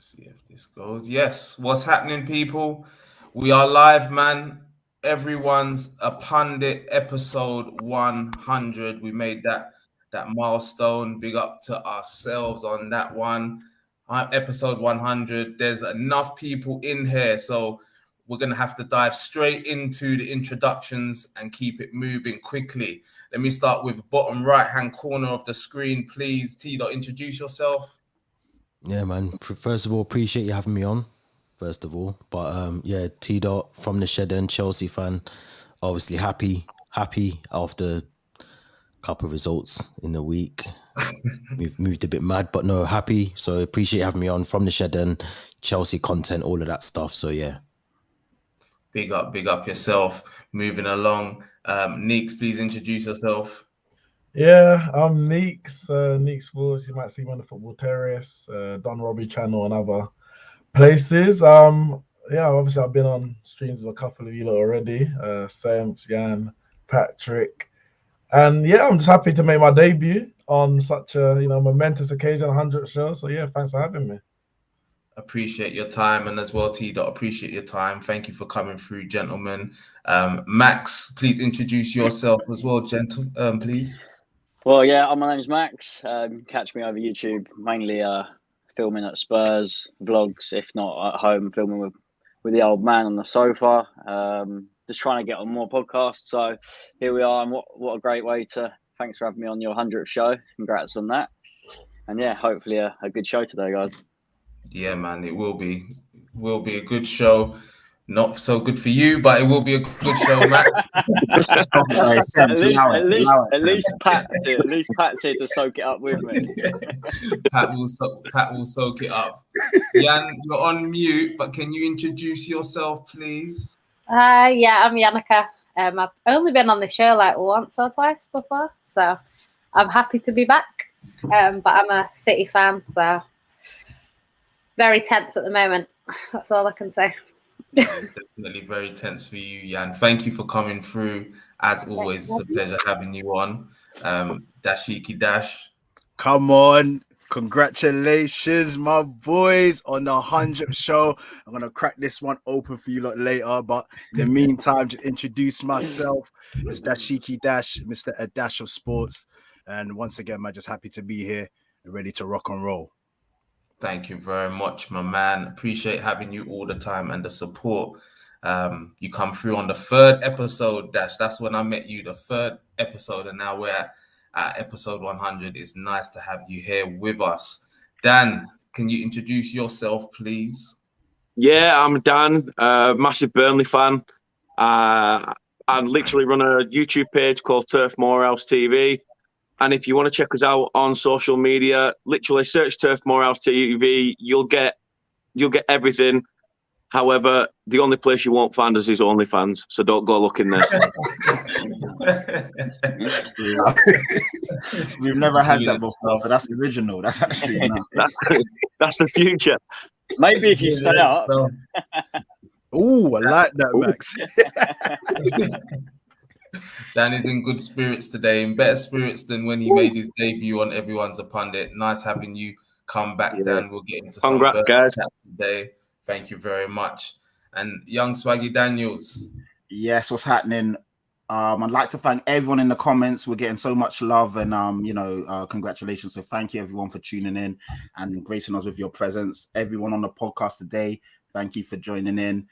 See if this goes. Yes, what's happening, people? We are live, man. Everyone's a pundit. Episode 100. We made that milestone. Big up to ourselves on that one. Episode 100. There's enough people in here, so we're gonna have to dive straight into the introductions and keep it moving quickly. Let me start with bottom right hand corner of the screen, please. T. Introduce yourself. Yeah, man. First of all, appreciate you having me on. First of all, but yeah, T Dot from the Shed End, Chelsea fan. Obviously happy after a couple of results in the week. We've moved a bit mad, but no, happy. So appreciate you having me on from the Shed End, Chelsea content, all of that stuff. So yeah. Big up yourself. Moving along. Neeks, please introduce yourself. Yeah, I'm Neeks, Neeks Sports. You might see me on the Football Terrace, Don Robbie channel and other places. Yeah, obviously I've been on streams with a couple of you lot already. Samps, Jan, Patrick. And yeah, I'm just happy to make my debut on such a momentous occasion, 100th show. So yeah, thanks for having me. Appreciate your time, and as well, T. Appreciate your time. Thank you for coming through, gentlemen. Max, please introduce yourself as well, please. Well, yeah, my name's Max. Catch me over YouTube, mainly filming at Spurs, vlogs, if not at home, filming with the old man on the sofa. Just trying to get on more podcasts. So here we are, and what a great way to. Thanks for having me on your 100th show. Congrats on that. And yeah, hopefully a good show today, guys. Yeah, man, it will be a good show. Not so good for you, but it will be a good show, Max. At least Pat's here to soak it up with me. Pat will soak it up. Jan, you're on mute, but can you introduce yourself, please? Yeah, I'm Yannicka. I've only been on the show like once or twice before, so I'm happy to be back. But I'm a City fan, so very tense at the moment. That's all I can say. It's definitely very tense for you, Jan. Thank you for coming through. As always, it's a pleasure having you on. Dashiki Dash. Come on. Congratulations, my boys, on the 100th show. I'm going to crack this one open for you lot later. But in the meantime, just introduce myself. It's Dashiki Dash, Mr. A Dash of Sports. And once again, I'm just happy to be here and ready to rock and roll. Thank you very much, my man. Appreciate having you all the time and the support. You come through on the third episode, Dash. That's when I met you, the third episode, and now we're at episode 100. It's nice to have you here with us. Dan, can you introduce yourself, please? Yeah, I'm Dan, massive Burnley fan. I literally run a YouTube page called Turf Morehouse TV. And if you want to check us out on social media, literally search Turf Morehouse TV. You'll get everything. However, the only place you won't find us is OnlyFans, so don't go looking there. We've never had that before, so that's original. That's actually that's the future. Maybe if you stay up. Oh, I like that, Max. Dan is in good spirits today, in better spirits than when he made his debut on Everyone's a Pundit. Nice having you come back, Dan. We'll get into some guys chat today. Thank you very much. And young Swaggy Daniels. Yes, what's happening? I'd like to thank everyone in the comments. We're getting so much love and congratulations. So thank you everyone for tuning in and gracing us with your presence. Everyone on the podcast today, thank you for joining in.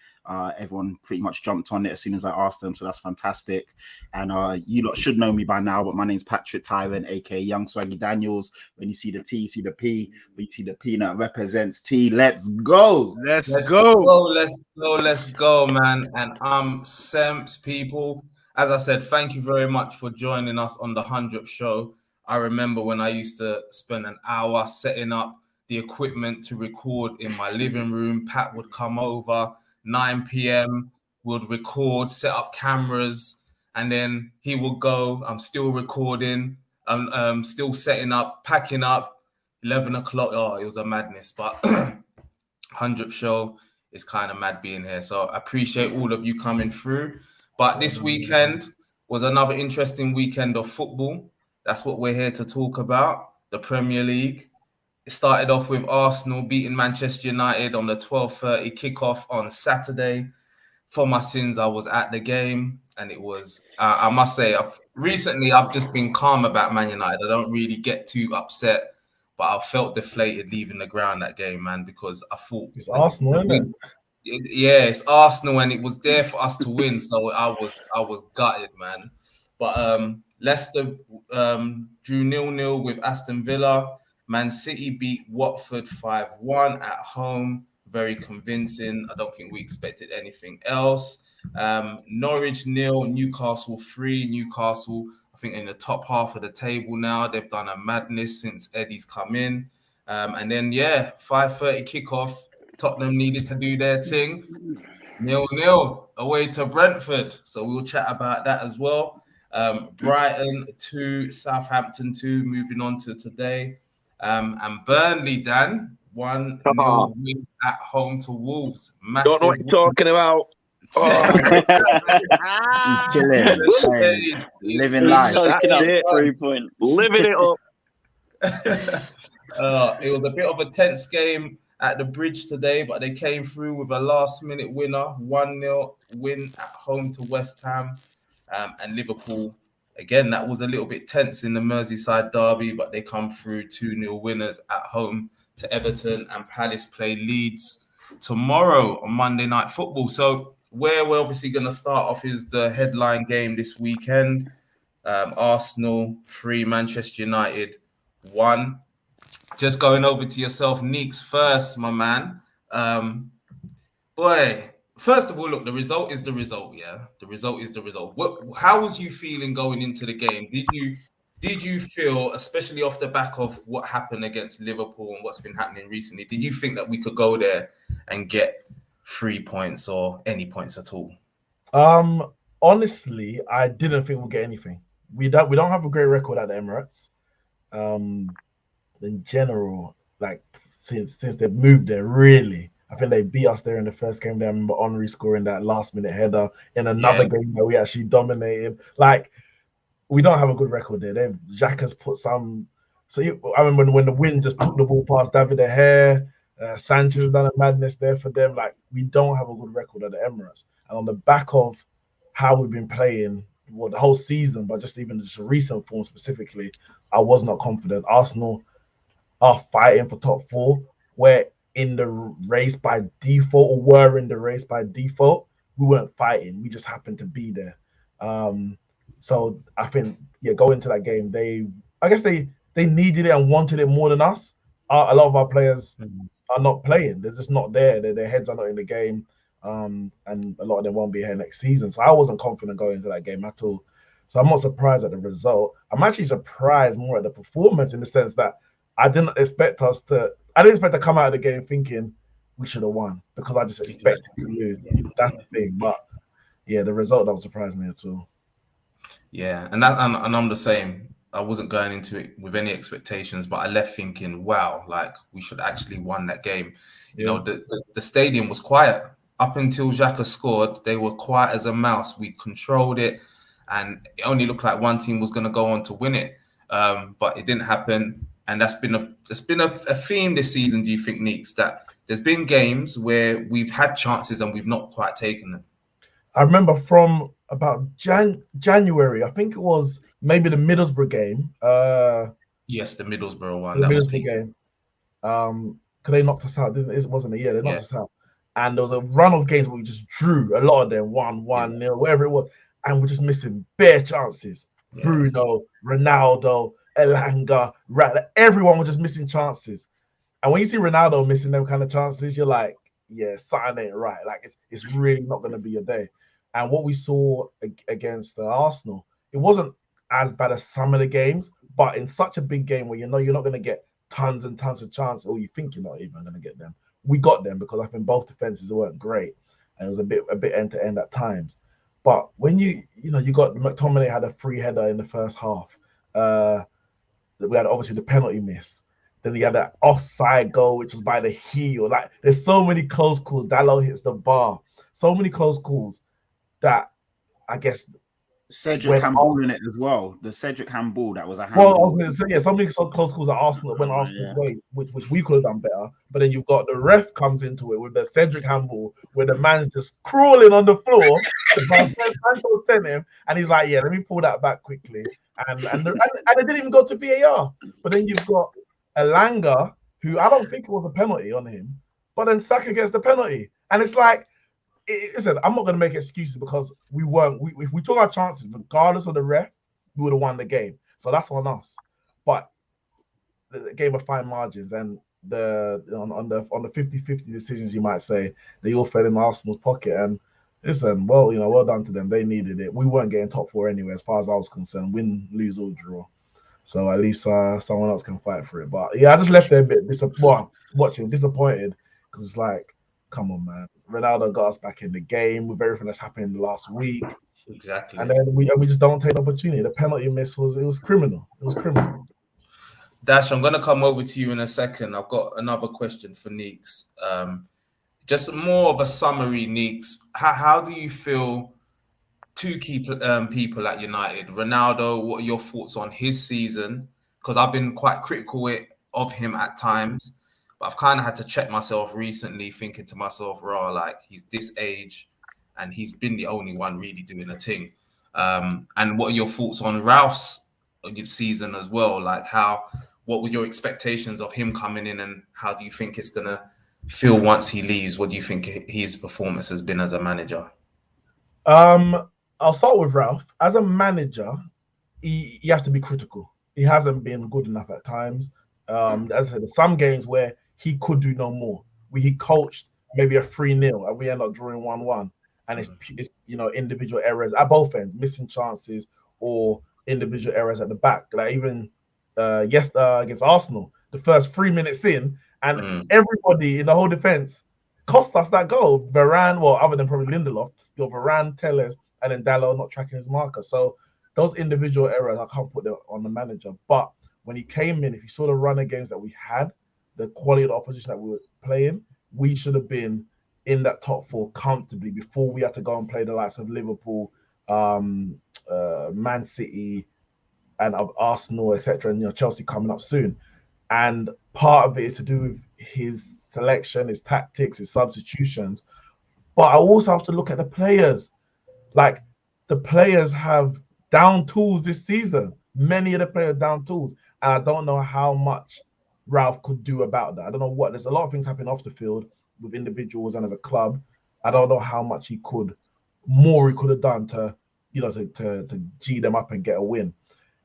Everyone pretty much jumped on it as soon as I asked them, so that's fantastic. And you lot should know me by now, but my name's Patrick Tyron, aka Young Swaggy Daniels. When you see the T, you see the P. When you see the peanut represents T. Let's go. Let's go, man. And I'm Semps, people. As I said, thank you very much for joining us on the 100th show. I remember when I used to spend an hour setting up the equipment to record in my living room. Pat would come over, 9 p.m., would record, set up cameras, and then he would go, I'm still recording, I'm still setting up, packing up, 11 o'clock. Oh, it was a madness, but 100th show is kind of mad being here. So I appreciate all of you coming through. But this weekend was another interesting weekend of football. That's what we're here to talk about, the Premier League. It started off with Arsenal beating Manchester United on the 12:30 kickoff on Saturday. For my sins, I was at the game, and it was, I must say, recently I've just been calm about Man United. I don't really get too upset, but I felt deflated leaving the ground that game, man, because I thought It's Arsenal, isn't it? yeah, it's Arsenal, and it was there for us to win. So I was gutted, man. But Leicester drew 0-0 with Aston Villa. Man City beat Watford 5-1 at home. Very convincing. I don't think we expected anything else. Norwich 0, Newcastle 3. Newcastle, I think, in the top half of the table now. They've done a madness since Eddie's come in. And then, 5:30 kickoff. Tottenham needed to do their thing. 0-0 away to Brentford. So we'll chat about that as well. Brighton 2, Southampton 2, moving on to today. And Burnley, Dan, 1-0 win at home to Wolves. Massive. Don't know what you're talking about. He's chilling, living life. Soaking up 3 points. Living it up. It was a bit of a tense game at the Bridge today, but they came through with a last-minute winner, 1-0 win at home to West Ham. And Liverpool, again, that was a little bit tense in the Merseyside derby, but they come through 2-0 winners at home to Everton, and Palace play Leeds tomorrow on Monday Night Football. So where we're obviously going to start off is the headline game this weekend. Arsenal 3, Manchester United 1. Just going over to yourself, Neeks, first, my man. Boy, first of all, look, the result is the result, yeah? The result is the result. How was you feeling going into the game? Did you feel, especially off the back of what happened against Liverpool and what's been happening recently, did you think that we could go there and get 3 points or any points at all? Honestly, I didn't think we'll get anything. We don't have a great record at the Emirates. In general, like since they've moved there, really. I think they beat us there in the first game. I remember Henry scoring that last-minute header in another game that we actually dominated. Like, we don't have a good record there. Xhaka's put some. So I remember when the wind just took the ball past David De Gea, Sanchez has done a madness there for them. Like, we don't have a good record at the Emirates. And on the back of how we've been playing, well, the whole season, but just a recent form specifically, I was not confident. Arsenal are fighting for top 4. We're in the race by default, or were in the race by default. We weren't fighting. We just happened to be there. So I think, going to that game, I guess they needed it and wanted it more than us. A lot of our players are not playing. They're just not there. Their heads are not in the game. And a lot of them won't be here next season. So I wasn't confident going into that game at all. So I'm not surprised at the result. I'm actually surprised more at the performance, in the sense that I didn't expect to come out of the game thinking we should have won, because I just expected to lose. That's the thing. But yeah, the result don't surprise me at all. Yeah, and I'm the same. I wasn't going into it with any expectations, but I left thinking, wow, like we should actually won that game. You know, the stadium was quiet up until Xhaka scored. They were quiet as a mouse. We controlled it, and it only looked like one team was going to go on to win it, but it didn't happen. And that's been a theme this season. Do you think, Neeks, that there's been games where we've had chances and we've not quite taken them? I remember from about January, I think it was maybe the Middlesbrough game. Yes, the Middlesbrough one. The That was Middlesbrough peak. game. Because they knocked us out, it wasn't a year. They knocked us out. And there was a run of games where we just drew a lot of them, 1-0, whatever it was. And we're just missing bare chances. Yeah. Bruno, Ronaldo, Elanga, everyone was just missing chances. And when you see Ronaldo missing them kind of chances, you're like, yeah, something ain't right. Like, it's really not going to be a day. And what we saw against Arsenal, it wasn't as bad as some of the games, but in such a big game where you know you're not going to get tons and tons of chances, or you think you're not even going to get them. We got them because I think both defenses weren't great, and it was a bit end to end at times. But when you got McTominay had a free header in the first half. We had obviously the penalty miss. Then he had that offside goal, which was by the heel. Like, there's so many close calls. Dalot hits the bar. So many close calls that I guess Cedric when handballing it as well. The Cedric handball that was a well, I handball. was going to say, yeah, somebody saw close calls at Arsenal that went Oh, Arsenal's yeah. way, which we could have done better. But then you've got the ref comes into it with the Cedric handball, where the man's just crawling on the floor. Sancho sent him, and he's like, "Yeah, let me pull that back quickly." And it didn't even go to VAR. But then you've got Elanga, who I don't think it was a penalty on him, but then Saka gets the penalty, and it's like, listen, I'm not going to make excuses because we weren't. If we took our chances, regardless of the ref, we would have won the game. So that's on us. But the game of fine margins and on the 50-50 decisions, you might say, they all fell in Arsenal's pocket. And listen, well done to them. They needed it. We weren't getting top four anyway, as far as I was concerned. Win, lose, or draw. So at least someone else can fight for it. But yeah, I just left there a bit watching disappointed because it's like, come on, man. Ronaldo got us back in the game with everything that's happened last week. Exactly. And then we just don't take the opportunity. The penalty miss was criminal. It was criminal. Dash, I'm going to come over to you in a second. I've got another question for Neeks. Just more of a summary, Neeks. How do you feel two key people at United? Ronaldo, what are your thoughts on his season? Because I've been quite critical of him at times, but I've kind of had to check myself recently, thinking to myself, like, he's this age and he's been the only one really doing a thing. And what are your thoughts on Ralph's season as well? Like, what were your expectations of him coming in, and how do you think it's going to feel once he leaves? What do you think his performance has been as a manager? I'll start with Ralph. As a manager, he has to be critical. He hasn't been good enough at times. As I said, some games where he could do no more. He coached maybe a 3-0 and we end up drawing 1-1. And it's individual errors at both ends, missing chances or individual errors at the back. Like even yesterday against Arsenal, the first 3 minutes in, and everybody in the whole defense cost us that goal. Varane, well, other than probably Lindelof, your Varane, Telles, and then Dalot not tracking his marker. So those individual errors, I can't put them on the manager. But when he came in, if you saw the run of games that we had, the quality of the opposition that we were playing, we should have been in that top four comfortably before we had to go and play the likes of Liverpool, Man City, and of Arsenal, etc. And Chelsea coming up soon. And part of it is to do with his selection, his tactics, his substitutions. But I also have to look at the players. Like, the players have down tools this season. Many of the players down tools. And I don't know how much Ralph could do about that. I don't know what. There's a lot of things happening off the field with individuals and as a club. I don't know how much he could have done to G them up and get a win.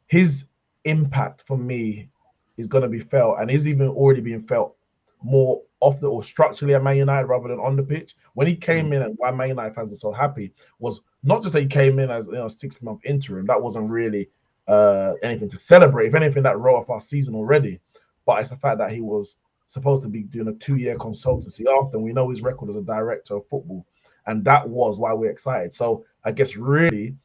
His impact for me is going to be felt, and is even already being felt more off or structurally at Man United rather than on the pitch. When he came in, and why Man United fans were so happy was not just that he came in as 6-month interim. That wasn't really anything to celebrate. If anything, that wrote off our season already. But it's the fact that he was supposed to be doing a 2-year consultancy after. And we know his record as a director of football, and that was why we're excited. So I guess really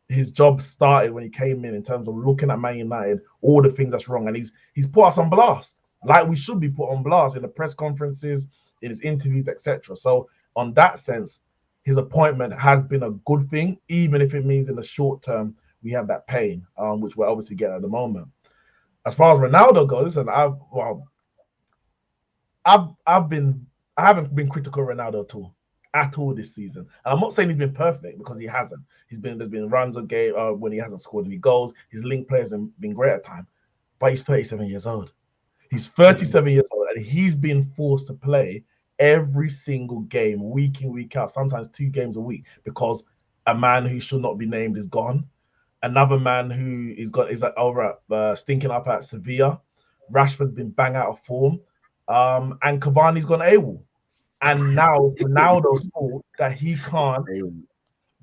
his job started when he came in terms of looking at Man United, all the things that's wrong, and he's put us on blast, like we should be put on blast in the press conferences, in his interviews, etc. So on that sense, his appointment has been a good thing, even if it means in the short term we have that pain, which we're obviously getting at the moment. As far as Ronaldo goes, listen, I haven't been critical of Ronaldo at all this season. And I'm not saying he's been perfect, because he hasn't. There's been runs of game when he hasn't scored any goals. His link players have been great at time, but he's 37 years old. He's 37 years old, and he's been forced to play every single game, week in, week out, sometimes 2 games a week, because a man who should not be named is gone. Another man who is over at stinking up at Sevilla. Rashford's been bang out of form, and Cavani's gone AWOL. And now Ronaldo's fault that he can't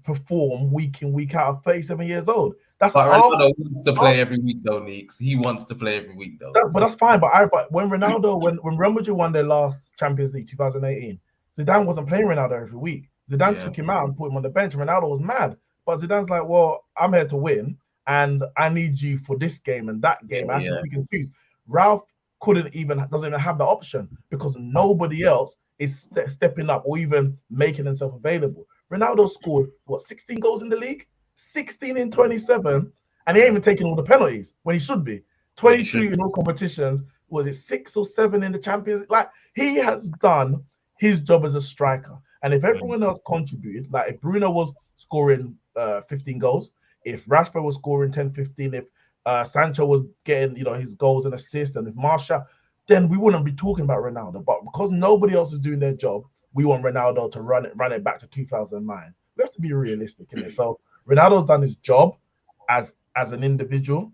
perform week in, week out at 37 years old. But Ronaldo wants to play every week, though, Neeks. He wants to play every week, though. But that's fine. But when Ronaldo, when Real Madrid won their last Champions League 2018, Zidane wasn't playing Ronaldo every week. Zidane took him out and put him on the bench. Ronaldo was mad. But Zidane's like, well, I'm here to win, and I need you for this game and that game. I think we can choose. Ralph doesn't even have the option, because nobody else is stepping up or even making himself available. Ronaldo scored 16 goals in the league, 16 in 27, and he ain't even taking all the penalties when he should be. 22 in all competitions. Was it 6 or 7 in the Champions? Like, he has done his job as a striker. And if everyone else contributed, like if Bruno was scoring 15 goals, if Rashford was scoring 10, 15, if Sancho was getting, his goals and assists, and if Martial, then we wouldn't be talking about Ronaldo. But because nobody else is doing their job, we want Ronaldo to run it back to 2009. We have to be realistic in it. So Ronaldo's done his job as an individual,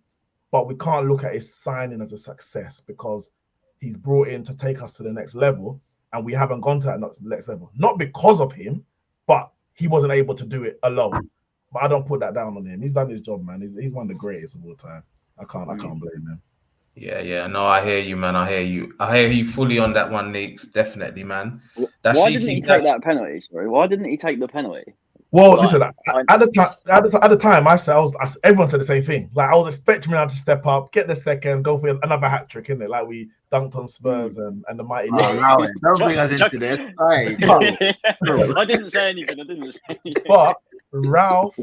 but we can't look at his signing as a success because he's brought in to take us to the next level, and we haven't gone to that next level. Not because of him, but he wasn't able to do it alone. But I don't put that down on him. He's done his job, man. He's one of the greatest of all time. I can't blame him. Yeah. No, I hear you, man. I hear you fully on that one, Neeks. Definitely, man. Why didn't he take that penalty? Sorry, why didn't he take the penalty? Well, listen. At the time, everyone said the same thing. Like, I was expecting him to step up, get the second, go for another hat trick, innit? Like we dunked on Spurs and the mighty. Don't bring us into this. Right. I didn't say anything. But Ralph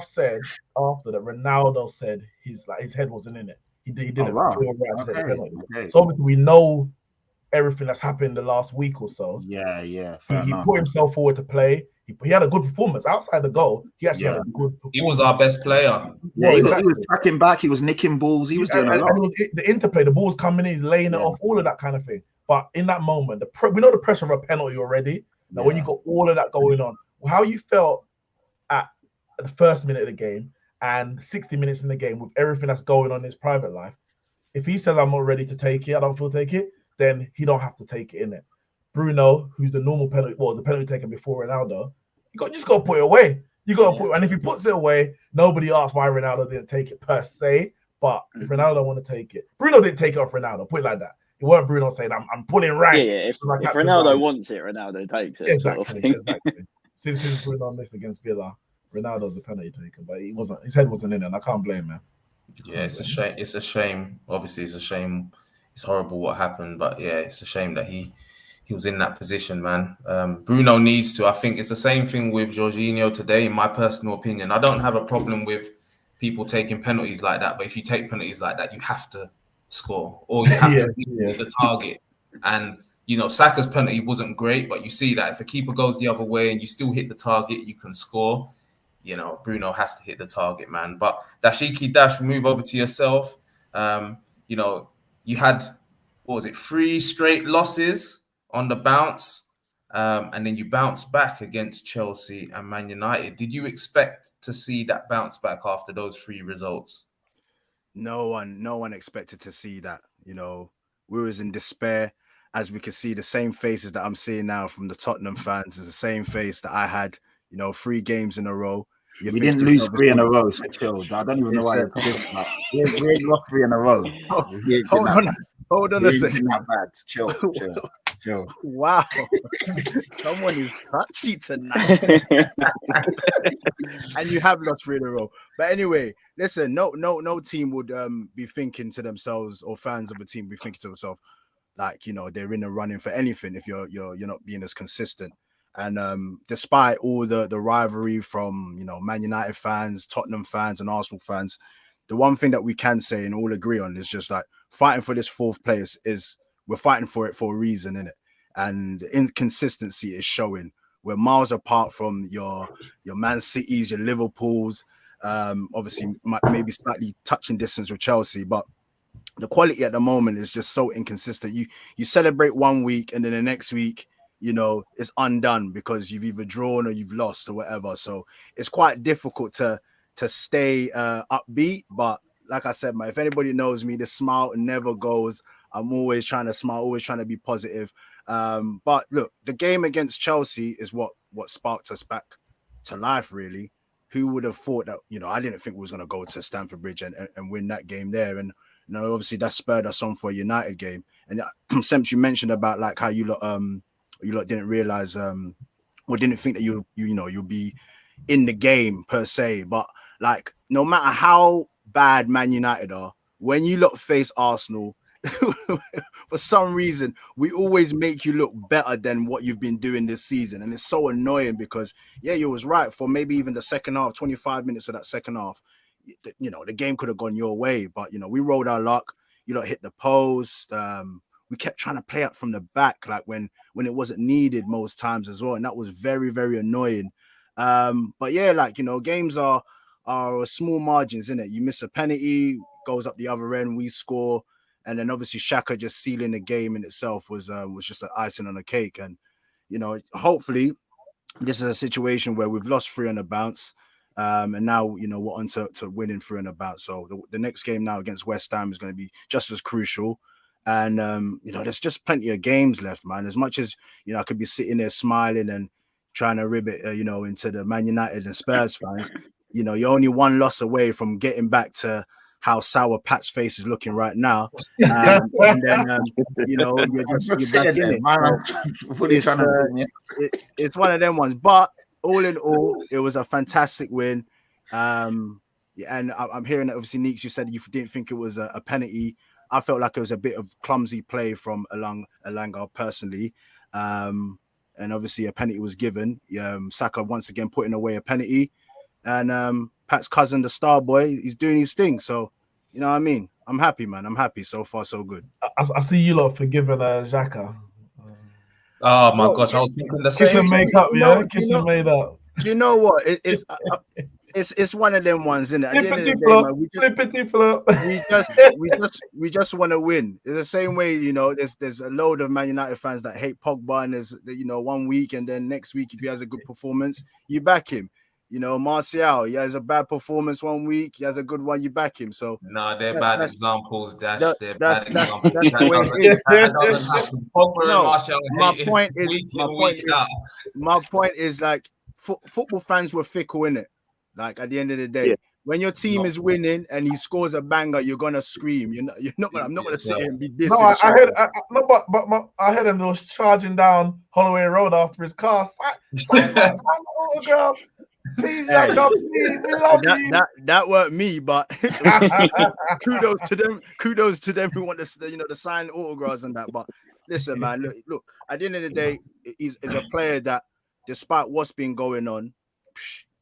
said after that, Ronaldo said his head wasn't in it. He didn't feel right to take the penalty. Okay. So obviously we know everything that's happened the last week or so. Yeah. He put himself forward to play. He had a good performance outside the goal. He actually had a good performance. He was our best player. Yeah, he was tracking back. He was nicking balls. He was doing a lot. And it was the interplay. The ball's coming in. He's laying it off. All of that kind of thing. But in that moment, we know the pressure of a penalty already. Now, when you got all of that going on, how you felt at the first minute of the game and 60 minutes in the game with everything that's going on in his private life. If he says, I'm not ready to take it, I don't feel take it, then he don't have to take it in it. Bruno, who's the normal penalty, the penalty taker before Ronaldo, just got to put it away. You got to put it, and if he puts it away, nobody asks why Ronaldo didn't take it per se. But if Ronaldo want to take it, Bruno didn't take it off Ronaldo. Put it like that. It weren't Bruno saying, "I'm pulling rank." Yeah. If Ronaldo wants it, Ronaldo takes it. Exactly. Since Bruno missed against Villa, Ronaldo's the penalty taker, but he wasn't. His head wasn't in it, and I can't blame him. Yeah, it's a shame. It's a shame. Obviously, it's a shame. It's horrible what happened, but yeah, it's a shame that he was in that position, man. Bruno needs to. I think it's the same thing with Jorginho today, in my personal opinion. I don't have a problem with people taking penalties like that, but if you take penalties like that, you have to score or you have to hit the target. And Saka's penalty wasn't great, but you see that if the keeper goes the other way and you still hit the target, you can score. Bruno has to hit the target, man. But Dashiki Dash, we move over to yourself. You had, 3 straight losses on the bounce, and then you bounced back against Chelsea and Man United. Did you expect to see that bounce back after those 3 results? No one expected to see that. We was in despair. As we can see, the same faces that I'm seeing now from the Tottenham fans is the same face that I had, 3 games in a row. We didn't lose 3 in a row, so chill. I don't even know why you're talking about. We lost 3 in a row. Hold on a second. Not bad. Chill. Wow. Someone is touchy tonight. And you have lost 3 in a row. But anyway, listen, no team would be thinking to themselves, or fans of a team be thinking to themselves, like, they're in a running for anything if you're not being as consistent. And despite all the rivalry from Man United fans, Tottenham fans, and Arsenal fans, the one thing that we can say and all agree on is just like fighting for this 4th place is we're fighting for it for a reason, innit? And the inconsistency is showing. We're miles apart from your Man Cities, your Liverpools, obviously maybe slightly touching distance with Chelsea, but the quality at the moment is just so inconsistent. You celebrate one week and then the next week, it's undone because you've either drawn or you've lost or whatever. So it's quite difficult to stay upbeat. But like I said, man, if anybody knows me, the smile never goes. I'm always trying to smile, always trying to be positive. But look, the game against Chelsea is what sparked us back to life, really. Who would have thought that, I didn't think we was going to go to Stamford Bridge and win that game there. And, obviously that spurred us on for a United game. And Semps, you mentioned about like how you lot didn't realize or didn't think that you'll be in the game per se. But like, no matter how bad Man United are, when you lot face Arsenal, for some reason, we always make you look better than what you've been doing this season. And it's so annoying because, yeah, you was right. For maybe even the second half, 25 minutes of that second half, you know, the game could have gone your way. But, you know, we rolled our luck. You know, hit the post. We kept trying to play out from the back, like when it wasn't needed most times as well. And that was very, very annoying. But yeah, like, you know, games are small margins, isn't it? You miss a penalty, goes up the other end, we score. And then obviously Xhaka just sealing the game in itself was just an icing on the cake. And, you know, hopefully this is a situation where we've lost 3 on the bounce. And now, you know, we're on to winning 3 on the bounce. So the next game now against West Ham is going to be just as crucial. And, you know, there's just plenty of games left, man. As much as, you know, I could be sitting there smiling and trying to rib it, you know, into the Man United and Spurs fans, you know, you're only 1 loss away from getting back to how sour Pat's face is looking right now. And then, you know, you're back in it. It's one of them ones. But all in all, it was a fantastic win. And I'm hearing that obviously, Neeks, you said you didn't think it was a penalty. I felt like it was a bit of clumsy play from Elanga personally. And obviously a penalty was given. Saka once again putting away a penalty. And Pat's cousin, the star boy, he's doing his thing. So, you know what I mean? I'm happy, man. I'm happy. So far, so good. I see you lot forgiving Xhaka. Oh my gosh, I was thinking the Kiss same. and make up, yeah? Kiss and made up. Do you know what? It's one of them ones, isn't it? At the end of the day, man, we just want to win. It's the same way, you know. There's a load of Man United fans that hate Pogba, and there's, you know, 1 week and then next week if he has a good performance, you back him. You know, Martial, he has a bad performance 1 week, he has a good one, you back him. So no, they're bad examples, Dash. They're bad that's examples. the way it is. That doesn't happen. Pogba and Martial my point is like football fans were fickle, innit? Like at the end of the day, when your team is winning and he scores a banger, you're gonna scream. I'm not gonna sit here and be dissing. No, I heard him was charging down Holloway Road after his car. Girl. Please, Xhaka, please, we love you. That weren't me, but kudos to them who want to sign autographs and that. But listen, man, look. At the end of the day, he's a player that, despite what's been going on,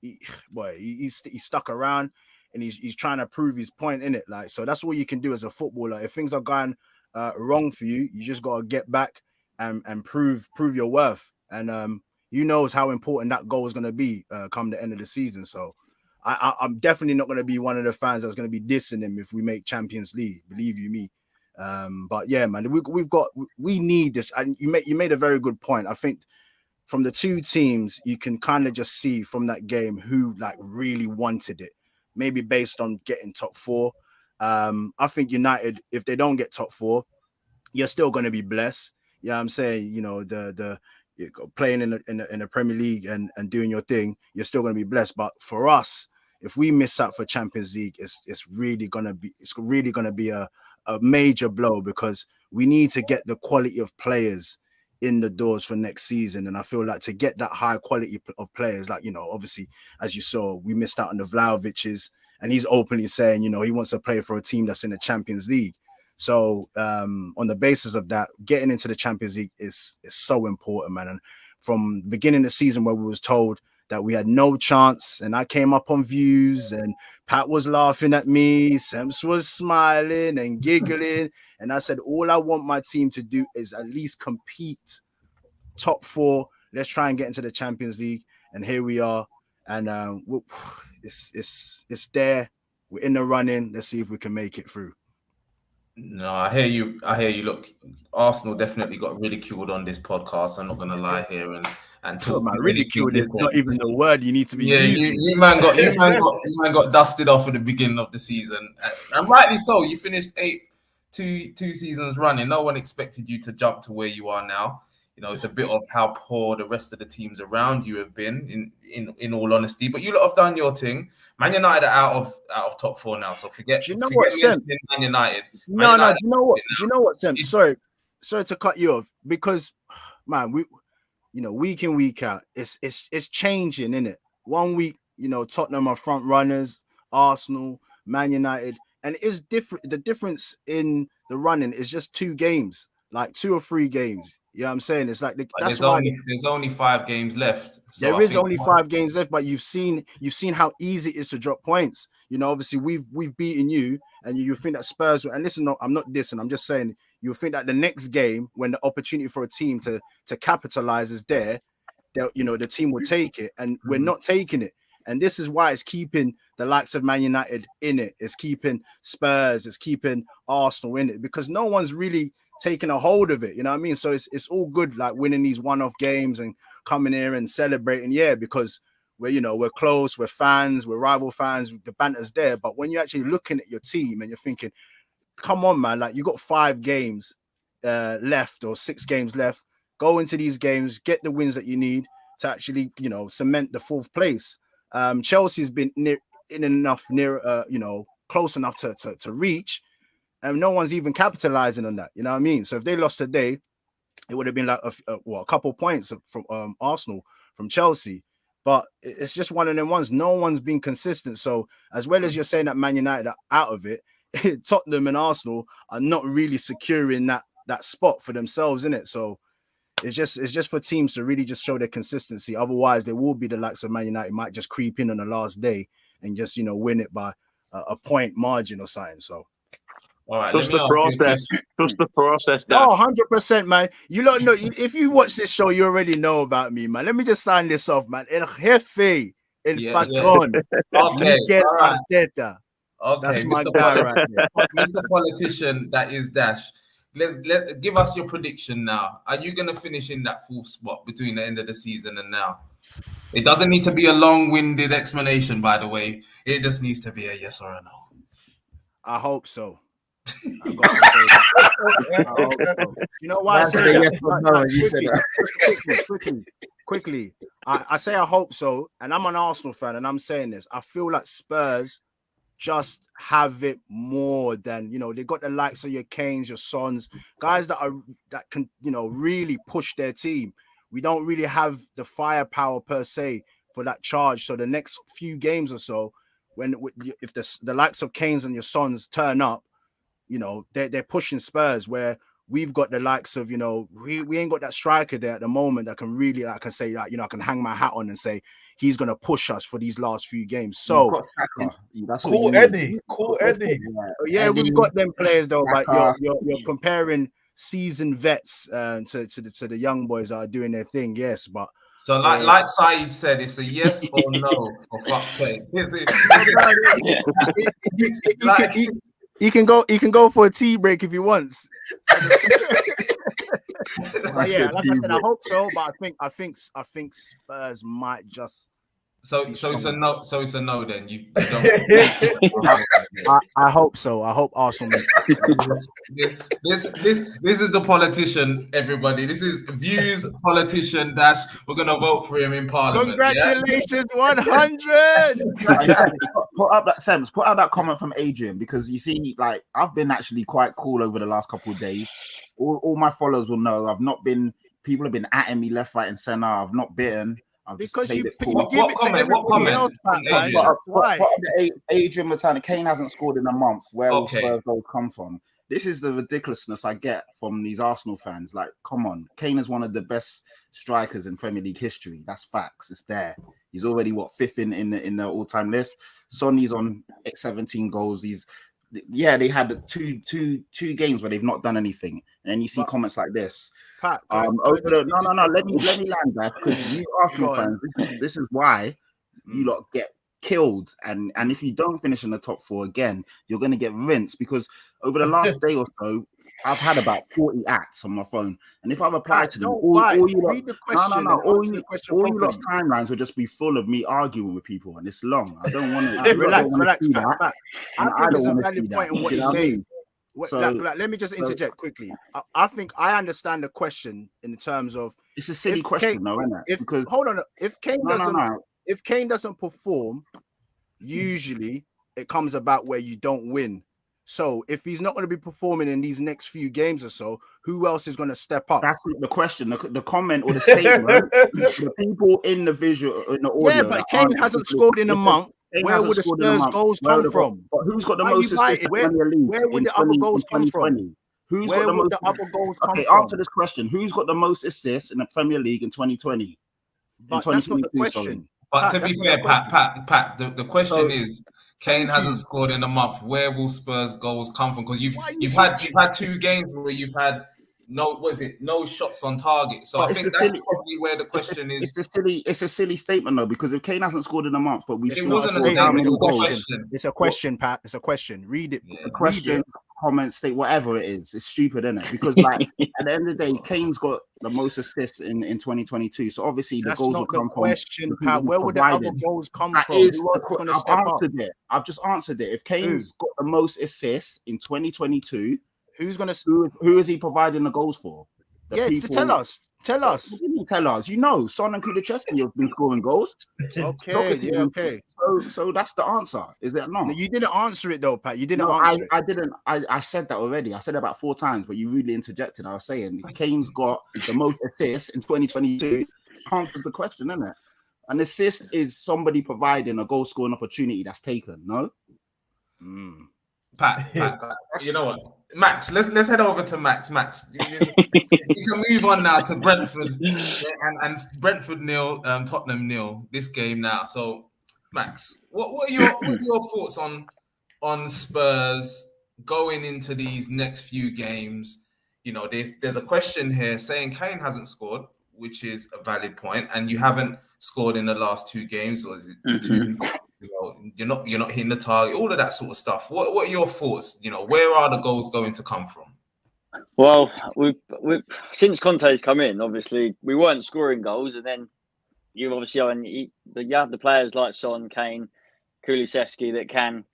he's stuck around and he's trying to prove his point in it. Like, so that's all you can do as a footballer. If things are going wrong for you, you just gotta get back and prove your worth. And you knows how important that goal is going to be come the end of the season. So I'm definitely not going to be one of the fans that's going to be dissing him if we make Champions League. Believe you me. But yeah, man, we need this. And you made a very good point. I think from the 2 teams, you can kind of just see from that game who like really wanted it. Maybe based on getting top 4. I think United, if they don't get top 4, you're still going to be blessed. Yeah, I'm saying, you know, the playing in the Premier League and doing your thing, you're still going to be blessed. But for us, if we miss out for Champions League, it's really going to be a major blow, because we need to get the quality of players in the doors for next season. And I feel like to get that high quality of players, like, you know, obviously, as you saw, we missed out on the Vlahovic's, and he's openly saying, you know, he wants to play for a team that's in the Champions League. So on the basis of that, getting into the Champions League is so important, man. And from the beginning of the season, where we was told that we had no chance, and I came up on views and Pat was laughing at me, Semps was smiling and giggling, and I said, all I want my team to do is at least compete top 4. Let's try and get into the Champions League. And here we are. And it's there. We're in the running. Let's see if we can make it through. No, I hear you. Look, Arsenal definitely got ridiculed on this podcast. I'm not gonna lie here and talk about ridiculed is not even the word you need to be. Yeah, you got dusted off at the beginning of the season, and rightly so. You finished 8th, two seasons running. No one expected you to jump to where you are now. You know, it's a bit of how poor the rest of the teams around you have been, in all honesty. But you lot have done your thing. Man United are out of top 4 now, so forget. Do you know what, Sam? Man United. No. Do you know what, Sam? Sorry to cut you off, because, man, week in, week out, it's changing, isn't it? 1 week, you know, Tottenham are front runners, Arsenal, Man United, and it's different. The difference in the running is just 2 games. like 2 or 3 games. You know what I'm saying? It's like that's there's why there's only 5 games left. So there I is think only 5 games left, but you've seen how easy it is to drop points. You know, obviously we've beaten you, and you think that Spurs. And listen, I'm not dissing. I'm just saying you think that the next game, when the opportunity for a team to capitalize is there, the team will take it, and we're not taking it. And this is why it's keeping the likes of Man United in it. It's keeping Spurs. It's keeping Arsenal in it, because no one's really taking a hold of it. You know what I mean? So it's all good, like winning these one-off games and coming here and celebrating, because we're close, we're fans, we're rival fans, the banter's there. But when you're actually looking at your team and you're thinking, come on, man, like you got 5 games left or 6 games left, go into these games, get the wins that you need to actually, cement the 4th place. Chelsea's been close enough to reach, and no one's even capitalizing on that. You know what I mean? So if they lost today, it would have been like a couple points from Arsenal, from Chelsea. But it's just one of them ones. No one's been consistent. So as well as you're saying that Man United are out of it, Tottenham and Arsenal are not really securing that spot for themselves, in it. So it's just for teams to really just show their consistency. Otherwise, there will be the likes of Man United might just creep in on the last day and just win it by a point margin or something. So. All right, Trust the process. Trust the process. Oh, 100%, man. You don't know. If you watch this show, you already know about me, man. Let me just sign this off, man. El jefe, el patron, Okay, Miguel Arteta. Okay, that's my guy right there. Mr. Politician, that is Dash. Let's give us your prediction now. Are you going to finish in that 4th spot between the end of the season and now? It doesn't need to be a long-winded explanation, by the way. It just needs to be a yes or a no. I hope so. I got to say that. I hope so. You know why I say that? Quickly. I say I hope so, and I'm an Arsenal fan, and I'm saying this. I feel like Spurs just have it more than, they got the likes of your Kanes, your Sons, guys that can really push their team. We don't really have the firepower per se for that charge. So the next few games or so, if the likes of Kanes and your Sons turn up, they're pushing Spurs, where we've got the likes of, we ain't got that striker there at the moment that can really, like I say, like, I can hang my hat on and say he's going to push us for these last few games. So cool Eddie. Yeah, we've got them players though, but you're comparing seasoned vets to the young boys that are doing their thing. Yes, but so like Saeed said, it's a yes or no, for fuck's sake. He can go for a tea break if he wants. Yeah, like I said, I hope so, but I think Spurs might just. So it's a no. So it's a no. Then you don't. I hope so. I hope Arsenal makes it. This is the politician, everybody. This is Views Politician Dash. We're gonna vote for him in Parliament. Congratulations, 100. Put up that comment from Adrian, because you see, like, I've been actually quite cool over the last couple of days. All my followers will know I've not been. People have been atting me left, right, and center. I've not bitten. Because you give What it to everybody else, man. Adrian Matana, Kane hasn't scored in a month. Where will Spurs goals come from? This is the ridiculousness I get from these Arsenal fans. Like, come on, Kane is one of the best strikers in Premier League history. That's facts. It's there. He's already 5th in the all-time list. Sonny's on 17 goals. They had two games where they've not done anything, and then you see comments like this. Pat, no. Let me land that, because you Arsenal fans, this is why you lot get killed, and if you don't finish in the top 4 again, you're going to get rinsed, because over the last day or so, I've had about 40 acts on my phone, and if I've applied to them, all you lot's timelines will just be full of me arguing with people, and it's long. I don't want to. Relax, Pat. I think there's a valid point in what he's made. Let me just interject quickly. I think I understand the question in terms of it's a silly question, though, isn't it? Hold on, if Kane doesn't perform, usually it comes about where you don't win. So if he's not going to be performing in these next few games or so, who else is going to step up? That's the question. The comment or the statement. The people in the visual, in the audio. Yeah, but Kane hasn't scored in a month. Where would the Spurs goals come from? But who's got the most assists in the league? Where would the other goals come from? Who's Where got the would most? the other goals come Okay, from? answer this question. Who's got the most assists in the Premier League in 2020? But that's not the question. But Pat, to that's be not fair, the question. Pat, the question So, is, Kane Thank hasn't you. scored in a month. Where will Spurs goals come from? Because Why you you've switch? had 2 games where you've had no shots on target. So I but it's think a that's silly, probably where the question is. it's a silly statement though, because if Kane hasn't scored in a month, but we've It's It seen not him a wasn't a score how statement. statement. It's It a many was a goals? question. question. It's a question, Pat. It's a question. Read it. Yeah. A Read question, it. comment, state, whatever it is. It's stupid, isn't it? Because like at the end of the day, Kane's got the most assists in 2022. So obviously the That's goals will not the come from question, the people Pat. he's Where would the other providing. goals come That from? is Who else the is going to I've step up? answered it. I've just answered it. If Kane's got the most assists in 2022, Who's going to? who is he providing the goals for? The Yeah, people. tell us. Tell What us. do you mean tell us? You know, Son and Kulusevski have been scoring goals. Okay. Obviously, Yeah. Okay. So that's the answer. Is that not? No, you didn't answer it though, Pat. You didn't No, answer it. I didn't. I said that already. I said it about 4 times, but you rudely interjected. I was saying Kane's got the most assists in 2022. Answers the question, isn't it? An assist is somebody providing a goal scoring opportunity that's taken. No. Pat, you know what, Max? Let's head over to Max. Max, you can move on now to Brentford and Brentford nil, Tottenham nil. This game now. So, Max, what are your thoughts on Spurs going into these next few games? You know, there's a question here saying Kane hasn't scored, which is a valid point, and you haven't scored in the last 2 games, or is it 2? You know, you're not hitting the target, all of that sort of stuff. What are your thoughts? You know, where are the goals going to come from? Well, we've since Conte's come in, obviously we weren't scoring goals, and then you obviously you have the players like Son, Kane, Kulusevski that can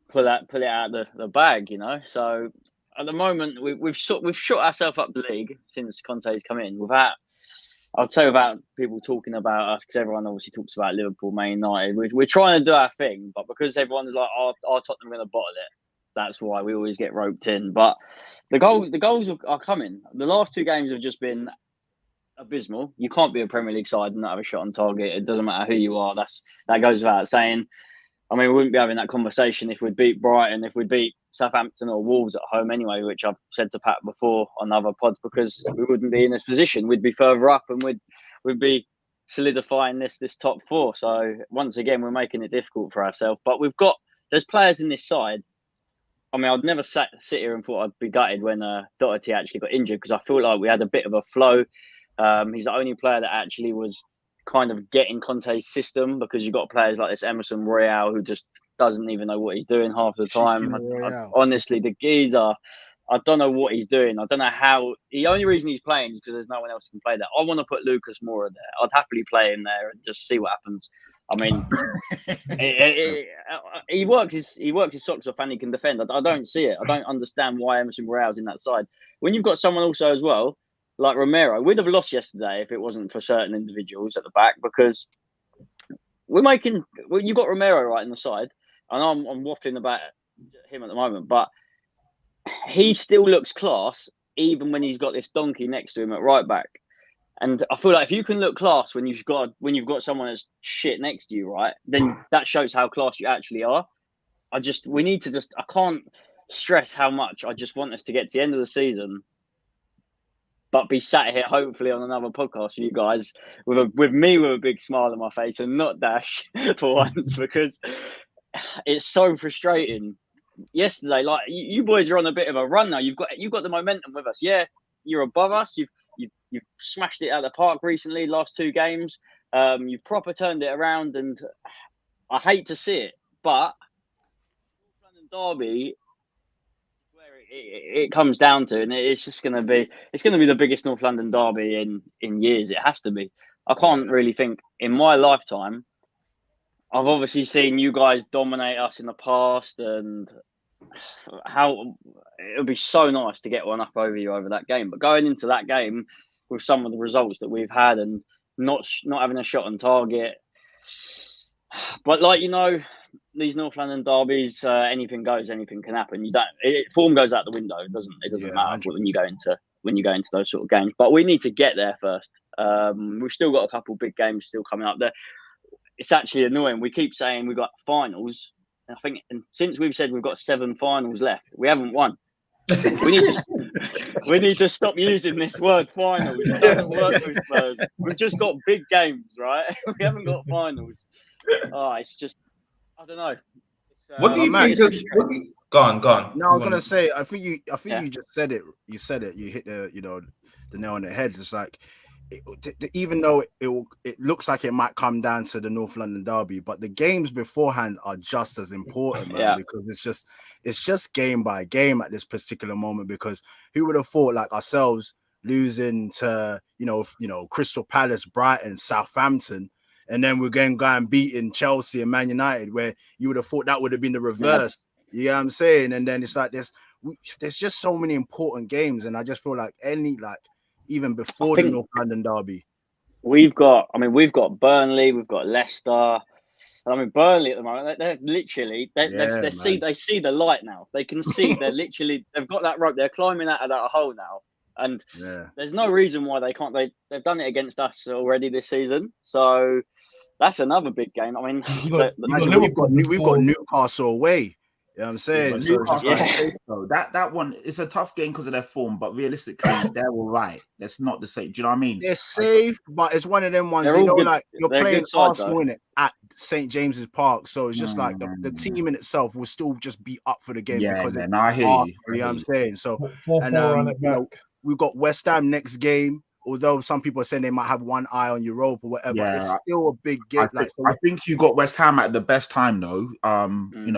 pull it out of the bag, you know. So at the moment we've shot ourselves up the league since Conte's come in without people talking about us, because everyone obviously talks about Liverpool, Man United. We're trying to do our thing, but because everyone's like, "Oh, Tottenham going to bottle it," that's why we always get roped in. But the goals are coming. The last 2 games have just been abysmal. You can't be a Premier League side and not have a shot on target. It doesn't matter who you are. That goes without saying. I mean, we wouldn't be having that conversation if we'd beat Brighton, if we'd beat Southampton or Wolves at home anyway, which I've said to Pat before on other pods, because we wouldn't be in this position. We'd be further up and we'd be solidifying this top 4. So once again, we're making it difficult for ourselves. But there's players in this side. I mean, I'd never sit here and thought I'd be gutted when Doherty actually got injured, because I feel like we had a bit of a flow. He's the only player that actually was kind of getting Conte's system, because you've got players like this Emerson Royale who just doesn't even know what he's doing half the time. Honestly, the geezer, I don't know what he's doing. I don't know how. The only reason he's playing is because there's no one else who can play that. I want to put Lucas Moura there. I'd happily play him there and just see what happens. I mean, he works his socks off and he can defend. I don't see it. I don't understand why Emerson Royale's in that side. When you've got someone also as well, like Romero, we'd have lost yesterday if it wasn't for certain individuals at the back, because you've got Romero right in the side, and I'm waffling about him at the moment, but he still looks class even when he's got this donkey next to him at right back. And I feel like if you can look class when you've got someone that's shit next to you, right, then that shows how class you actually are. I can't stress how much I just want us to get to the end of the season, but be sat here hopefully on another podcast with you guys with me with a big smile on my face and not Dash for once, because it's so frustrating. Yesterday, like you boys are on a bit of a run now. You've got the momentum with us. Yeah, you're above us. You've smashed it out of the park recently. Last 2 games, you've proper turned it around, and I hate to see it, but North London derby, it comes down to, and it's going to be the biggest North London derby in years. It has to be. I can't really think in my lifetime. I've obviously seen you guys dominate us in the past, and how it would be so nice to get one up over you over that game. But going into that game with some of the results that we've had and not having a shot on target, but like, you know, these North London derbies, anything goes, anything can happen. Form goes out the window. It doesn't matter 100%. when you go into those sort of games. But we need to get there first. We've still got a couple big games still coming up there. It's actually annoying. We keep saying we've got finals. I think, and since we've said we've got 7 finals left, we haven't won. We need to stop using this word finals. It doesn't work with Spurs. We've just got big games, right? We haven't got finals. Oh, it's just, I don't know. What do you think? Go on. No, I was gonna say, I think you just said it. You said it. You hit the nail on the head. It's like, even though it looks like it might come down to the North London derby, but the games beforehand are just as important, man. Because it's just game by game at this particular moment. Because who would have thought, like ourselves, losing to Crystal Palace, Brighton, Southampton, and then we're going to go and beating Chelsea and Man United, where you would have thought that would have been the reverse. You know what I'm saying? And then it's like there's just so many important games, and I just feel like even before the North London derby, we've got Burnley, we've got Leicester. I mean, Burnley at the moment, they're literally they see the light now. They can see they've got that rope. They're climbing out of that hole now, and there's no reason why they can't. They've done it against us already this season, so that's another big game. I mean, we've got Newcastle away. You know what I'm saying? That one is a tough game because of their form, but realistically, they're all right. That's not the same. Do you know what I mean? They're safe, but it's one of them ones, like you're playing Arsenal in it at St. James's Park. So it's just like the team in itself will still just be up for the game because I hear you. You know what I'm saying? So, and we've got West Ham next game. Although some people are saying they might have one eye on Europe or whatever, it's still a big game. I think you got West Ham at the best time, though.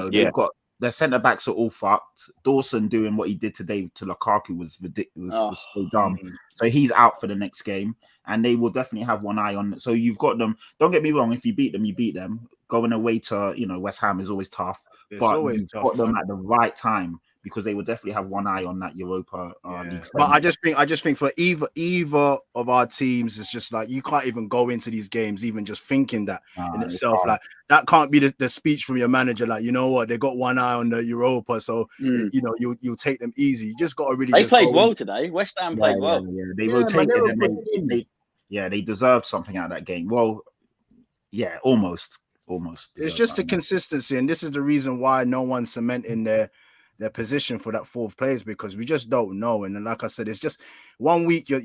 They've got their centre backs are all fucked. Dawson doing what he did today to Lukaku was ridiculous. Was so dumb. So he's out for the next game, and they will definitely have one eye on it. So you've got them. Don't get me wrong. If you beat them, you beat them. Going away to West Ham is always tough, but you've got them at the right time, because they will definitely have one eye on that Europa League. But I just think for either of our teams, it's just like you can't even go into these games even just thinking that in itself. Like that can't be the speech from your manager. Like, you know what, they got one eye on the Europa, so you'll take them easy. You just got to really. They played well today. West Ham played well. Yeah. They rotated. They deserved something out of that game. Well, almost. It's just the consistency, and this is the reason why no one's cementing their position for that fourth place, because we just don't know. And then, like I said, it's just 1 week you're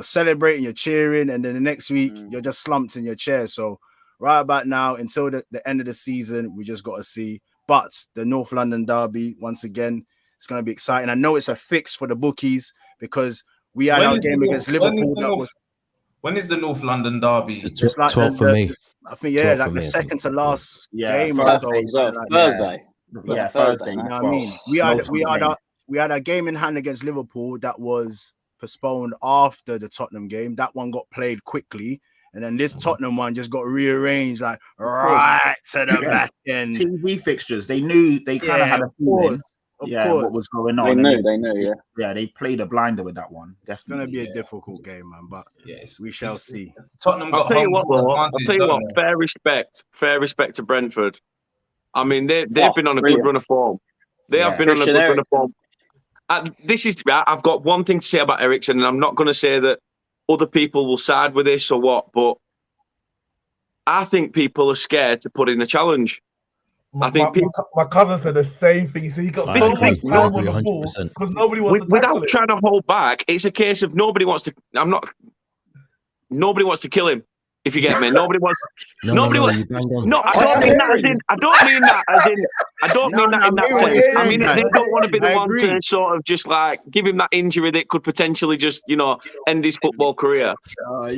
celebrating, you're cheering, and then the next week you're just slumped in your chair. So right about now, until the end of the season, we just got to see. But the North London derby, once again, it's going to be exciting. I know it's a fix for the bookies because we had our game against Liverpool. When is the North London derby? It's like 12th for me. I think like the second to last game. Thursday. Thursday. You know what I mean? We had a game in hand against Liverpool that was postponed after the Tottenham game. That one got played quickly, and then this Tottenham one just got rearranged like right to the back end. TV fixtures. They knew they kind of had a feeling. Of course, what was going on? They knew. They played a blinder with that one. Definitely. It's going to be a difficult game, man. But we shall see. Tottenham. I'll tell you what. Fair respect to Brentford. I mean, they've been on a good run of form. They have been on a good run of form. I've got one thing to say about Eriksen, and I'm not going to say that other people will side with this or what, but I think people are scared to put in a challenge. My cousin said the same thing. He said he got so much time on the ball because nobody wants to tackle without trying to hold back. It's a case of nobody wants to kill him. If you get me, nobody wants. I don't mean that as in. I don't mean that in that sense. I mean, they don't want to be the one to sort of just like give him that injury that could potentially just end his football career.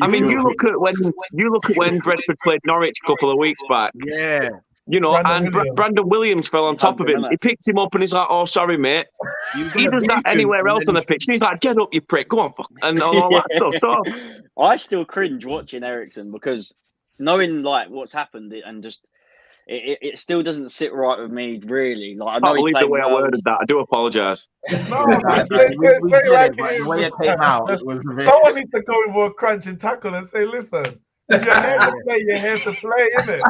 I mean, you look at when Brentford played Norwich a couple of weeks back. Yeah. Brandon Williams fell on top of him. He picked him up and he's like, "Oh, sorry, mate." He does that anywhere else on the pitch. And he's like, "Get up, you prick! Go on!" And all that stuff. So I still cringe watching Eriksen because knowing like what's happened and just it still doesn't sit right with me. Really, like I know can't believe the way I worded that. I do apologise. The way it came out, it was a bit... Someone needs to go in for a crunching tackle and say, "Listen. If you're here to play, you're here to play, isn't it?"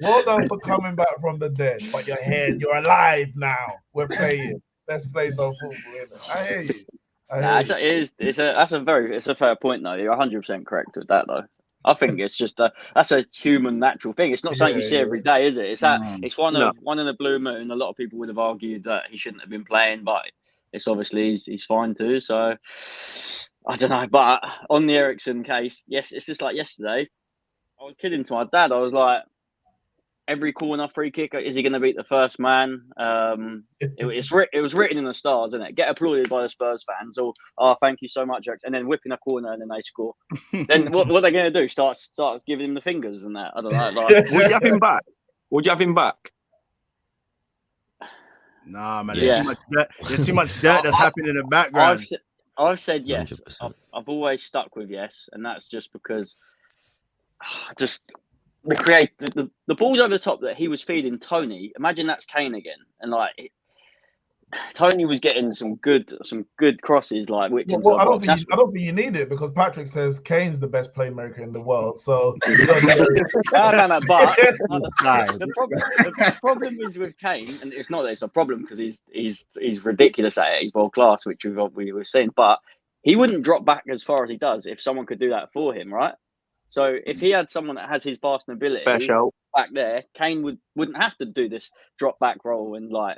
Well done for coming back from the dead. But you're here, you're alive now. We're playing. Let's play some football, innit? I hear you. It's a fair point though. You're 100% correct with that though. I think it's just that's a human natural thing. It's not something you see every day, is it? It's that it's one in the blue moon. A lot of people would have argued that he shouldn't have been playing, but it's obviously he's fine too. So I don't know. But on the Eriksen case, yes, it's just like yesterday. I was kidding to my dad. I was like, every corner free kick, is he going to beat the first man? It was written in the stars, isn't it? Get applauded by the Spurs fans, or thank you so much, Alex, and then whipping a corner and then they score. Then what are they going to do? Start giving him the fingers and that? I don't know. Like, would you have him back? Would you have him back? Nah, man. Yes. There's too much dirt that's happening in the background. I've said yes. 100%. I've always stuck with yes, and that's just because just. The balls over the top that he was feeding Tony. Imagine that's Kane again, and like Tony was getting some good crosses, like which. Well, I don't think you need it because Patrick says Kane's the best playmaker in the world. So you don't need it. no. But the problem is with Kane, and it's not that it's a problem because he's ridiculous at it. He's world class, which we were saying, but he wouldn't drop back as far as he does if someone could do that for him, right? So if he had someone that has his passing ability back there, Kane wouldn't have to do this drop back roll and like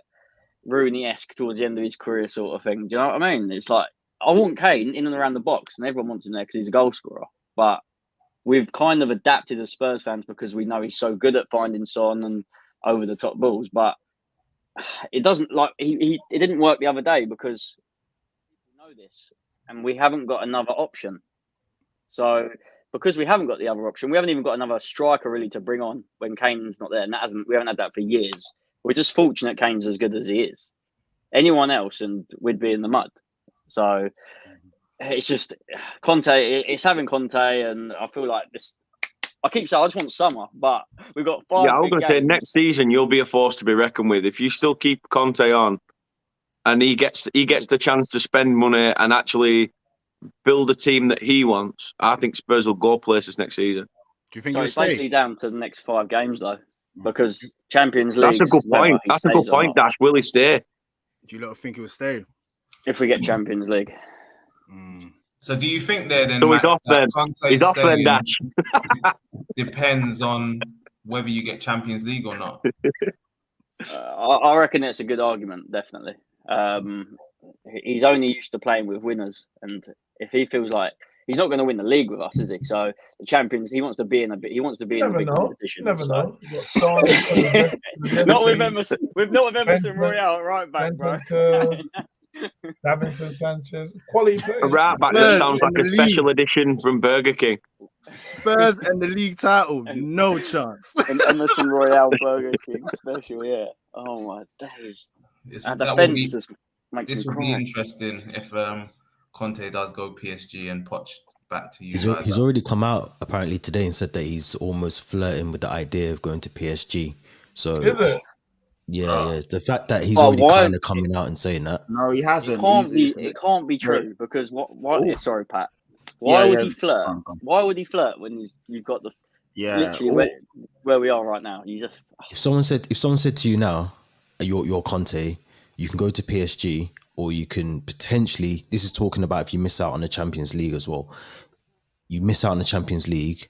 Rooney-esque towards the end of his career sort of thing. Do you know what I mean? It's like I want Kane in and around the box, and everyone wants him there because he's a goal scorer. But we've kind of adapted as Spurs fans because we know he's so good at finding Son and over the top balls. But it doesn't like it didn't work the other day because we know this, and we haven't got another option. So. Because we haven't got the other option, we haven't even got another striker really to bring on when Kane's not there, and we haven't had that for years. We're just fortunate Kane's as good as he is. Anyone else, and we'd be in the mud. So it's just Conte. It's having Conte, and I feel like this. I keep saying I just want summer, but we've got 5. Yeah, I was going to say next season you'll be a force to be reckoned with if you still keep Conte on, and he gets the chance to spend money and actually build a team that he wants. I think Spurs will go places next season. Do you think so? It's basically down to the next 5 games though, because Champions League. That's a good point. That's a good point. Dash, will he stay? Do you lot think he will stay if we get Champions League? So do you think there then? So Max, he's off then. Dash depends on whether you get Champions League or not. I reckon it's a good argument, definitely. He's only used to playing with winners, and if he feels like he's not going to win the league with us, is he? So the Champions, he wants to be in a big competition. You never know. Not with Emerson. Not with Emerson Royale at right back, bro. Davinson Sanchez, quality player. A right back that sounds like a special edition from Burger King. Spurs and the league title, no chance. An Emerson Royale Burger King special, yeah. Oh my days. This would be cry. interesting if Conte does go PSG and Poch back to you. He's already come out apparently today and said that he's almost flirting with the idea of going to PSG. So is it? Yeah. The fact that he's already kind of coming out and saying that. No, he hasn't. It can't be true because what? Sorry, Pat. Why would he flirt? Why would he flirt when you've got the literally where we are right now? You just if someone said to you now, you're Conte, you can go to PSG or you can potentially. This is talking about if you miss out on the Champions League as well. You miss out on the Champions League.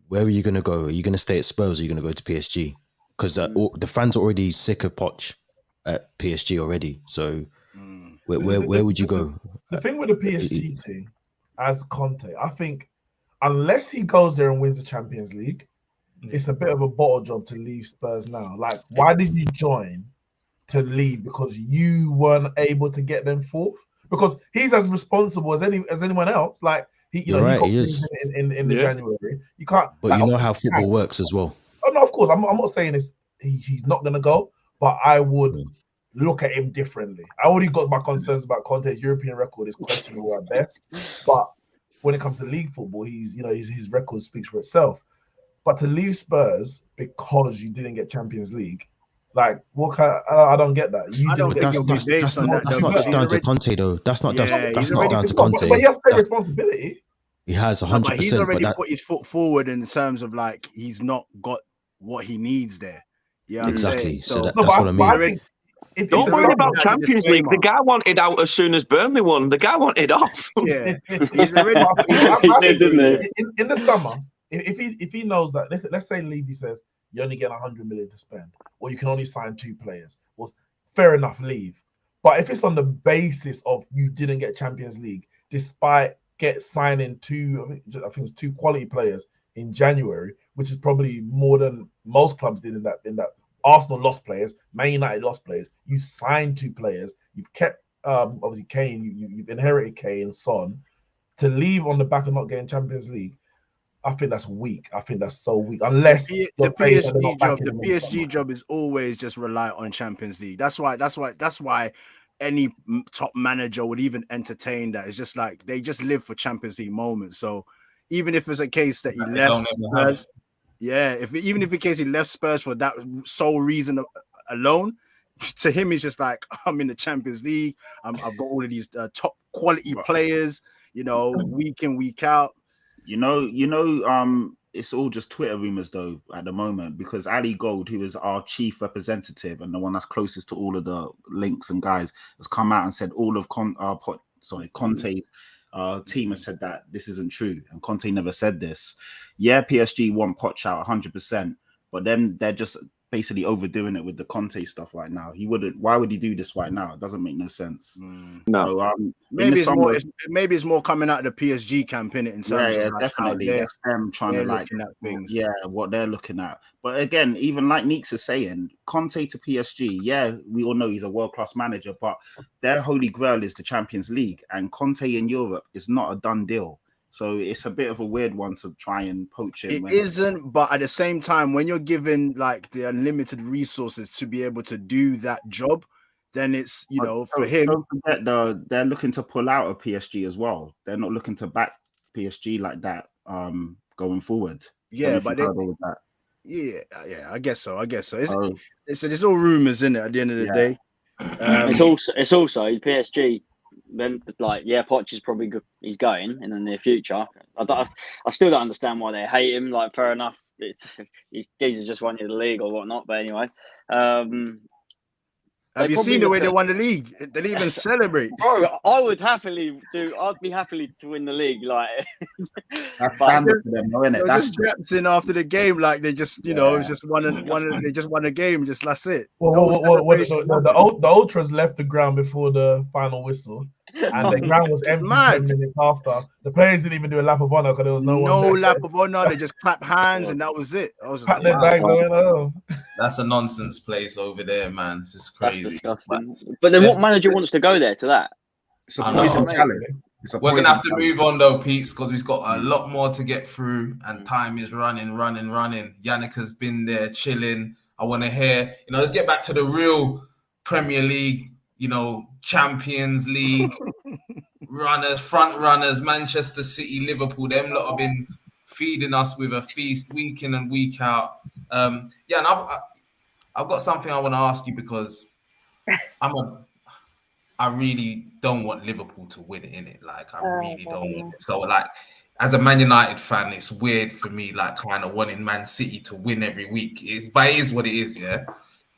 Where are you going to go? Are you going to stay at Spurs or are you going to go to PSG? Because the fans are already sick of Poch at PSG already. So where would you go? The thing with the PSG team, as Conte, I think unless he goes there and wins the Champions League, it's a bit of a bottle job to leave Spurs now. Like, why did you join to leave? Because you weren't able to get them fourth? Because he's as responsible as anyone else. Like, he is in the January. You can't. But you know how football works as well. Oh no, of course. I'm not saying he's not gonna go, but I would look at him differently. I already got my concerns about Conte's European record is questionable at best, but when it comes to league football, his record speaks for itself. But to leave Spurs because you didn't get Champions League, like I don't get that. That's not just down to Conte though. That's not down to Conte. But he has to take responsibility. He has 100%. But he's already put his foot forward in terms of like he's not got what he needs there. Yeah, exactly. So that's what I mean. Don't worry about That's a Champions League. The disclaimer. guy wanted out as soon as Burnley won. The guy wanted off. Yeah, he's already. I did, think didn't in the summer, if he knows that, let's say Levy says you only get 100 million to spend, or you can only sign 2 players. Well, fair enough, leave. But if it's on the basis of you didn't get Champions League, despite signing 2, I think it was 2 quality players in January, which is probably more than most clubs did in that. Arsenal lost players, Man United lost players. You signed 2 players. You've kept obviously Kane. You've inherited Kane and Son. To leave on the back of not getting Champions League, I think that's weak. I think that's so weak. Unless the you're saying that they're PSG not job, backing the them in the PSG summer. job is always just rely on Champions League. That's why any top manager would even entertain that. It's just like they just live for Champions League moments. So even if it's a case that he They left don't ever have Spurs, yeah, even if the case he left Spurs for that sole reason alone, to him it's just like, I'm in the Champions League. I've got all of these top quality players, week in, week out. It's all just Twitter rumors though at the moment, because Ali Gold, who is our chief representative and the one that's closest to all of the links and guys, has come out and said all of Conte's team has said that this isn't true, and Conte never said this. Yeah, PSG want Poch out 100%, but then they're just basically overdoing it with the Conte stuff right now. Why would he do this right now? It doesn't make no sense. No. So Maybe it's more coming out of the PSG campaign in terms of like definitely. That's them trying to like looking at things. Yeah, what they're looking at. But again, even like Neeks is saying, Conte to PSG, yeah, we all know he's a world-class manager, but their holy grail is the Champions League, and Conte in Europe is not a done deal. So it's a bit of a weird one to try and poach him. It isn't, but at the same time, when you're given like the unlimited resources to be able to do that job, then it's, for him. Don't forget they're looking to pull out of PSG as well. They're not looking to back PSG like that going forward. Yeah, but yeah, I guess so. It's all rumors, isn't it? At the end of the day, it's also PSG. Then Poch is probably good. He's going in the near future. I still don't understand why they hate him. Like, fair enough, Jesus just won the league or whatnot. But anyway, have you seen the way they won the league? They didn't even celebrate. Bro, I'd be happily to win the league. Like, that's standard for them, isn't it? That's just dancing after the game, like they just, it's just they just won a game. Just that's it. The ultras left the ground before the final whistle, and the ground was empty 10 minutes after. The players didn't even do a lap of honor because there was no lap of honor. They just clapped hands and that was it. I was pat their bags and went home. That's a nonsense place over there, man. This is crazy. That's disgusting. But then what manager wants to go there to that? It's a poison challenge. We're going to have to move on though, Peeps, because we've got a lot more to get through and time is running. Yannick has been there chilling. I want to hear, let's get back to the real Premier League, Champions League front runners, Manchester City, Liverpool. Them lot have been feeding us with a feast week in and week out. And I've got something I want to ask you, because I really don't want Liverpool to win it, innit? Like, I really don't want it. So, like, as a Man United fan, it's weird for me, like, kind of wanting Man City to win every week. But it is what it is, yeah?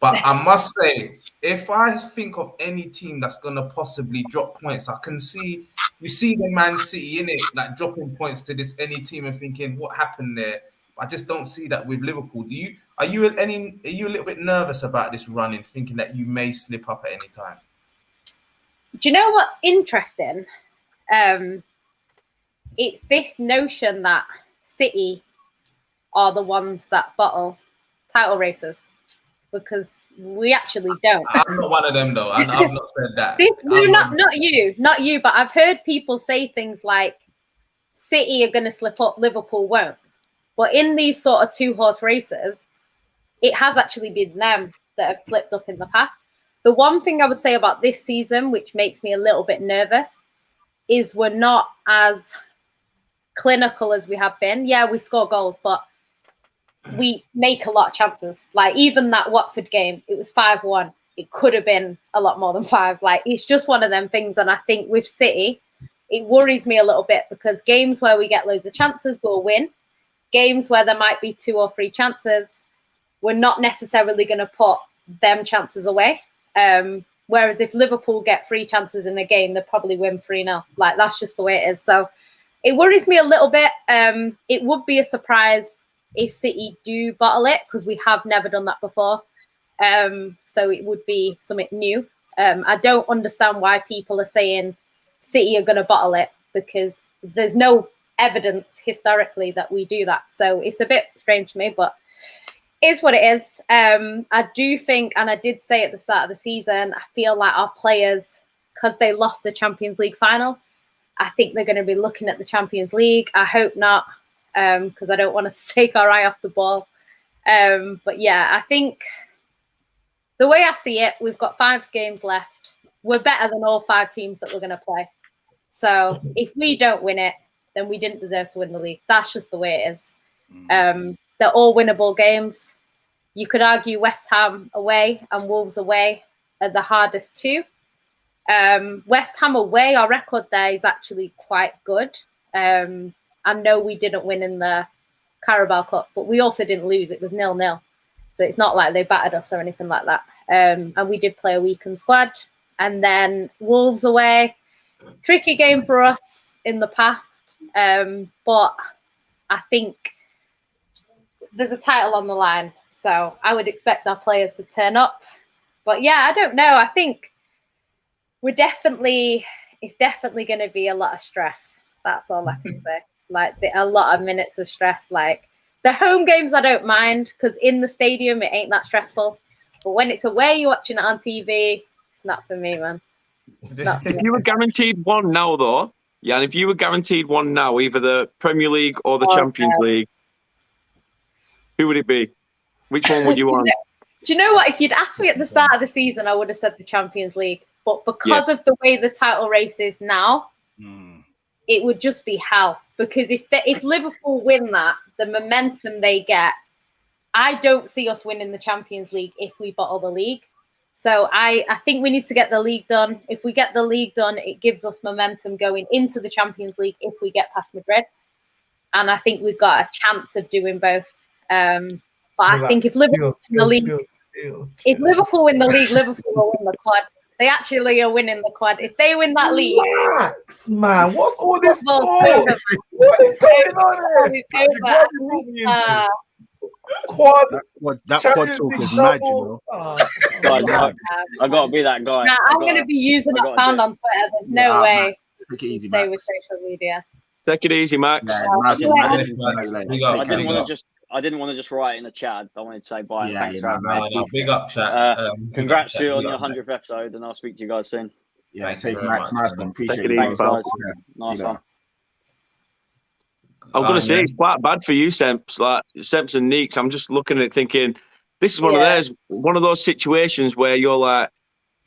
But I must say, if I think of any team that's going to possibly drop points, we see the Man City, innit? Like, dropping points to this any team and thinking, what happened there? I just don't see that with Liverpool. Are you a little bit nervous about this running, thinking that you may slip up at any time? Do you know what's interesting? It's this notion that City are the ones that bottle title races, because we actually don't. I'm not one of them, though. I've not said that. Not you, but I've heard people say things like City are going to slip up, Liverpool won't. But in these sort of 2-horse races, it has actually been them that have slipped up in the past. The one thing I would say about this season, which makes me a little bit nervous, is we're not as clinical as we have been. Yeah, we score goals, but we make a lot of chances. Like, even that Watford game, it was 5-1. It could have been a lot more than 5. Like, it's just one of them things. And I think with City, it worries me a little bit, because games where we get loads of chances, we'll win. Games where there might be 2 or 3 chances, we're not necessarily going to put them chances away. Whereas if Liverpool get 3 chances in a game, they'll probably win 3-0. Like, that's just the way it is. So it worries me a little bit. It would be a surprise if City do bottle it, because we have never done that before. So it would be something new. I don't understand why people are saying City are going to bottle it, because there's no evidence historically that we do that. So it's a bit strange to me, but it's what it is. I do think, and I did say at the start of the season, I feel like our players, because they lost the Champions League final, I think they're going to be looking at the Champions League. I hope not, because I don't want to take our eye off the ball. But yeah, I think the way I see it, we've got 5 games left. We're better than all 5 teams that we're going to play. So if we don't win it, then we didn't deserve to win the league. That's just the way it is. They're all winnable games. You could argue West Ham away and Wolves away are the hardest too. West Ham away, our record there is actually quite good. I know we didn't win in the Carabao Cup, but we also didn't lose. It was 0-0. So it's not like they battered us or anything like that. And we did play a weakened squad. And then Wolves away, tricky game for us in the past. But I think there's a title on the line. So I would expect our players to turn up. But yeah, I don't know. I think it's definitely going to be a lot of stress. That's all I can say. Like, a lot of minutes of stress. Like, the home games I don't mind, because in the stadium it ain't that stressful. But when it's away, you're watching it on TV, it's not for me, man. If you were guaranteed one now, though, yeah, and if you were guaranteed one now, either the Premier League or the Champions League, who would it be? Which one would you want? Do you know what? If you'd asked me at the start of the season, I would have said the Champions League. But because of the way the title race is now, it would just be hell. Because if Liverpool win that, the momentum they get, I don't see us winning the Champions League if we bottle the league. So I think we need to get the league done. If we get the league done, it gives us momentum going into the Champions League if we get past Madrid. And I think we've got a chance of doing both. But I think if Liverpool win the league, if Liverpool win the league, Liverpool will win the quad. They actually are winning the quad. If they win that league, Max, man, what's all this talk? What is going on here? Quad. That quad talk is mad, you know. Guys, I gotta be that guy. Nah, I'm gonna be using that pound on Twitter. There's no way you stay with social media. Take it easy, Max. I didn't want to just write in the chat. I wanted to say bye. Thanks for having me. Big up, chat. Congrats to you on your 100th episode, and I'll speak to you guys soon. Yeah, safe, Max. Nice one. Appreciate it. Thanks, guys. Nice one. I'm going to say it's quite bad for you, Semps. Like Semps and Neeks, I'm just looking at it thinking, this is one of those situations where you're like,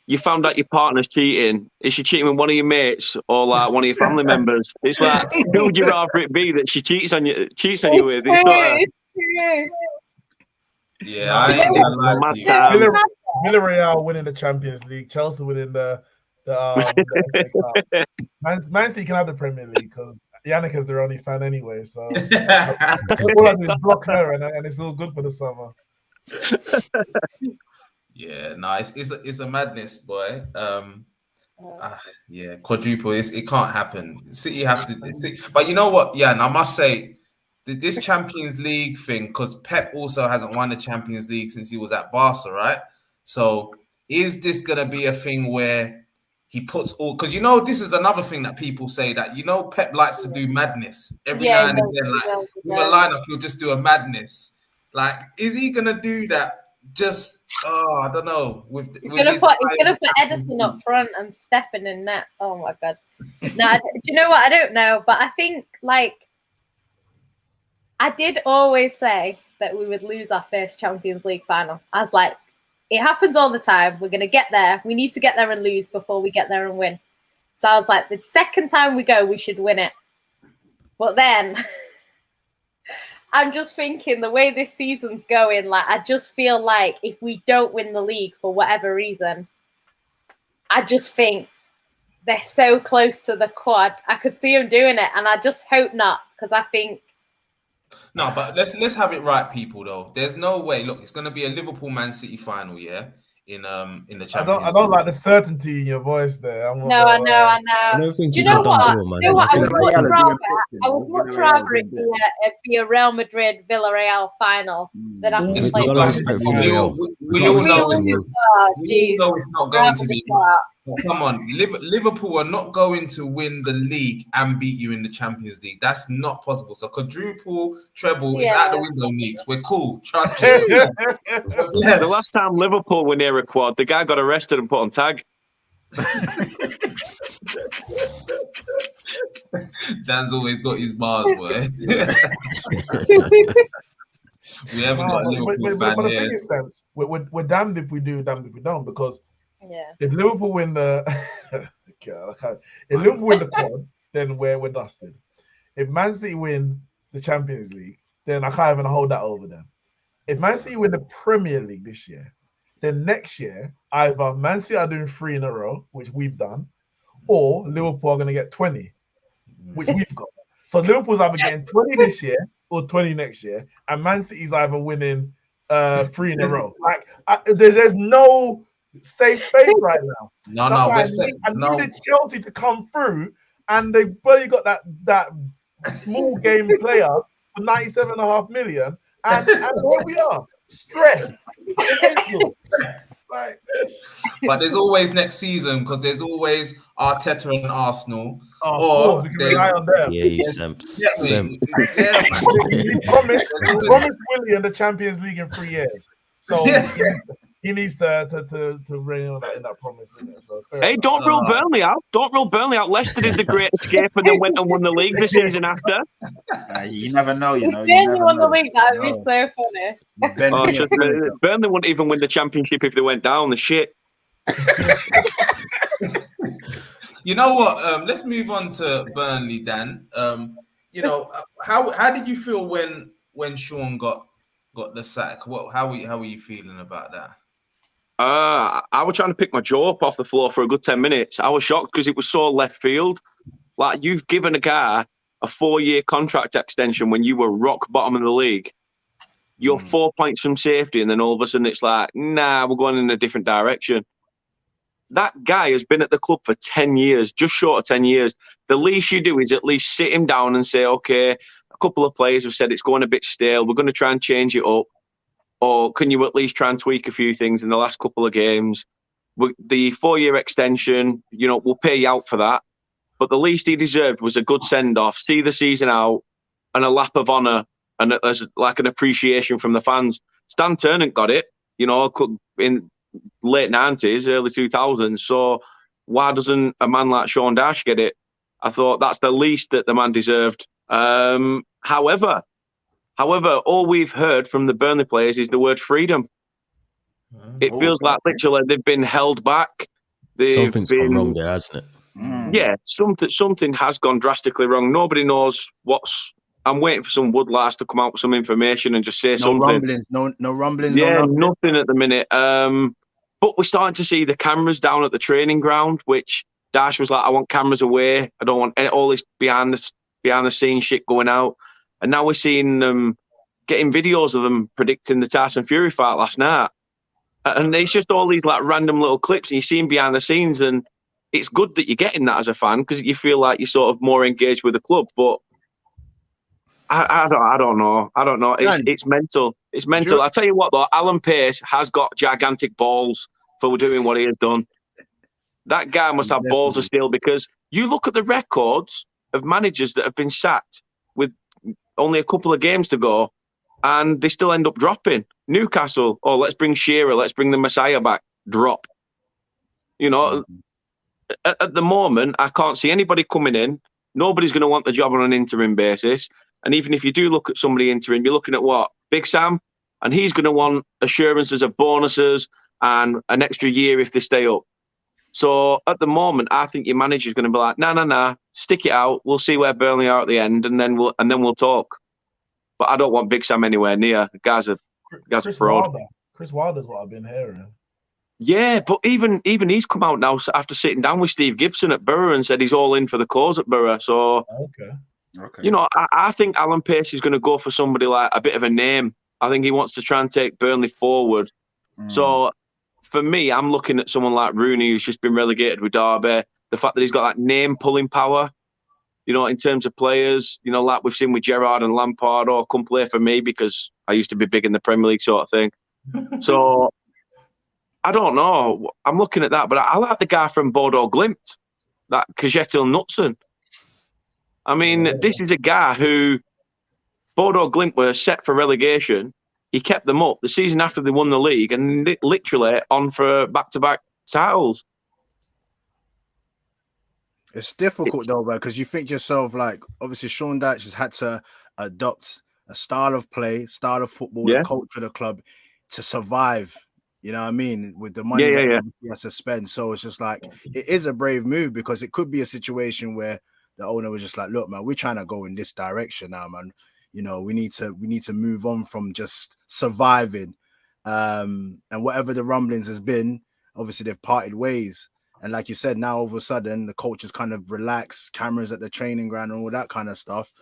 you found out your partner's cheating. Is she cheating with one of your mates or like one of your family members? It's like, who would you rather it be that she cheats on you with? It's true. Yeah, I ain't gonna lie to you. Villarreal winning the Champions League, Chelsea winning the FA Cup. Man City can have the Premier League because Yannick is their only fan anyway. So all I do is block her, and it's all good for the summer. Yeah, no, it's a madness, boy. Yeah, quadruple. It can't happen. City have to. But you know what? Yeah, and I must say, this Champions League thing, because Pep also hasn't won the Champions League since he was at Barca, right? So is this gonna be a thing where he puts all? Because this is another thing that people say that Pep likes to do madness every now and again. Like with a lineup, he'll just do a madness. Like, is he gonna do that? Just I don't know. He's gonna put Edison up front and Stefan in net. Oh my god! No, do you know what? I don't know, but I think I did always say that we would lose our first Champions League final. I was like, it happens all the time. We're gonna get there. We need to get there and lose before we get there and win. So I was like, the second time we go, we should win it. But then. I'm just thinking the way this season's going, like, I just feel like if we don't win the league for whatever reason, I just think they're so close to the quad. I could see them doing it, and I just hope not, because I think. No, but let's have it right, people. Though there's no way. Look, it's going to be a Liverpool Man City final. Yeah, in the I Champions don't League. like the certainty in your voice there. I know. I don't think Do you he's know a done what? deal, man. You know what? I would much Villarreal are rather. doing I would much rather it be a Real Madrid Villarreal final than have to It's play. We got to respect we Villarreal. all We know gotta it's respect them, Oh, we all know it's not going to be. Rather Come on, Liverpool are not going to win the league and beat you in the Champions League. That's not possible. So quadruple, treble is out the window, Neeks. We're cool. Trust me. The last time Liverpool were near a quad, the guy got arrested and put on tag. Dan's always got his bars, boy. We haven't got a Liverpool fan but the here. thing is, Sam, we're damned if we do, damned if we don't. Because Yeah. if Liverpool win the, if Liverpool win the quad, then we're dusted. If Man City win the Champions League, then I can't even hold that over them. If Man City win the Premier League this year, then next year either Man City are doing 3 in a row, which we've done, or Liverpool are going to get 20, which we've got. So Liverpool's either getting 20 this year or 20 next year, and Man City's either winning 3 in a row. Like there's no safe space right now. That's why I needed Chelsea to come through, and they've barely got that small game player for 97.5 million, and here we are, stressed. But there's always next season because there's always Arteta and Arsenal. Or we can rely on them. Yeah, you Semps. He promised Willie in the Champions League in 3 years. So he needs to bring on in that promise. So hey, don't rule Burnley out. Don't rule Burnley out. Leicester did the great escape and then went and won the league the season after. You never know, you know. Burnley won the league. That would be so funny. Burnley wouldn't even win the championship if they went down. The shit. You know what? Let's move on to Burnley, Dan. You know, how did you feel when Sean got the sack? How were you feeling about that? I was trying to pick my jaw up off the floor for a good 10 minutes. I was shocked because it was so left field. Like, you've given a guy a 4-year contract extension when you were rock bottom of the league. You're 4 points from safety, and then all of a sudden it's like, nah, we're going in a different direction. That guy has been at the club for 10 years, just short of 10 years. The least you do is at least sit him down and say, okay, a couple of players have said it's going a bit stale. We're going to try and change it up. Or can you at least try and tweak a few things in the last couple of games? The 4-year extension, you know, we'll pay you out for that. But the least he deserved was a good send-off, see the season out, and a lap of honour, and as like an appreciation from the fans. Stan Ternent got it, you know, in late 90s, early 2000s. So why doesn't a man like Sean Dash get it? I thought that's the least that the man deserved. However, all we've heard from the Burnley players is the word freedom. It feels like literally they've been held back. Something's gone wrong there, hasn't it? Yeah, something has gone drastically wrong. Nobody knows what's. I'm waiting for some woodlice to come out with some information and just say something. Rumblings, no rumblings. Yeah, nothing at the minute. But we're starting to see the cameras down at the training ground, which Dash was like, I want cameras away. I don't want all this behind the scenes shit going out. And now we're seeing them getting videos of them predicting the Tyson Fury fight last night. And it's just all these like random little clips, and you see him behind the scenes, and it's good that you're getting that as a fan because you feel like you're sort of more engaged with the club. But I don't know. It's mental. It's mental. I'll tell you what though, Alan Pace has got gigantic balls for doing what he has done. That guy must have balls of steel, because you look at the records of managers that have been sacked with only a couple of games to go, and they still end up dropping. Newcastle, let's bring Shearer, let's bring the Messiah back, drop. You know, at the moment, I can't see anybody coming in. Nobody's going to want the job on an interim basis. And even if you do look at somebody interim, you're looking at what? Big Sam? And he's going to want assurances of bonuses and an extra year if they stay up. So at the moment, I think your manager's going to be like, nah, stick it out. We'll see where Burnley are at the end, and then we'll talk. But I don't want Big Sam anywhere near. The guy's a fraud. Chris Wilder's what I've been hearing. Yeah, but even he's come out now after sitting down with Steve Gibson at Borough and said he's all in for the cause at Borough. So, okay. You know, I think Alan Pace is going to go for somebody like a bit of a name. I think he wants to try and take Burnley forward. So for me, I'm looking at someone like Rooney, who's just been relegated with Derby. The fact that he's got that name pulling power, you know, in terms of players, you know, like we've seen with Gerrard and Lampard, or come play for me because I used to be big in the Premier League sort of thing. So I don't know. I'm looking at that, but I like the guy from Bodo Glimt, that Kjetil Knutsen. I mean, this is a guy who Bodo Glimt were set for relegation. He kept them up the season after they won the league, and literally on for back-to-back titles. It's difficult though, because you think yourself, like, obviously Sean Dyche has had to adopt a style of play, style of football, the culture of the club to survive. You know what I mean? With the money that he has to spend. So it's just like, it is a brave move, because it could be a situation where the owner was just like, look, man, we're trying to go in this direction now, man. You know, we need to move on from just surviving. And whatever the rumblings has been, obviously they've parted ways. And like you said, now all of a sudden the coach is kind of relaxed, cameras at the training ground and all that kind of stuff.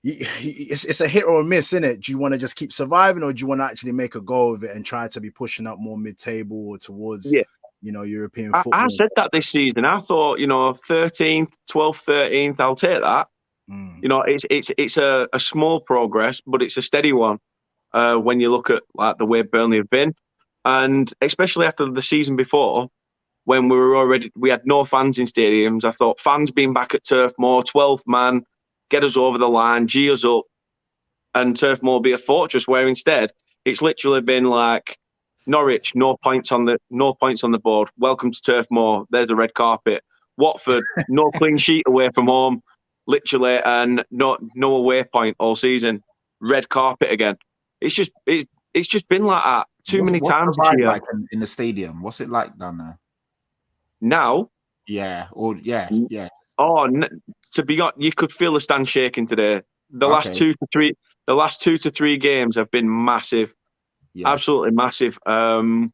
It's a hit or a miss, isn't it? Do you want to just keep surviving, or do you want to actually make a go of it and try to be pushing up more mid-table or towards, you know, European football? I said that this season. I thought, you know, 13th, 12th, 13th, I'll take that. You know, it's a small progress, but it's a steady one when you look at like the way Burnley have been, and especially after the season before, when we had no fans in stadiums. I thought fans being back at Turf Moor, 12th man, get us over the line, G us up, and Turf Moor be a fortress. Where instead it's literally been like Norwich, no points on the board. Welcome to Turf Moor. There's a red carpet. Watford, no clean sheet away from home, literally, and no away point all season. Red carpet again. It's just been like that too many times this year. Like in the stadium, what's it like down there now? Oh, to be honest, you could feel the stand shaking today. The last 2 to 3 games have been massive, absolutely massive. Would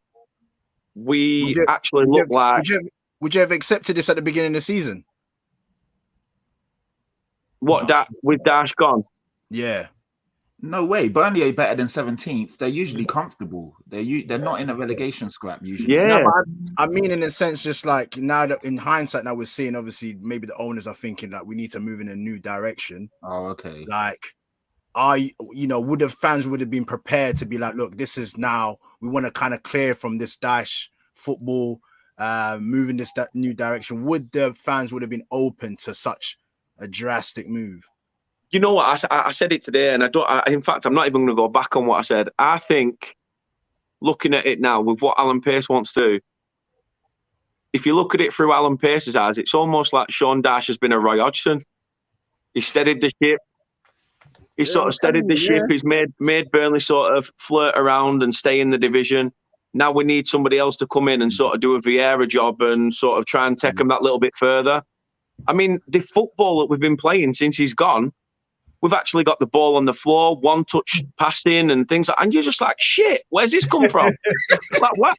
you have accepted this at the beginning of the season? With Dash gone? Yeah. No way. Burnley are better than 17th. They're usually comfortable. They're not in a relegation scrap usually. Yeah. No, but I mean, in a sense, just like now that in hindsight, now we're seeing, obviously, maybe the owners are thinking that we need to move in a new direction. Oh, okay. Like, would the fans would have been prepared to be like, look, this is now, we want to kind of clear from this Dash football, moving this new direction. Would the fans would have been open to such a drastic move? You know what? I said it today, and in fact, I'm not even going to go back on what I said. I think, looking at it now with what Alan Pace wants to do, if you look at it through Alan Pace's eyes, it's almost like Sean Dyche has been a Roy Hodgson. He steadied the ship. He's made Burnley sort of flirt around and stay in the division. Now we need somebody else to come in and sort of do a Vieira job and sort of try and take them that little bit further. I mean, the football that we've been playing since he's gone, we've actually got the ball on the floor, one-touch passing and things like that. And you're just like, shit, where's this come from? Why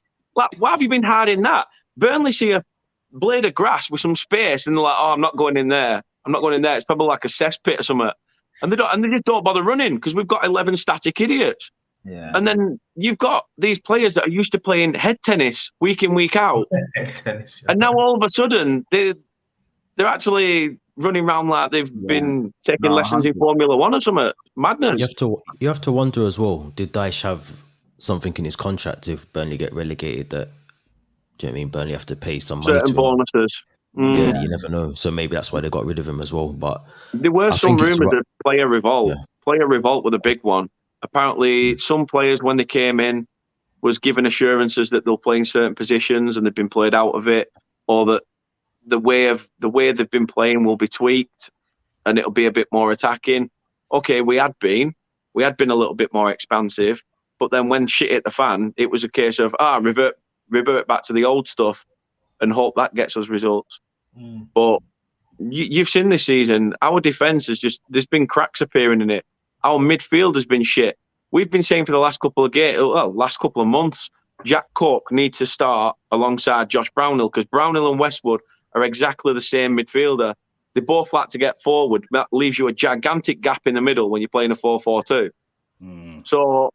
have you been hiding that? Burnley see a blade of grass with some space and they're like, oh, I'm not going in there. It's probably like a cesspit or something. And they just don't bother running because we've got 11 static idiots. Yeah. And then you've got these players that are used to playing head tennis week in, week out. And now all of a sudden, they're actually running around like they've been taking lessons in Formula One or something. Madness. You have to wonder as well, did Dyche have something in his contract if Burnley get relegated that, do you know what I mean, Burnley have to pay some money certain bonuses? Yeah, you never know. So maybe that's why they got rid of him as well. But there were some rumours of player revolt. Yeah. Player revolt with a big one. Apparently, some players, when they came in, was given assurances that they'll play in certain positions and they've been played out of it, or that the way they've been playing will be tweaked and it'll be a bit more attacking. Okay, we had been a little bit more expansive, but then when shit hit the fan, it was a case of revert back to the old stuff and hope that gets us results. But you've seen this season, our defence there's been cracks appearing in it. Our midfield has been shit. We've been saying for the last couple of months, Jack Cook needs to start alongside Josh Brownhill, because Brownhill and Westwood are exactly the same midfielder. They both like to get forward. That leaves you a gigantic gap in the middle when you're playing a 4-4-2. So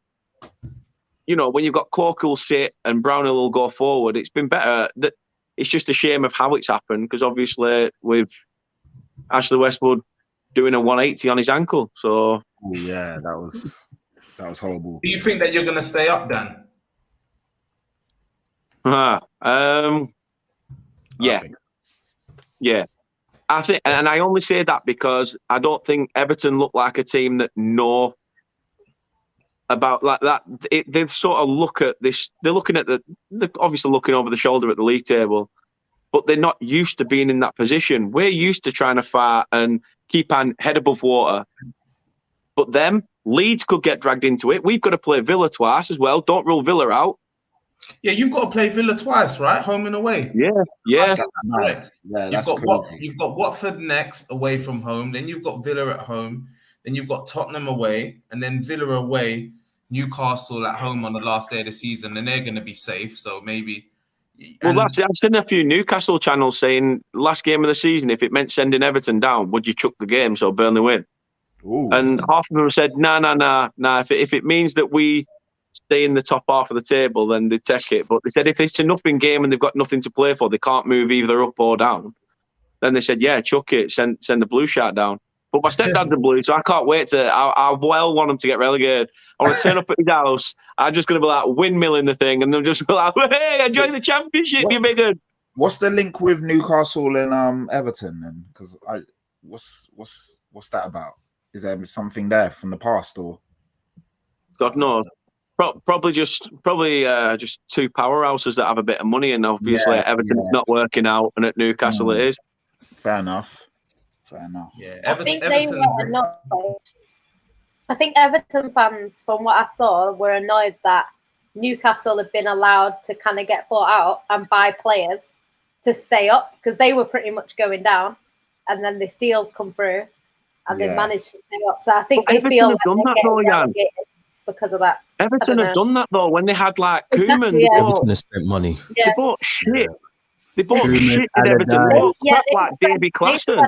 when you've got Cork will sit and Brownhill will go forward, it's been better. That it's just a shame of how it's happened, because obviously with Ashley Westwood doing a 180 on his ankle. So yeah, that was horrible. Do you think that you're going to stay up, Dan? Yeah. Yeah. I think, and I only say that because I don't think Everton look like a team that know about like that. They sort of look at this. They're looking at they're obviously looking over the shoulder at the league table, but they're not used to being in that position. We're used to trying to fight and keep our head above water. But Leeds could get dragged into it. We've got to play Villa twice as well. Don't rule Villa out. Yeah, you've got to play Villa twice, right? Home and away. Yeah. Correct. Yeah, You've got Watford next away from home. Then you've got Villa at home. Then you've got Tottenham away, and then Villa away. Newcastle at home on the last day of the season, and they're going to be safe. So maybe. Well, I've seen a few Newcastle channels saying last game of the season, if it meant sending Everton down, would you chuck the game so Burnley win? Ooh. And half of them said, nah. If it means that we stay in the top half of the table, then they take it. But they said if it's a nothing game and they've got nothing to play for, they can't move either up or down. Then they said, yeah, chuck it, send the blue shark down. But my stepdad's a blue, so I can't wait to. I well want him to get relegated. I want to turn up at his house. I'm just going to be like windmilling the thing, and they'll just be like, "Hey, enjoy the championship, you big good." What's the link with Newcastle and Everton then? Because what's that about? Is there something there from the past, or God knows? Probably just two powerhouses that have a bit of money, and obviously Everton's not working out, and at Newcastle it is. Fair enough. Yeah, I think Everton fans, from what I saw, were annoyed that Newcastle had been allowed to kind of get bought out and buy players to stay up, because they were pretty much going down, and then this deals come through, and they managed to stay up. So I think they feel like they're getting relegated because of that. Everton have done that though when they had like Koeman. Exactly, Everton has spent money. They bought shit. They bought shit in Everton. They bought crap like Davy Klassen.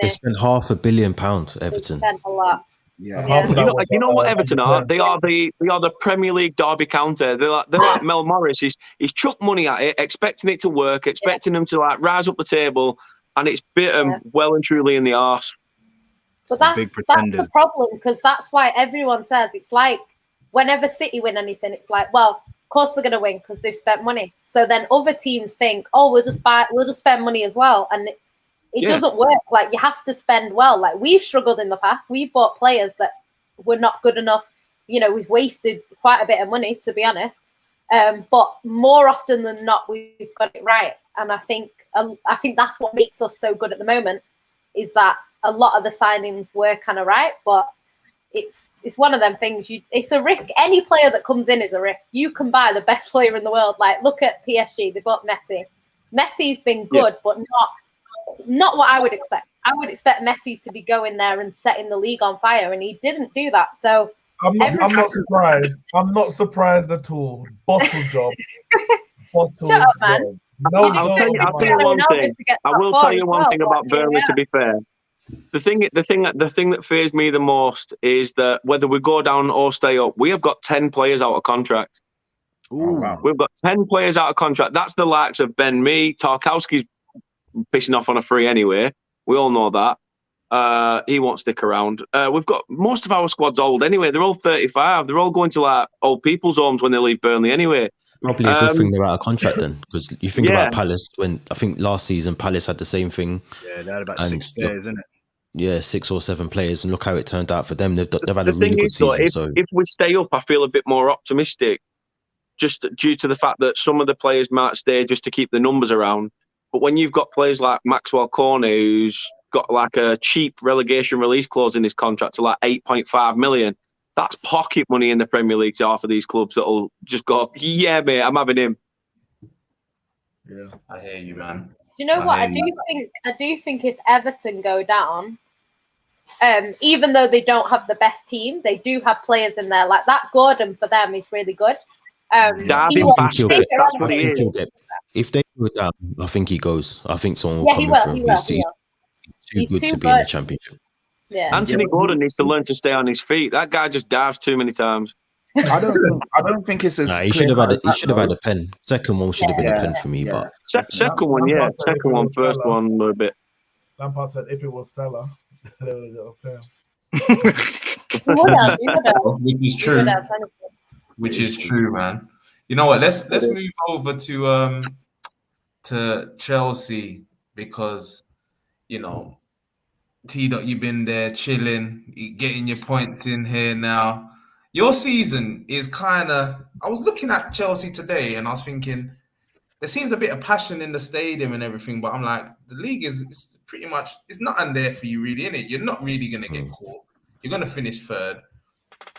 They spent £500 million, Everton. They spent a lot. Yeah. You know what Everton are? They are the Premier League Derby County. They're like Mel Morris. He's chucked money at it, expecting it to work, expecting them to like rise up the table, and it's bit them well and truly in the arse. But that's the problem, because that's why everyone says it's like whenever City win anything, it's like, well, of course they're going to win because they've spent money. So then other teams think, oh, we'll just spend money as well, and it doesn't work. Like, you have to spend well. Like, we've struggled in the past. We've bought players that were not good enough. We've wasted quite a bit of money, to be honest. But more often than not, we've got it right. And I think that's what makes us so good at the moment, is that a lot of the signings were kind of right, but it's one of them things. It's a risk. Any player that comes in is a risk. You can buy the best player in the world. Like, look at PSG. They bought Messi. Messi's been good, but not what I would expect. I would expect Messi to be going there and setting the league on fire, and he didn't do that. So I'm not surprised. I'm not surprised at all. Bottle job. Shut up, man. I'll tell you one thing. I will tell you one thing about Burnley. To be fair, the thing that fears me the most is that whether we go down or stay up, we have got 10 players out of contract. Ooh, wow. We've got 10 players out of contract. That's the likes of Ben Mee. Tarkowski's pissing off on a free anyway. We all know that. He won't stick around. We've got most of our squad's old anyway. They're all 35. They're all going to like old people's homes when they leave Burnley anyway. Probably a good thing they're out of contract then, because you think about Palace. When I think last season Palace had the same thing. Yeah, they had about 6 players, isn't it? Yeah, 6 or 7 players, and look how it turned out for them. They've had a really good season. If we stay up, I feel a bit more optimistic, just due to the fact that some of the players might stay just to keep the numbers around. But when you've got players like Maxwell Cornet, who's got like a cheap relegation release clause in his contract to like 8.5 million, that's pocket money in the Premier League to offer these clubs that'll just go, yeah, mate, I'm having him. Yeah, I hear you, man. Do you know what? I do think if Everton go down, even though they don't have the best team, they do have players in there. Like that Gordon for them is really good. That's what he is. If they go down, I think he goes. I think someone will come in for him. He's too good to be in the Championship. Yeah. Anthony Gordon needs to learn to stay on his feet. That guy just dives too many times. I don't think it's as Nah, he clear should have cut had as a, he that, should have had a pen. Second one should have been a Yeah, pen for me, yeah. but Second one, yeah. Lampard said if Second it one, was first Salah- one, a bit. Lampard said if it was Salah, they would have got a pen. He would have. Which is He true. would have. Which is true, man. You know what? Let's move over to Chelsea because you know T-Dot, you've been there chilling, getting your points in here now. Your season is kind of. I was looking at Chelsea today and I was thinking there seems a bit of passion in the stadium and everything, but I'm like the league is pretty much it's nothing there for you really, innit? You're not really gonna get caught. You're gonna finish third.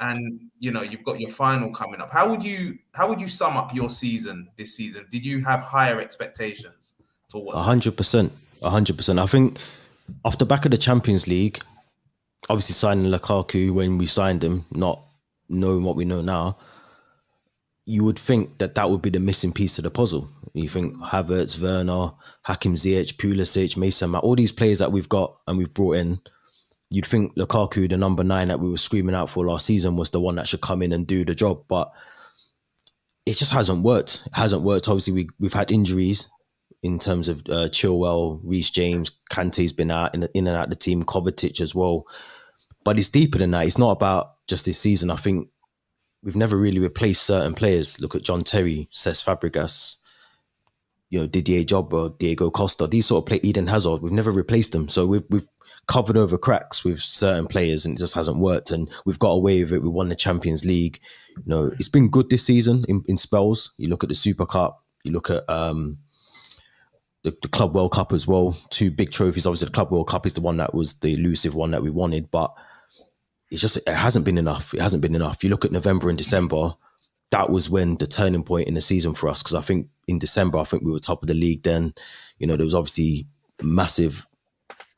And you know you've got your final coming up. How would you sum up your season this season? Did you have higher expectations for what's 100%, 100%. I think off the back of the Champions League, obviously signing Lukaku when we signed him, not knowing what we know now, you would think that would be the missing piece of the puzzle. You think Havertz, Werner, Hakim Ziyech, Pulisic, Mason Mount, all these players that we've got and we've brought in. You'd think Lukaku, the number 9 that we were screaming out for last season, was the one that should come in and do the job. But it just hasn't worked. It hasn't worked. Obviously, we've had injuries in terms of Chilwell, Reece James, Kante's been out in and out the team, Kovacic as well. But it's deeper than that. It's not about just this season. I think we've never really replaced certain players. Look at John Terry, Cesc Fabregas, Didier Drogba, Diego Costa. These sort of play, Eden Hazard. We've never replaced them. So we've covered over cracks with certain players and it just hasn't worked. And we've got away with it. We won the Champions League. It's been good this season in spells. You look at the Super Cup. You look at the Club World Cup as well. 2 big trophies. Obviously, the Club World Cup is the one that was the elusive one that we wanted, but it hasn't been enough. It hasn't been enough. You look at November and December, that was when the turning point in the season for us. Because I think in December, I think we were top of the league then. There was obviously massive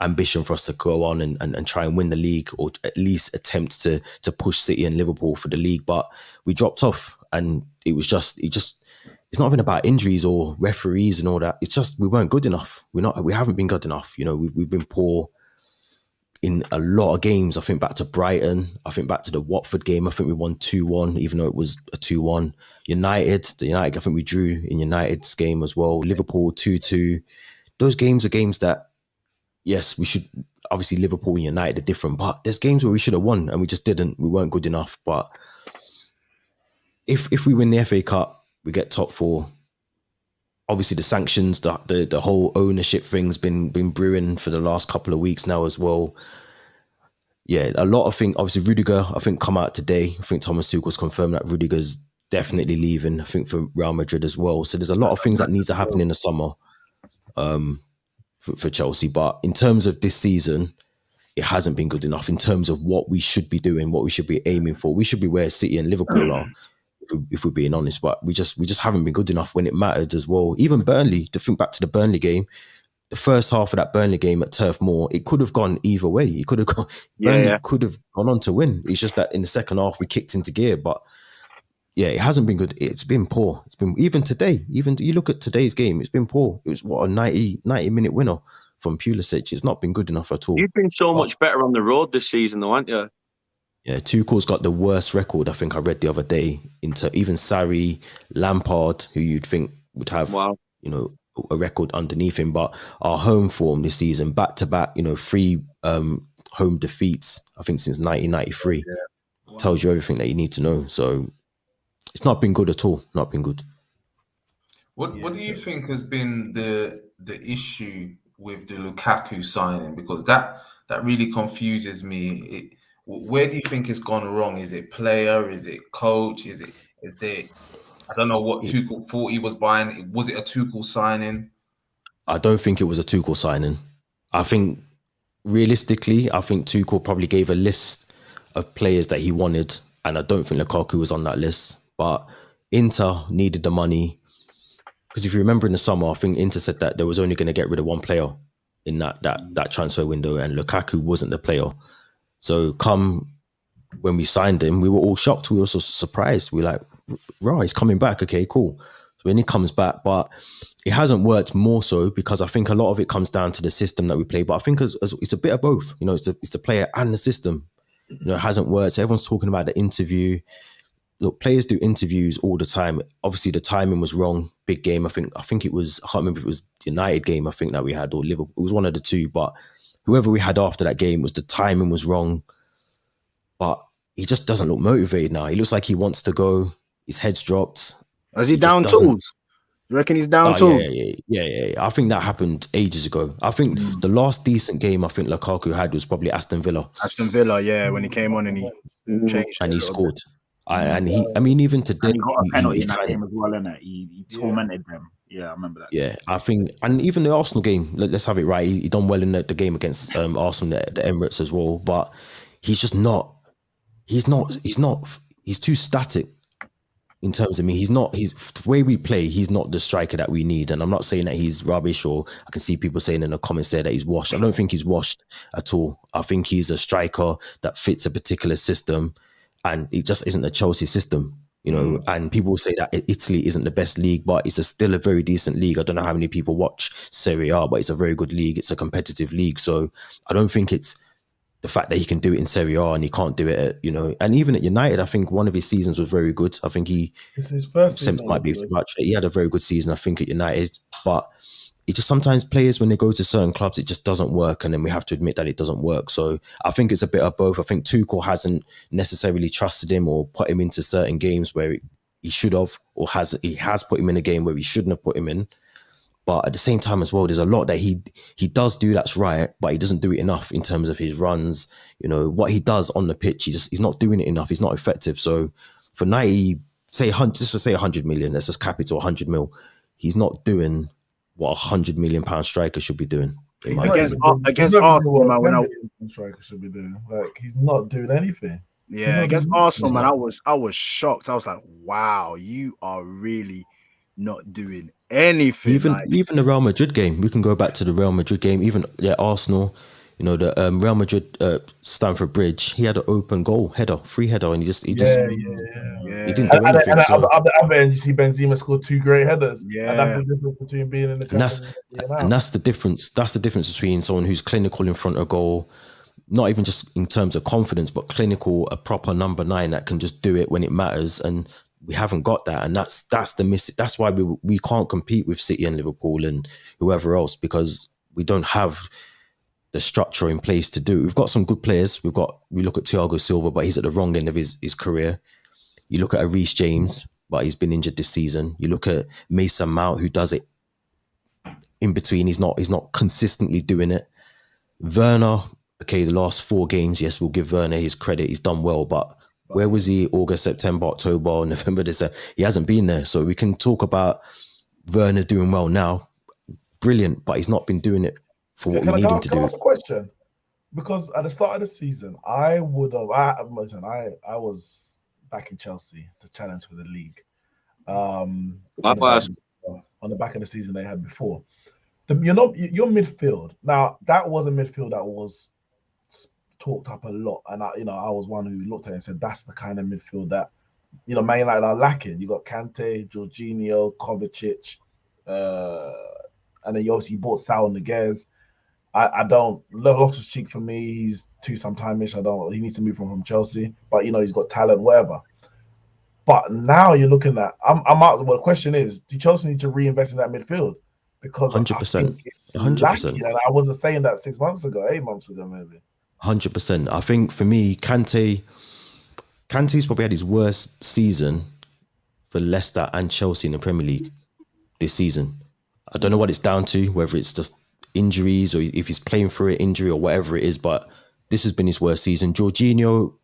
ambition for us to go on and try and win the league or at least attempt to push City and Liverpool for the league. But we dropped off and it's not even about injuries or referees and all that. It's just we weren't good enough. We haven't been good enough. We've been poor in a lot of games. I think back to Brighton. I think back to the Watford game. I think we won 2-1, even though it was a 2-1. United, I think we drew in United's game as well. Liverpool 2-2. Those games are games that, yes, we should. Obviously, Liverpool and United are different, but there's games where we should have won and we just didn't. We weren't good enough. But if we win the FA Cup, we get top 4. Obviously, the sanctions, the whole ownership thing's been brewing for the last couple of weeks now as well. Yeah, a lot of things. Obviously, Rudiger, I think, come out today. I think Thomas Tuchel's confirmed that Rudiger's definitely leaving. I think for Real Madrid as well. So there's a lot of things that need to happen in the summer for Chelsea. But in terms of this season, it hasn't been good enough in terms of what we should be doing, what we should be aiming for. We should be where City and Liverpool are. If we're being honest, but we just haven't been good enough when it mattered as well. Even Burnley, to think back to the Burnley game, the first half of that Burnley game at Turf Moor, it could have gone either way. It could have gone. Burnley could have gone on to win. It's just that in the second half we kicked into gear. But yeah, it hasn't been good. It's been poor. It's been even today. Even you look at today's game, it's been poor. It was a 90-minute winner from Pulisic. It's not been good enough at all. You've been so much better on the road this season, though, haven't you? Yeah, Tuchel's got the worst record, I think I read the other day, into even Sarri, Lampard, who you'd think would have, a record underneath him. But our home form this season, back-to-back, 3 home defeats, I think since 1993, tells you everything that you need to know. So it's not been good at all, not been good. What do you think has been the issue with the Lukaku signing? Because that really confuses me. Where do you think it's gone wrong? Is it player? Is it coach? Is there? I don't know what Tuchel thought he was buying. Was it a Tuchel signing? I don't think it was a Tuchel signing. I think realistically, Tuchel probably gave a list of players that he wanted, and I don't think Lukaku was on that list. But Inter needed the money because if you remember in the summer, I think Inter said that they was only going to get rid of one player in that transfer window, and Lukaku wasn't the player. So come when we signed him, we were all shocked. We were also surprised. We were like, right, he's coming back. Okay, cool. So when he comes back, but it hasn't worked more so because I think a lot of it comes down to the system that we play. But I think it's a bit of both. It's the player and the system. It hasn't worked. So everyone's talking about the interview. look, players do interviews all the time. Obviously, the timing was wrong. Big game. I think it was. I can't remember if it was United game. I think that we had or Liverpool. It was one of the two. But whoever we had after that game was the timing was wrong. But he just doesn't look motivated now. He looks like he wants to go. His head's dropped. Is he down tools? You reckon he's down tools? Yeah. I think that happened ages ago. I think the last decent game I think Lukaku had was probably Aston Villa. Aston Villa, yeah, when he came on and he changed and he scored. Even today, and he got a penalty in that game as well, innit? He tormented them. Yeah, I remember that. Yeah, I think, and even the Arsenal game, let's have it right. He done well in the game against Arsenal, the Emirates as well. But he's just not. He's too static. In terms of me, he's the way we play, he's not the striker that we need. And I'm not saying that he's rubbish, or I can see people saying in the comments there that he's washed. I don't think he's washed at all. I think he's a striker that fits a particular system, and it just isn't a Chelsea system, and people will say that Italy isn't the best league, but it's still a very decent league. I don't know how many people watch Serie A, but it's a very good league. It's a competitive league. So I don't think it's the fact that he can do it in Serie A and he can't do it at, and even at United, I think one of his seasons was very good. I think it's his first season. Might be too much. He had a very good season, I think, at United. But it just sometimes players, when they go to certain clubs, it just doesn't work. And then we have to admit that it doesn't work. So I think it's a bit of both. I think Tuchel hasn't necessarily trusted him or put him into certain games where he should have, or he has put him in a game where he shouldn't have put him in. But at the same time as well, there's a lot that he does do that's right, but he doesn't do it enough in terms of his runs. What he does on the pitch, he's not doing it enough. He's not effective. So for 90, just to say 100 million, let's just cap it to 100 mil. He's not doing what £100 million striker should be doing. Against Arsenal, man, when striker should be doing. Like, he's not doing anything. Yeah, against Arsenal, man, I was shocked. I was like, wow, you are really not doing anything. Even the Real Madrid game, we can go back to the Real Madrid game. Even Arsenal, the Real Madrid Stamford Bridge. He had an open goal free header, and he didn't do anything. At the other end, you see Benzema scored 2 great headers. Yeah, and that's the difference between being in the Champions League and that's the difference. That's the difference between someone who's clinical in front of goal, not even just in terms of confidence, but clinical, a proper number 9 that can just do it when it matters. And we haven't got that, and that's the miss. That's why we can't compete with City and Liverpool and whoever else, because we don't have the structure in place to do it. We've got some good players. We look at Thiago Silva, but he's at the wrong end of his career. You look at a Reece James, but he's been injured this season. You look at Mason Mount, who does it in between. He's not consistently doing it. Werner, okay, the last 4 games, yes, we'll give Werner his credit. He's done well, but where was he August, September, October, November, December? He hasn't been there. So we can talk about Werner doing well now. Brilliant, but he's not been doing it for what we need him to do. Can I ask a question? Because at the start of the season, I was back in Chelsea to challenge for the league. On the back of the season they had before. Your midfield. Now, that was a midfield that was talked up a lot, and I was one who looked at it and said that's the kind of midfield that Man United are lacking. You got Kante, Jorginho, Kovacic, and then you obviously bought Sal Niguez. I don't Loftus-Cheek for me. He's too sometime-ish. He needs to move from Chelsea, but he's got talent, whatever. But now you're looking at I'm out. Well, the question is, do Chelsea need to reinvest in that midfield? Because 100%, 100%. And I wasn't saying that 6 months ago, 8 months ago, maybe. 100%. I think for me, Kante's probably had his worst season for Leicester and Chelsea in the Premier League this season. I don't know what it's down to, whether it's just injuries or if he's playing through an injury or whatever it is, but this has been his worst season. Jorginho,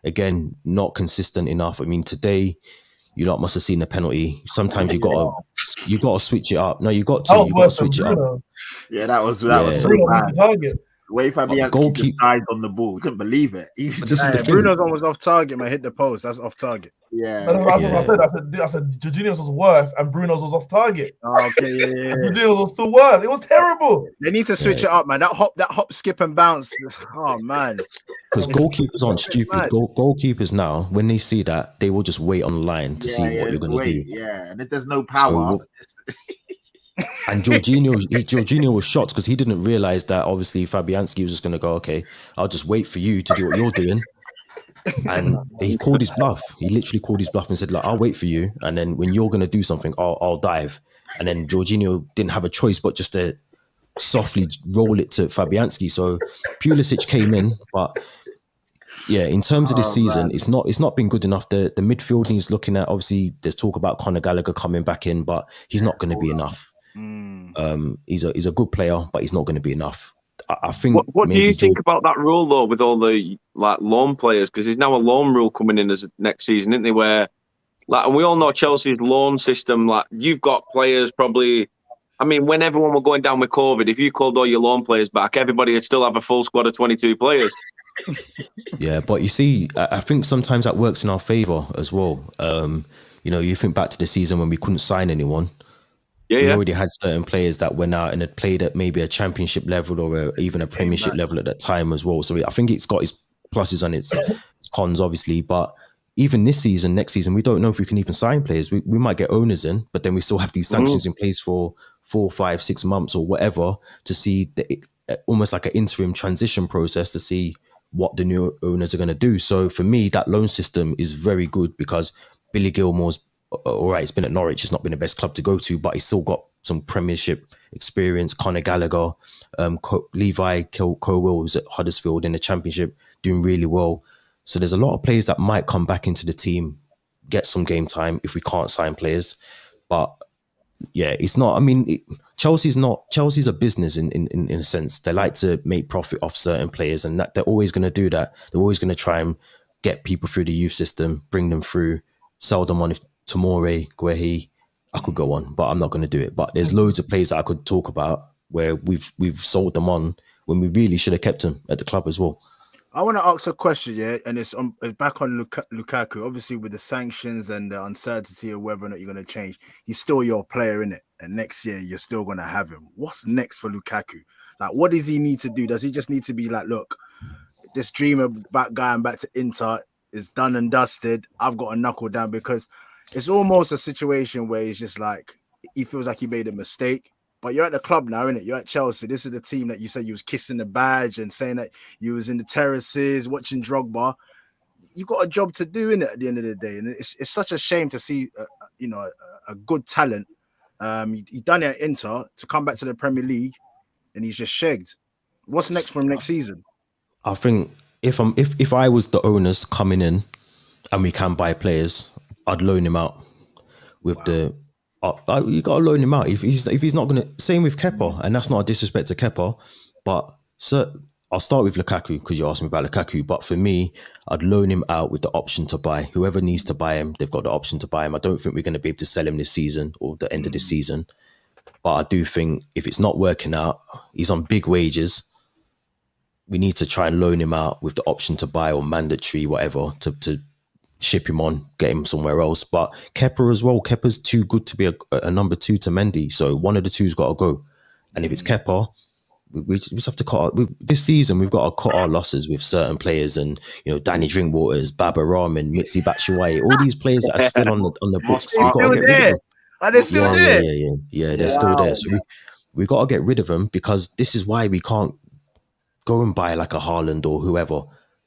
again, not consistent enough. I mean, today, you lot must have seen the penalty. Sometimes you got to switch it up. No, you got to switch it up. Yeah, that was so bad. Wait, Fabianski just died on the ball. We couldn't believe it. Bruno's almost off target, man. Hit the post. That's off target. Yeah. I said Jorginho's was worse and Bruno's was off target. Okay, yeah. Jorginho's was still worse. It was terrible. They need to switch it up, man. That hop, skip, and bounce. Oh man. Because goalkeepers aren't stupid. Goalkeepers now, when they see that, they will just wait on the line to see what you're going to do. Yeah, and if there's no power. And Jorginho was shocked because he didn't realize that obviously Fabianski was just going to go, okay, I'll just wait for you to do what you're doing. And he called his bluff. He literally called his bluff and said, like, I'll wait for you. And then when you're going to do something, I'll dive. And then Jorginho didn't have a choice but just to softly roll it to Fabianski. So Pulisic came in, but yeah, in terms of this season, it's not been good enough. The midfield he's looking at, obviously, there's talk about Conor Gallagher coming back in, but he's not going to be enough. He's a good player, but he's not going to be enough. I think. What do you think about that rule though, with all the like loan players? Because there's now a loan rule coming in as next season, isn't there? Where like, and we all know Chelsea's loan system. Like, you've got players probably. I mean, when everyone were going down with COVID, if you called all your loan players back, everybody would still have a full squad of 22 players. Yeah, but you see, I think sometimes that works in our favour as well. You think back to the season when we couldn't sign anyone. We already had certain players that went out and had played at maybe a championship level or even a premiership level at that time as well. So I think it's got its pluses and its cons, obviously. But even this season, next season, we don't know if we can even sign players. We might get owners in, but then we still have these sanctions in place for 4, 5, 6 months or whatever to see almost like an interim transition process to see what the new owners are going to do. So for me, that loan system is very good because Billy Gilmore's all right, he's been at Norwich. It's not been the best club to go to, but he's still got some Premiership experience. Conor Gallagher, Levi Colwill, who's at Huddersfield in the Championship, doing really well. So there's a lot of players that might come back into the team, get some game time if we can't sign players. But yeah, it's not. I mean, Chelsea's a business in a sense. They like to make profit off certain players, and that they're always going to do that. They're always going to try and get people through the youth system, bring them through, sell them on. If Tomori, Guehi, I could go on, but I'm not going to do it. But there's loads of players that I could talk about where we've sold them on when we really should have kept them at the club as well. I want to ask a question, yeah, and it's back on Lukaku. Obviously, with the sanctions and the uncertainty of whether or not you're going to change, he's still your player, innit? And next year, you're still going to have him. What's next for Lukaku? Like, what does he need to do? Does he just need to be like, look, this dream about going back to Inter is done and dusted. I've got to knuckle down, because it's almost a situation where he's just like, he feels like he made a mistake. But you're at the club now, innit? You're at Chelsea. This is the team that you said you was kissing the badge and saying that you was in the terraces watching Drogba. You got a job to do, innit, at the end of the day. And it's such a shame to see, a good talent. He done it at Inter to come back to the Premier League, and he's just shagged. What's next for him next season? I think if I was the owners coming in and we can buy players, I'd loan him out with you got to loan him out if he's not going to. Same with Kepa, and that's not a disrespect to Kepa, but I'll start with Lukaku because you asked me about Lukaku. But for me, I'd loan him out with the option to buy. Whoever needs to buy him, they've got the option to buy him. I don't think we're going to be able to sell him this season or the end of this season. But I do think if it's not working out, he's on big wages. We need to try and loan him out with the option to buy or mandatory, whatever, to ship him on, get him somewhere else. But Kepa as well. Kepa's too good to be a number 2 to Mendy. So one of the two's got to go. And if it's Kepa, we just have to cut this season. We've got to cut our losses with certain players, and Danny Drinkwaters, Baba Rahman, Mitzi Batshuayi, all these players that are still on the books. They're still there. Are they still there? Yeah, they're still there. So we got to get rid of them, because this is why we can't go and buy like a Haaland or whoever,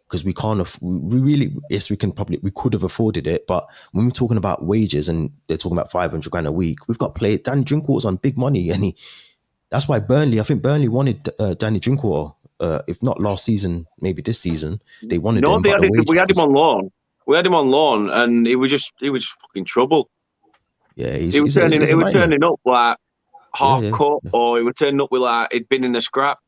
because we can't. We could have afforded it, but when we're talking about wages and they're talking about 500 grand a week, we've got players. Danny Drinkwater's on big money, and that's why I think Burnley wanted Danny Drinkwater. If not last season, maybe this season, they wanted him. We had him on loan. We had him on loan, and he was just fucking trouble. Yeah, he was turning up like half cut, or he was turning up with like he'd been in the scrap,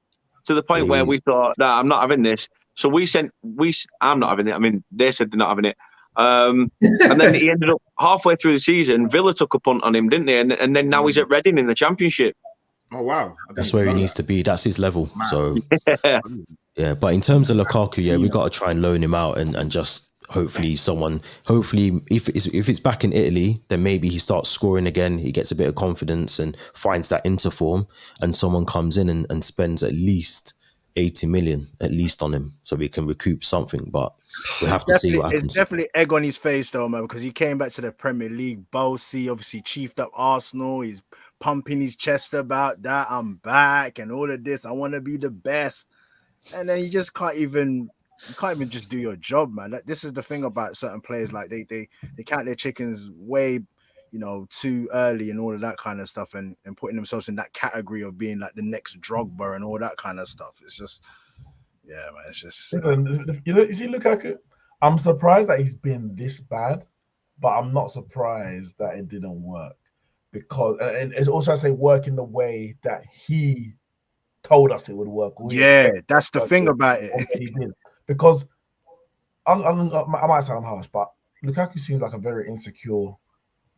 to the point where we thought, nah, I'm not having this. So I'm not having it. I mean, they said they're not having it. And then he ended up halfway through the season, Villa took a punt on him, didn't they? And then now he's at Reading in the Championship. Oh, wow. That's where he needs to be. That's his level. Man. So, yeah. But in terms of Lukaku, we got to try and loan him out and just hopefully if it's back in Italy, then maybe he starts scoring again. He gets a bit of confidence and finds that Inter form, and someone comes in and spends at least 80 million at least on him, so we can recoup something. But we have to see what happens. It's definitely egg on his face though, man, because he came back to the Premier League bossy, obviously chiefed up Arsenal. He's pumping his chest about that. I'm back and all of this. I want to be the best. And then you just can't even you can't even just do your job, man. This is the thing about certain players. Like they count their chickens way, too early and all of that kind of stuff, and putting themselves in that category of being like the next Drogba and all that kind of stuff. It's just, yeah, man. It's just. Listen, you see Lukaku. I'm surprised that he's been this bad, but I'm not surprised that it didn't work because, and it's also I say work in the way that he told us it would work. Yeah, that's the thing about it. He did because I might sound harsh, but Lukaku seems like a very insecure,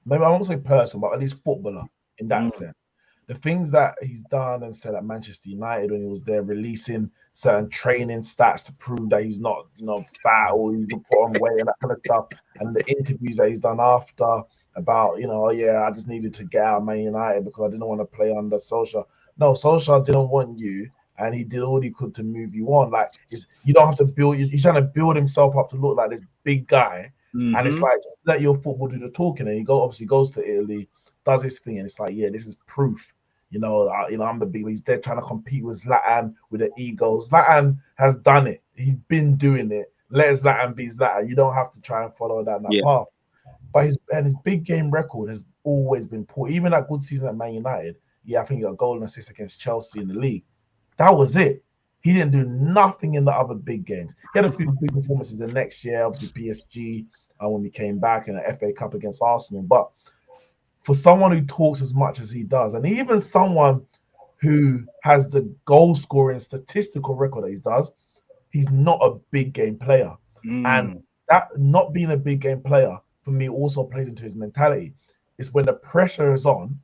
maybe I won't say person, but at least footballer in that sense. The things that he's done and said at Manchester United when he was there, releasing certain training stats to prove that he's not, fat or he's put on weight and that kind of stuff, and the interviews that he's done after about, oh yeah, I just needed to get out of Man United because I didn't want to play under Solskjaer. No, Solskjaer didn't want you, and he did all he could to move you on. Like, you don't have to build. He's trying to build himself up to look like this big guy, and it's like, just let your football do the talking. And he obviously goes to Italy, does his thing, and it's like, yeah, this is proof. I'm the big. He's there trying to compete with Zlatan with the ego. Zlatan has done it. He's been doing it. Let Zlatan be Zlatan. You don't have to try and follow that path. But his big game record has always been poor. Even that good season at Man United, I think he got a goal and assist against Chelsea in the league. That was it. He didn't do nothing in the other big games. He had a few big performances the next year, obviously PSG when we came back in the FA Cup against Arsenal. But for someone who talks as much as he does, and even someone who has the goal scoring statistical record that he does, he's not a big game player. And that not being a big game player for me also plays into his mentality. It's when the pressure is on,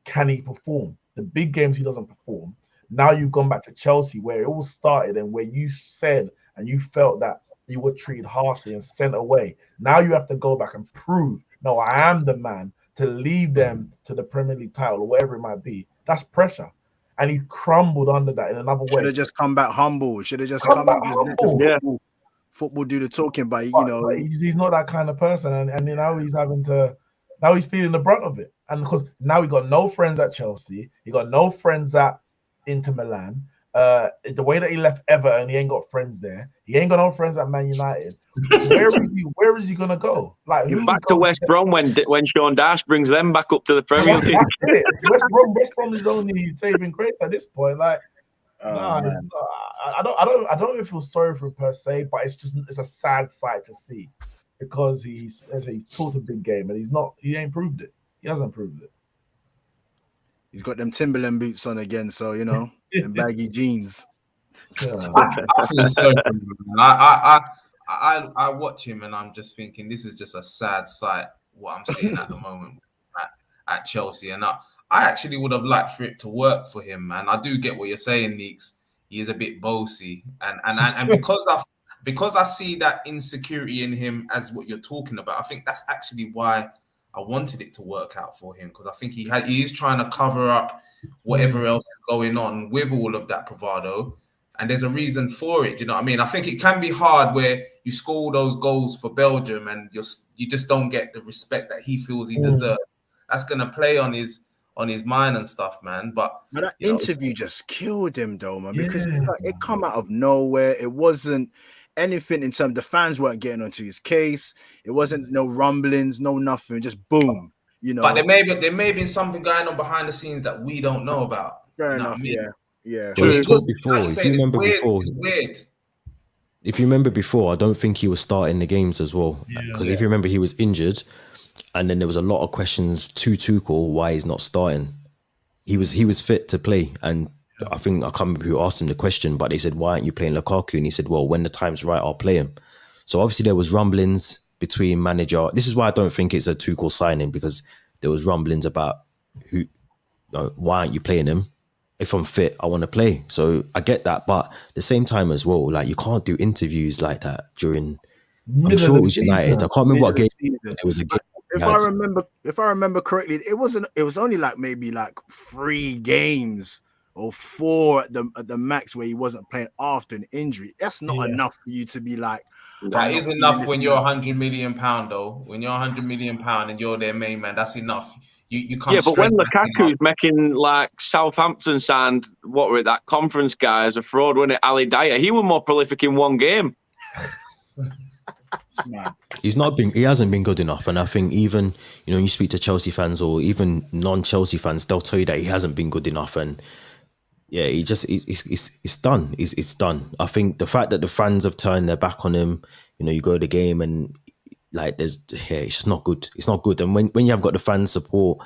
can he perform? The big games he doesn't perform. Now you've gone back to Chelsea where it all started and where you said and you felt that you were treated harshly and sent away. Now you have to go back and prove, no, I am the man to lead them to the Premier League title or whatever it might be. That's pressure. And he crumbled under that in another way. Should have just come back humble. Should have just come back humble. Football do the talking, but he's not that kind of person. And now he's he's feeling the brunt of it. And because now he got no friends at Chelsea, he got no friends at Inter Milan. The way that he left Everton, he ain't got friends there. He ain't got no friends at Man United. Where is he gonna go? Like back to West Brom when Sean Dyche brings them back up to the Premier League. West Brom is only saving grace at this point. Like, I don't feel sorry for him per se, but it's a sad sight to see because he's taught a big game and he ain't proved it. He hasn't proved it. He's got them Timberland boots on again, so and baggy jeans. I feel sorry for him. I watch him and I'm just thinking this is just a sad sight what I'm seeing at the moment at Chelsea, and I actually would have liked for it to work for him, man. I do get what you're saying, Neeks. He is a bit bossy, and because I see that insecurity in him as what you're talking about, I think that's actually why I wanted it to work out for him, because I think he is trying to cover up whatever else is going on with all of that bravado. And there's a reason for it. Do you know what I mean? I think it can be hard where you score all those goals for Belgium and you just don't get the respect that he feels he deserves. That's going to play on his mind and stuff, man. But that interview just killed him, though, man, because it come out of nowhere. It wasn't anything in terms. The fans weren't getting onto his case. It wasn't no rumblings, no nothing. Just boom, But there may be something going on behind the scenes that we don't know about. Fair enough, yeah. Well, before, if you remember weird. If you remember before, I don't think he was starting the games as well. Because if you remember, he was injured, and then there was a lot of questions to Tuchel why he's not starting. He was fit to play, and I can't remember who asked him the question, but they said, "Why aren't you playing Lukaku?" And he said, "Well, when the time's right, I'll play him." So obviously there was rumblings between manager. This is why I don't think it's a Tuchel signing, because there was rumblings about why aren't you playing him? If I'm fit, I want to play. So I get that. But at the same time as well, like, you can't do interviews like that during, I'm sure it was United. I can't remember what game it was again. If I remember correctly, it was only like maybe like 3 games or 4 at the max where he wasn't playing after an injury. That's not enough for you to be like, that is enough when you're £100 million, though. When you're £100 million and you're their main man, that's enough. You can't. Yeah, but when Lukaku's making like Southampton signed, what were it, that conference guy as a fraud, wasn't it? Ali Dyer, he was more prolific in one game. He hasn't been good enough, and I think even you speak to Chelsea fans or even non-Chelsea fans, they'll tell you that he hasn't been good enough, and yeah, it's done. It's done. I think the fact that the fans have turned their back on him, you go to the game and like it's just not good. It's not good, and when you have got the fan support,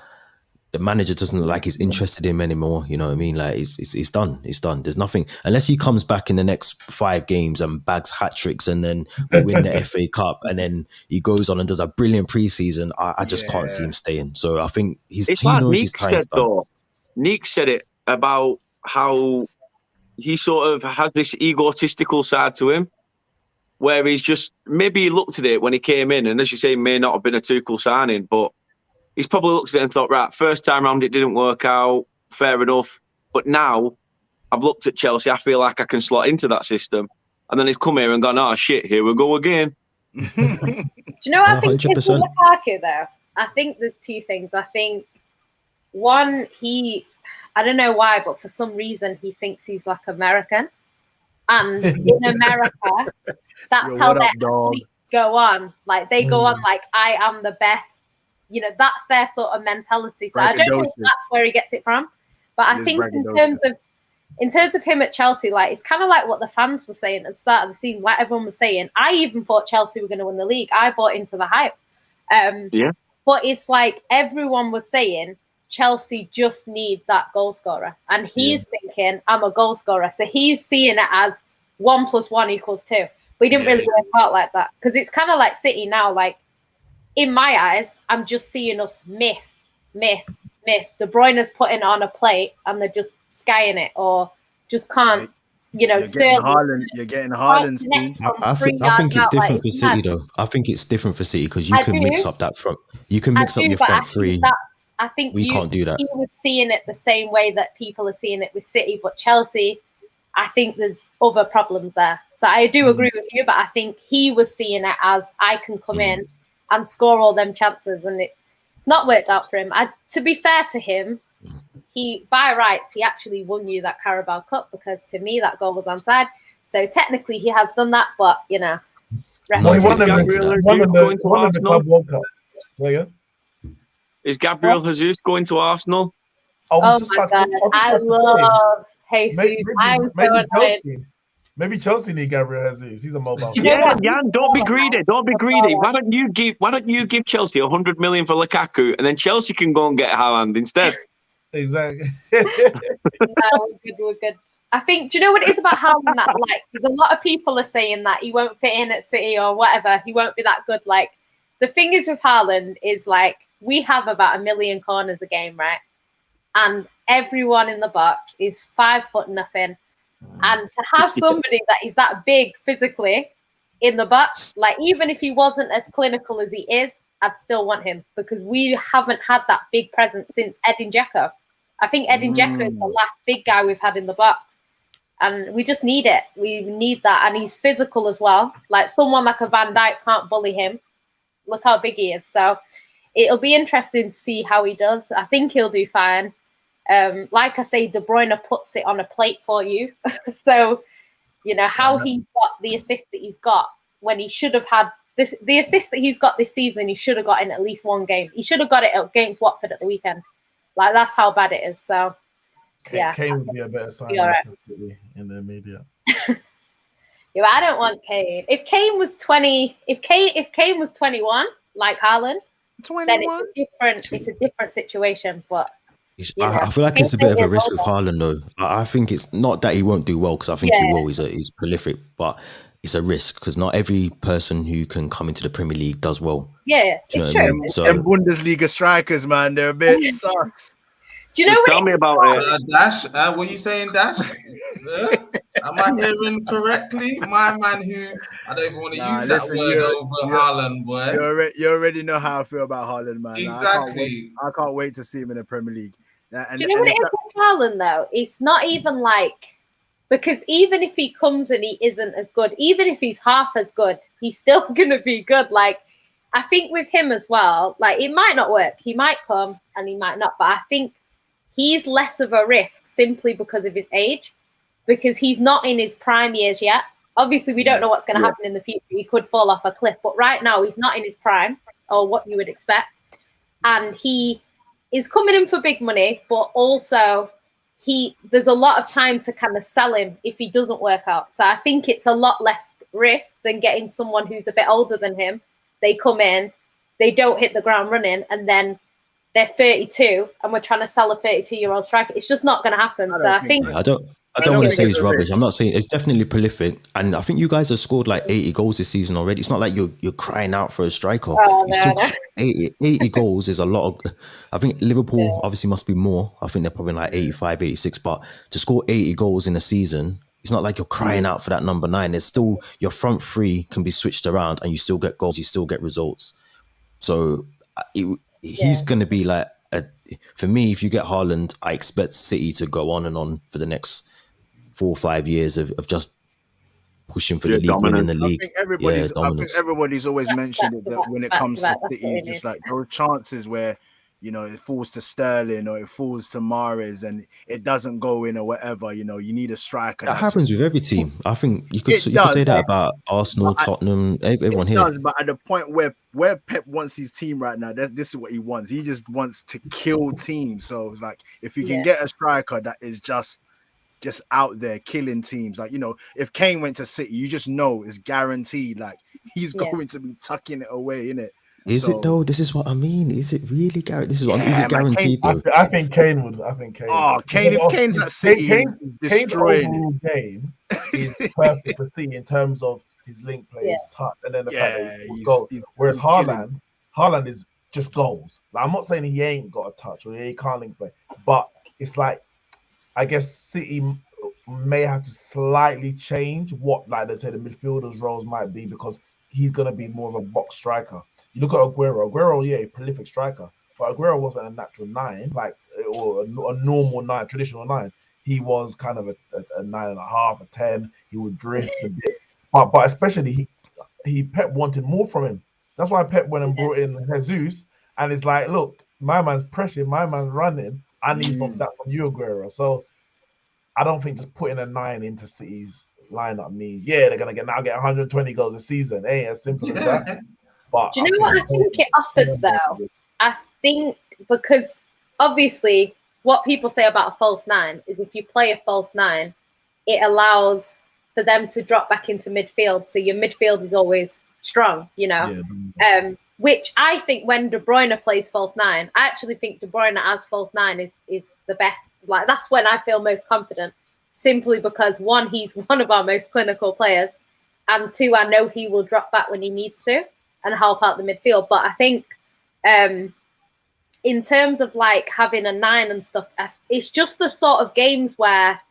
the manager doesn't look like he's interested in him anymore. You know what I mean? Like it's done. It's done. There's nothing unless he comes back in the next 5 games and bags hat tricks, and then we win the FA Cup, and then he goes on and does a brilliant preseason. I just can't see him staying. So I think he like knows Neek his time's said, done. though. Neek said it about how he sort of has this egotistical side to him, where he's just maybe he looked at it when he came in, and as you say, may not have been a Tuchel signing, but he's probably looked at it and thought, right, first time round it didn't work out, fair enough. But now I've looked at Chelsea, I feel like I can slot into that system. And then he's come here and gone, oh shit, here we go again. Do you know what I think is with Lukaku though? I think there's 2 things. I think one, I don't know why, but for some reason he thinks he's like American. And in America, that's how their athletes go on. Like they go on like, I am the best. That's their sort of mentality. So I don't know if that's where he gets it from. But I think in terms of him at Chelsea, like it's kind of like what the fans were saying at the start of the season, like everyone was saying. I even thought Chelsea were going to win the league. I bought into the hype. But it's like everyone was saying Chelsea just need that goal scorer. And he's thinking, I'm a goal scorer. So he's seeing it as 1 + 1 = 2. But he didn't really work out like that. Because it's kind of like City now, like, in my eyes, I'm just seeing us miss. De Bruyne's putting it on a plate and they're just skying it or just can't, You're getting Haaland. I think it's different for City though. I think it's different for City because you can mix up that front. You can mix up your front 3. I think we can't do that. He was seeing it the same way that people are seeing it with City, but Chelsea, I think there's other problems there. So I do agree with you, but I think he was seeing it as I can come in and score all them chances, and it's not worked out for him. To be fair to him, he by rights he actually won you that Carabao Cup because to me that goal was onside. So technically he has done that, but he won the Club World Cup. Is Gabriel Jesus going to Arsenal? Oh my God, I love Jesus. Maybe Chelsea need Gabriel Jesus. He's a mobile. Yeah, Jan, don't be greedy. Don't be greedy. Why don't you give Chelsea 100 million for Lukaku, and then Chelsea can go and get Haaland instead? Exactly. We're good. I think. Do you know what it is about Haaland that because a lot of people are saying that he won't fit in at City or whatever. He won't be that good. Like the thing is with Haaland is like we have about 1 million corners a game, right? And everyone in the box is 5 foot nothing. And to have somebody that is that big physically in the box, like even if he wasn't as clinical as he is, I'd still want him because we haven't had that big presence since Edin Dzeko. I think Edin Dzeko is the last big guy we've had in the box. And we just need it. We need that. And he's physical as well. Like someone like a Van Dijk can't bully him. Look how big he is. So it'll be interesting to see how he does. I think he'll do fine. Like I say, De Bruyne puts it on a plate for you. So, how he's got the assist that he's got when he should have had this, the assist that he's got this season, he should have got in at least 1 game. He should have got it against Watford at the weekend. Like, that's how bad it is. So, Kane would be a better sign in the media. Yeah, I don't want Kane. If Kane was 20, if Kane was 21, like Haaland, 21? Then it's a different situation. But I feel like it's a bit of a risk with Haaland, though. I think it's not that he won't do well because I think he will. He's prolific, but it's a risk because not every person who can come into the Premier League does well. Yeah, it's true. I mean? So, them Bundesliga strikers, man, they're a bit sus. Do you know what? Tell me about it. Dash, what are you saying, Dash? Am I hearing correctly? My man who, I don't even want to use that word over Haaland, boy. You already know how I feel about Haaland, man. Exactly. I can't wait to see him in the Premier League. Do you know what it is with Haaland, though? It's not even like, because even if he comes and he isn't as good, even if he's half as good, he's still going to be good. Like, I think with him as well, like, it might not work. He might come and he might not, but I think he's less of a risk simply because of his age, because he's not in his prime years yet. Obviously, we don't know what's going to happen in the future. He could fall off a cliff, but right now he's not in his prime, or what you would expect. And he is coming in for big money, but also there's a lot of time to kind of sell him if he doesn't work out. So I think it's a lot less risk than getting someone who's a bit older than him. They come in, they don't hit the ground running, and then they're 32, and we're trying to sell a 32-year-old striker. It's just not going to happen. So I think I don't want to say it's rubbish. I'm not saying it's definitely prolific, and I think you guys have scored like 80 goals this season already. It's not like you're crying out for a striker. No. 80 goals is a lot of. I think Liverpool obviously must be more. I think they're probably like 85, 86. But to score 80 goals in a season, it's not like you're crying out for that number 9. It's still your front three can be switched around, and you still get goals, you still get results. So he's going to be like for me. If you get Haaland, I expect City to go on and on for the next 4 or 5 years of just pushing for the league, winning the league. I think everybody's always mentioned it, that when it comes to City, just like there are chances where, you know, it falls to Sterling or it falls to Mahrez and it doesn't go in or whatever. You know, you need a striker. That happens with every team. I think you could say that about Arsenal, Tottenham, everyone here. It does, but at the point where Pep wants his team right now, this is what he wants. He just wants to kill teams. So it's like, if you can get a striker that is just out there killing teams, like, you know, if Kane went to City, you just know it's guaranteed, like he's going to be tucking it away, innit? Is it though? This is what I mean. Is it really guaranteed? This is what I mean. Is it guaranteed though? I think Kane would. I think Kane. Oh, Kane! If Kane's at City, Kane's overall game is perfect for City in terms of his link play, his touch, and then the fact that he goals. Whereas Haaland is just goals. Like, I'm not saying he ain't got a touch or he can't link play, but it's like, I guess City may have to slightly change what, like they say, the midfielders' roles might be, because he's going to be more of a box striker. You look at Aguero, a prolific striker, but Aguero wasn't a natural 9, like, or a normal 9, traditional 9. He was kind of a 9.5, a 10. He would drift a bit, but especially Pep wanted more from him. That's why Pep went and brought in Jesus, and it's like, look, my man's pressing, my man's running. I need that from you, Aguero. So I don't think just putting a 9 into City's lineup means they're gonna get 120 goals a season. It ain't as simple as that. But do you know what I think it offers though? I think because obviously what people say about a false 9 is if you play a false 9, it allows for them to drop back into midfield. So your midfield is always strong, you know. Which I think when De Bruyne plays false 9, I actually think De Bruyne as false 9 is the best. Like, that's when I feel most confident, simply because 1, he's one of our most clinical players, and 2, I know he will drop back when he needs to and help out the midfield. But I think in terms of like having a 9 and stuff, it's just the sort of games where,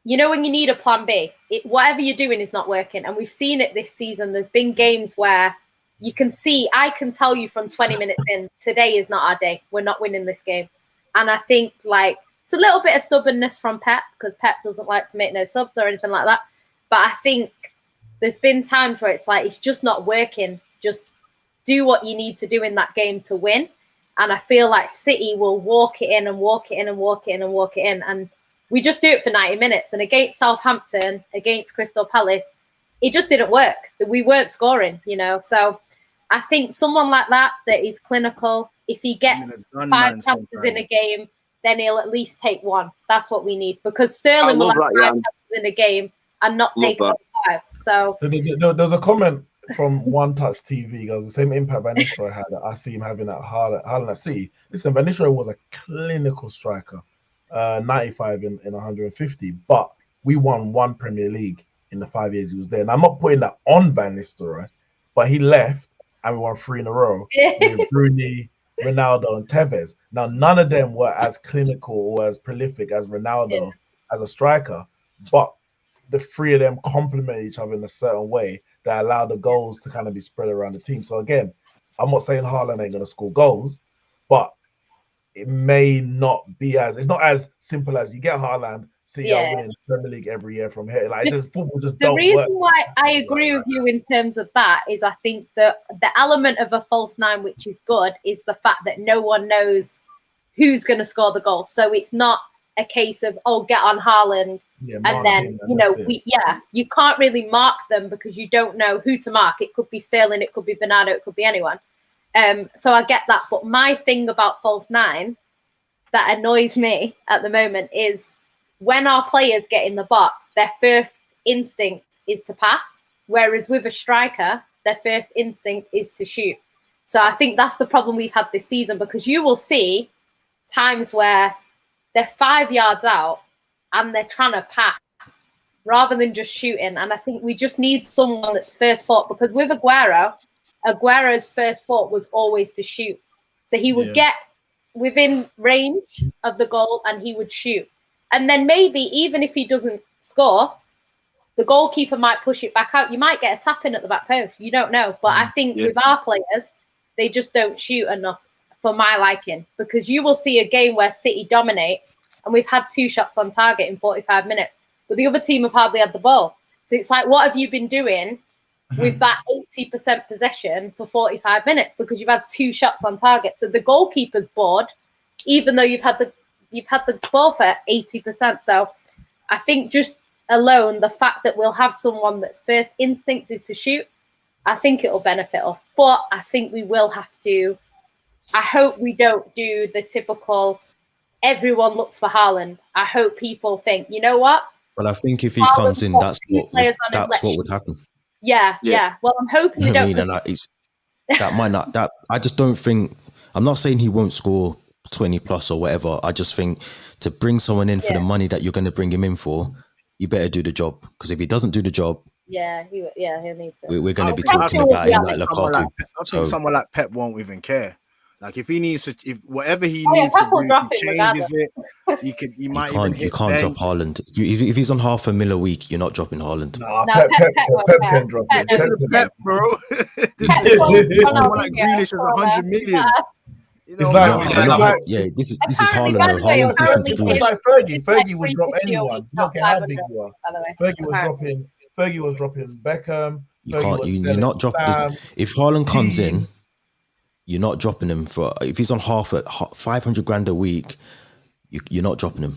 you know, when you need a plan B, whatever you're doing is not working. And we've seen it this season. There's been games where you can see, I can tell you from 20 minutes in, today is not our day. We're not winning this game. And I think like it's a little bit of stubbornness from Pep, because Pep doesn't like to make no subs or anything like that. But I think there's been times where it's like, it's just not working. Just do what you need to do in that game to win. And I feel like City will walk it in and walk it in and walk it in and walk it in. And we just do it for 90 minutes. And against Southampton, against Crystal Palace, it just didn't work. We weren't scoring, you know. So I think someone like that is clinical, if he gets 5 chances in a game, then he'll at least take 1. That's what we need, because Sterling will have 5 chances in a game and not take 5. So there's a comment from One Touch TV, guys, the same impact Van Nistelrooy had that I see him having at Haaland at City. Listen, Van Nistelrooy was a clinical striker, 95 in 150, but we won 1 Premier League in the 5 years he was there. And I'm not putting that on Van Nistelrooy, but he left and we won 3 in a row with Rooney, Ronaldo, and Tevez. Now, none of them were as clinical or as prolific as Ronaldo as a striker, but the 3 of them complement each other in a certain way that allow the goals to kind of be spread around the team. So again, I'm not saying Haaland ain't going to score goals, but it may not be it's not as simple as you get Haaland, see winning the Premier League every year from here. Like, football just don't work. The reason why I agree with you in terms of that is I think that the element of a false 9, which is good, is the fact that no one knows who's going to score the goal. So it's not a case of, oh, get on Haaland. Yeah, And mark then, him, you that's know, it. you can't really mark them because you don't know who to mark. It could be Sterling, it could be Bernardo, it could be anyone. So I get that. But my thing about false nine that annoys me at the moment is when our players get in the box, their first instinct is to pass. Whereas with a striker, their first instinct is to shoot. So I think that's the problem we've had this season, because you will see times where they're 5 yards out and they're trying to pass rather than just shooting. And I think we just need someone that's first thought, because with Aguero's first thought was always to shoot. So he would get within range of the goal and he would shoot. And then maybe even if he doesn't score, the goalkeeper might push it back out. You might get a tap in at the back post. You don't know. But I think with our players, they just don't shoot enough for my liking, because you will see a game where City dominate and we've had 2 shots on target in 45 minutes, but the other team have hardly had the ball. So it's like, what have you been doing with that 80% possession for 45 minutes? Because you've had 2 shots on target. So the goalkeeper's bored, even though you've had the ball for 80%. So I think just alone the fact that we'll have someone that's first instinct is to shoot, I think it'll benefit us. But I think we will have to. I hope we don't do the typical everyone looks for Haaland. I hope people think, you know what? Well, I think if he Haaland comes in, got that's 2 players on him, what would happen. Yeah. Well, I'm hoping they I don't. mean, and that might not. That I just don't think. I'm not saying he won't score 20 plus or whatever. I just think to bring someone in for the money that you're going to bring him in for, you better do the job. Because if he doesn't do the job, he'll need to. We're going to be talking about him like Lukaku. I think someone like Pep won't even care. Like if he needs to, if whatever he Oh, yeah, needs to Pep will do, drop he him changes regardless. it. He might even hit You can't drop Haaland. If he's on $500,000 a week, you're not dropping Haaland. Nah, No, Pep won't can drop Pep it. This don't is do Pep, bro. Pep won't Someone like Grealish is 100 million. You know, It's like- this is Apparently, Haaland. by No, the way, Haaland different to apparently It's Grealish. like Fergie. It's like Fergie would drop 350 anyone. or Look at how big 500, you are. by the way. Fergie was dropping Beckham. You can't. You're not dropping. If Haaland comes in, you're not dropping him for. If he's on half at 500 grand a week, you're not dropping him.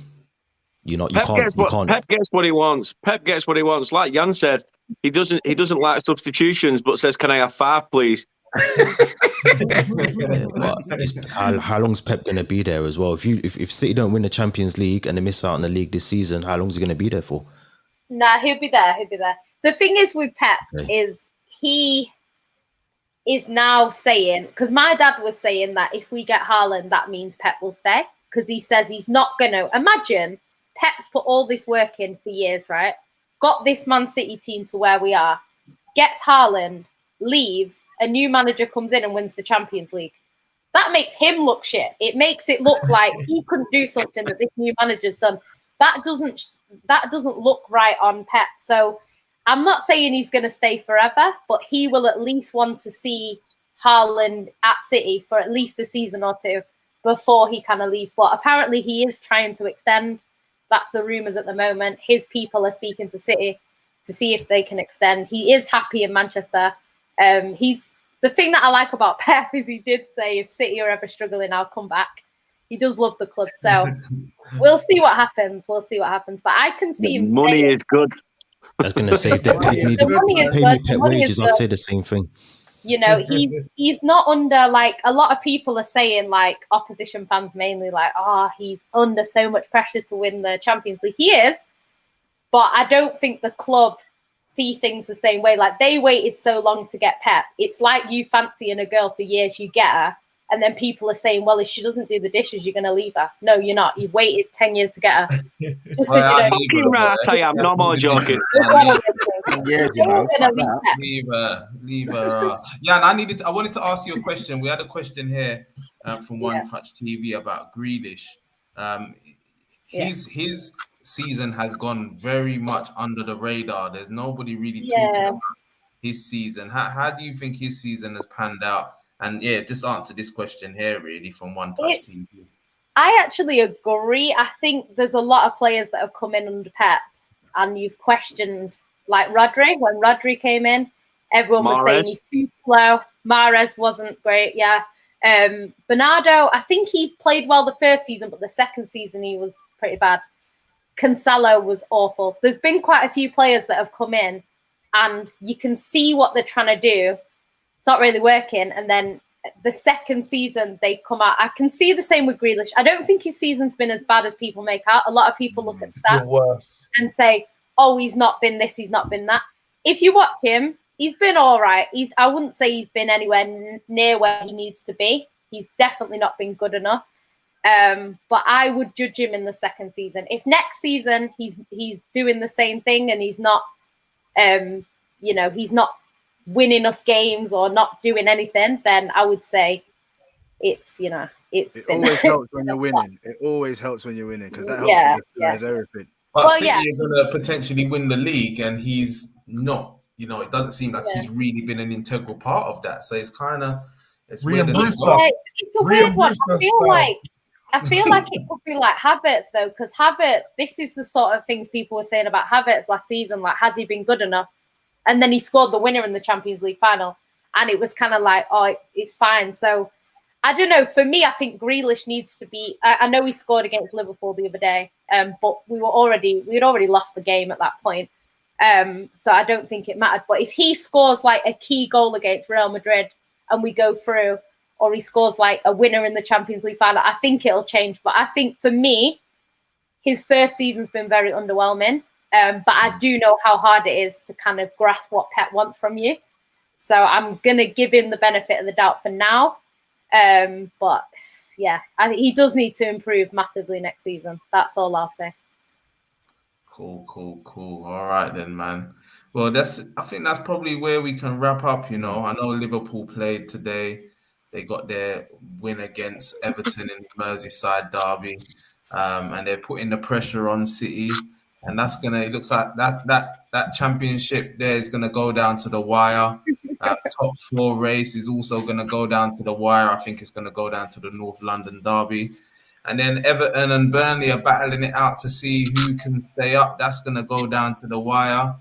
You're not. You can't. Pep gets what he wants. Pep gets what he wants. Like Jan said, he doesn't like substitutions, but says, "Can I have 5, please?" But how long's Pep going to be there as well? If City don't win the Champions League and they miss out on the league this season, how long is he going to be there for? Nah, he'll be there. The thing is with Pep is he is now saying, because my dad was saying that if we get Haaland, that means Pep will stay, because he says he's not going to. Imagine Pep's put all this work in for years, right? Got this Man City team to where we are, gets Haaland, leaves, a new manager comes in and wins the Champions League. That makes him look shit. It makes it look like he couldn't do something that this new manager's done. That doesn't look right on Pep. So I'm not saying he's going to stay forever, but he will at least want to see Haaland at City for at least a season or 2 before he kind of leaves. But apparently he is trying to extend. That's the rumours at the moment. His people are speaking to City to see if they can extend. He is happy in Manchester. He's the thing that I like about Pep is he did say, if City are ever struggling, I'll come back. He does love the club. So we'll see what happens. But I can see him Money staying. is good. I was going to say, if they pay me Pep wages, I'd say the same thing. You know, he's not under, like, a lot of people are saying, like, opposition fans mainly, like, he's under so much pressure to win the Champions League. He is, but I don't think the club see things the same way. Like, they waited so long to get Pep. It's like you fancying a girl for years, you get her, and then people are saying, well, if she doesn't do the dishes, you're going to leave her. No, you're not. You've waited 10 years to get her. Just I am. No more joking. Leave her. Yeah, and I wanted to ask you a question. We had a question here from One Touch TV about Grealish. His season has gone very much under the radar. There's nobody really talking about his season. How do you think his season has panned out? And just answer this question here, really, from One Touch TV. I actually agree. I think there's a lot of players that have come in under Pep, and you've questioned, like Rodri. When Rodri came in, everyone was saying he's too slow. Mahrez wasn't great. Yeah. Bernardo, I think he played well the first season, but the second season he was pretty bad. Cancelo was awful. There's been quite a few players that have come in and you can see what they're trying to do. It's not really working. And then the second season they come out. I can see the same with Grealish. I don't think his season's been as bad as people make out. A lot of people look at stats and say, oh, he's not been this, he's not been that. If you watch him, he's been all right. I wouldn't say he's been anywhere near where he needs to be. He's definitely not been good enough. But I would judge him in the second season. If next season he's doing the same thing and he's not, he's not winning us games or not doing anything, then I would say it's. It always helps when you're winning. It always helps when you're winning because that helps you disguise everything. But City are going to potentially win the league, and he's not. It doesn't seem like he's really been an integral part of that. So it's kind of weird. It's a weird one. I feel like it could be like Havertz though, because Havertz, this is the sort of things people were saying about Havertz last season. Like, has he been good enough? And then he scored the winner in the Champions League final, and it was kind of like, oh, it's fine. So I don't know. For me, I think Grealish needs to be. I know he scored against Liverpool the other day, but we had already lost the game at that point. So I don't think it mattered. But if he scores like a key goal against Real Madrid and we go through, or he scores like a winner in the Champions League final, I think it'll change. But I think for me, his first season's been very underwhelming. But I do know how hard it is to kind of grasp what Pep wants from you. So I'm going to give him the benefit of the doubt for now. But yeah, I think he does need to improve massively next season. That's all I'll say. Cool. All right then, man. Well, I think that's probably where we can wrap up. I know Liverpool played today. They got their win against Everton in the Merseyside derby, and they're putting the pressure on City. And it looks like that championship there is gonna go down to the wire. Top 4 race is also gonna go down to the wire. I think it's gonna go down to the North London derby. And then Everton and Burnley are battling it out to see who can stay up. That's gonna go down to the wire.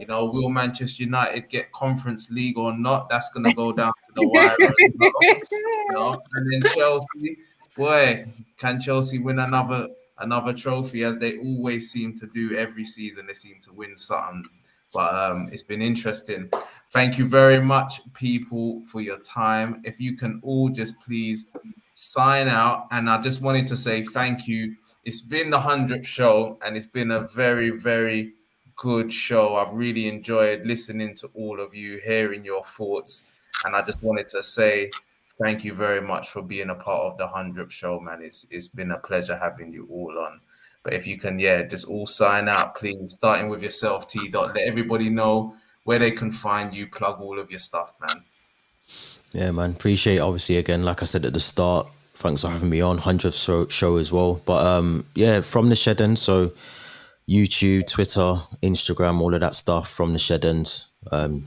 Will Manchester United get Conference League or not? That's gonna go down to the wire as well. And then Chelsea, boy, can Chelsea win another trophy, as they always seem to do every season? They seem to win something. But it's been interesting. Thank you very much, people, for your time. If you can all just please sign out. And I just wanted to say thank you. It's been the 100th show, and it's been a very, very good show. I've really enjoyed listening to all of you, hearing your thoughts. And I just wanted to say thank you very much for being a part of the 100th show, man. It's been a pleasure having you all on. But if you can, just all sign out, please, starting with yourself, T. Let everybody know where they can find you, plug all of your stuff, man. Yeah, man. Appreciate it. Obviously, again, like I said at the start, thanks for having me on. 100th show as well. But from the Shed End, so YouTube, Twitter, Instagram, all of that stuff from the Shed End.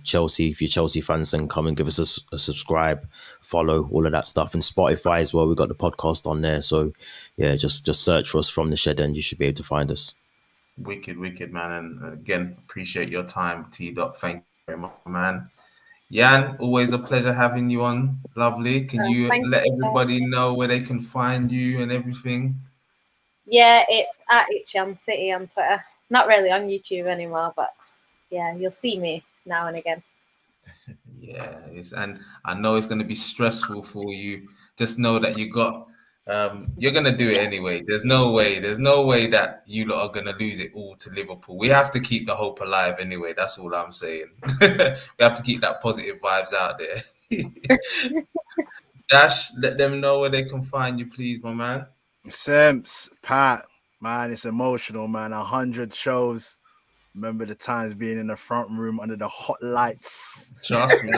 Chelsea, if you're Chelsea fans, then come and give us a subscribe, follow, all of that stuff. And Spotify as well, we've got the podcast on there. So yeah, just search for us from the Shed End. You should be able to find us. Wicked, man. And again, appreciate your time, T. Thank you very much, man. Jan, always a pleasure having you on. Lovely. Can you let everybody know where they can find you and everything? Yeah, it's at Jan City on Twitter. Not really on YouTube anymore, but yeah, you'll see me now and again. Yeah, and I know it's going to be stressful for you. Just know that you're going to do it anyway. There's no way that you lot are going to lose it all to Liverpool. We have to keep the hope alive anyway. That's all I'm saying. We have to keep that positive vibes out there. Dash, let them know where they can find you, please, my man. Semps, Pat, man, it's emotional, man. 100 shows. Remember the times being in the front room under the hot lights. Trust me,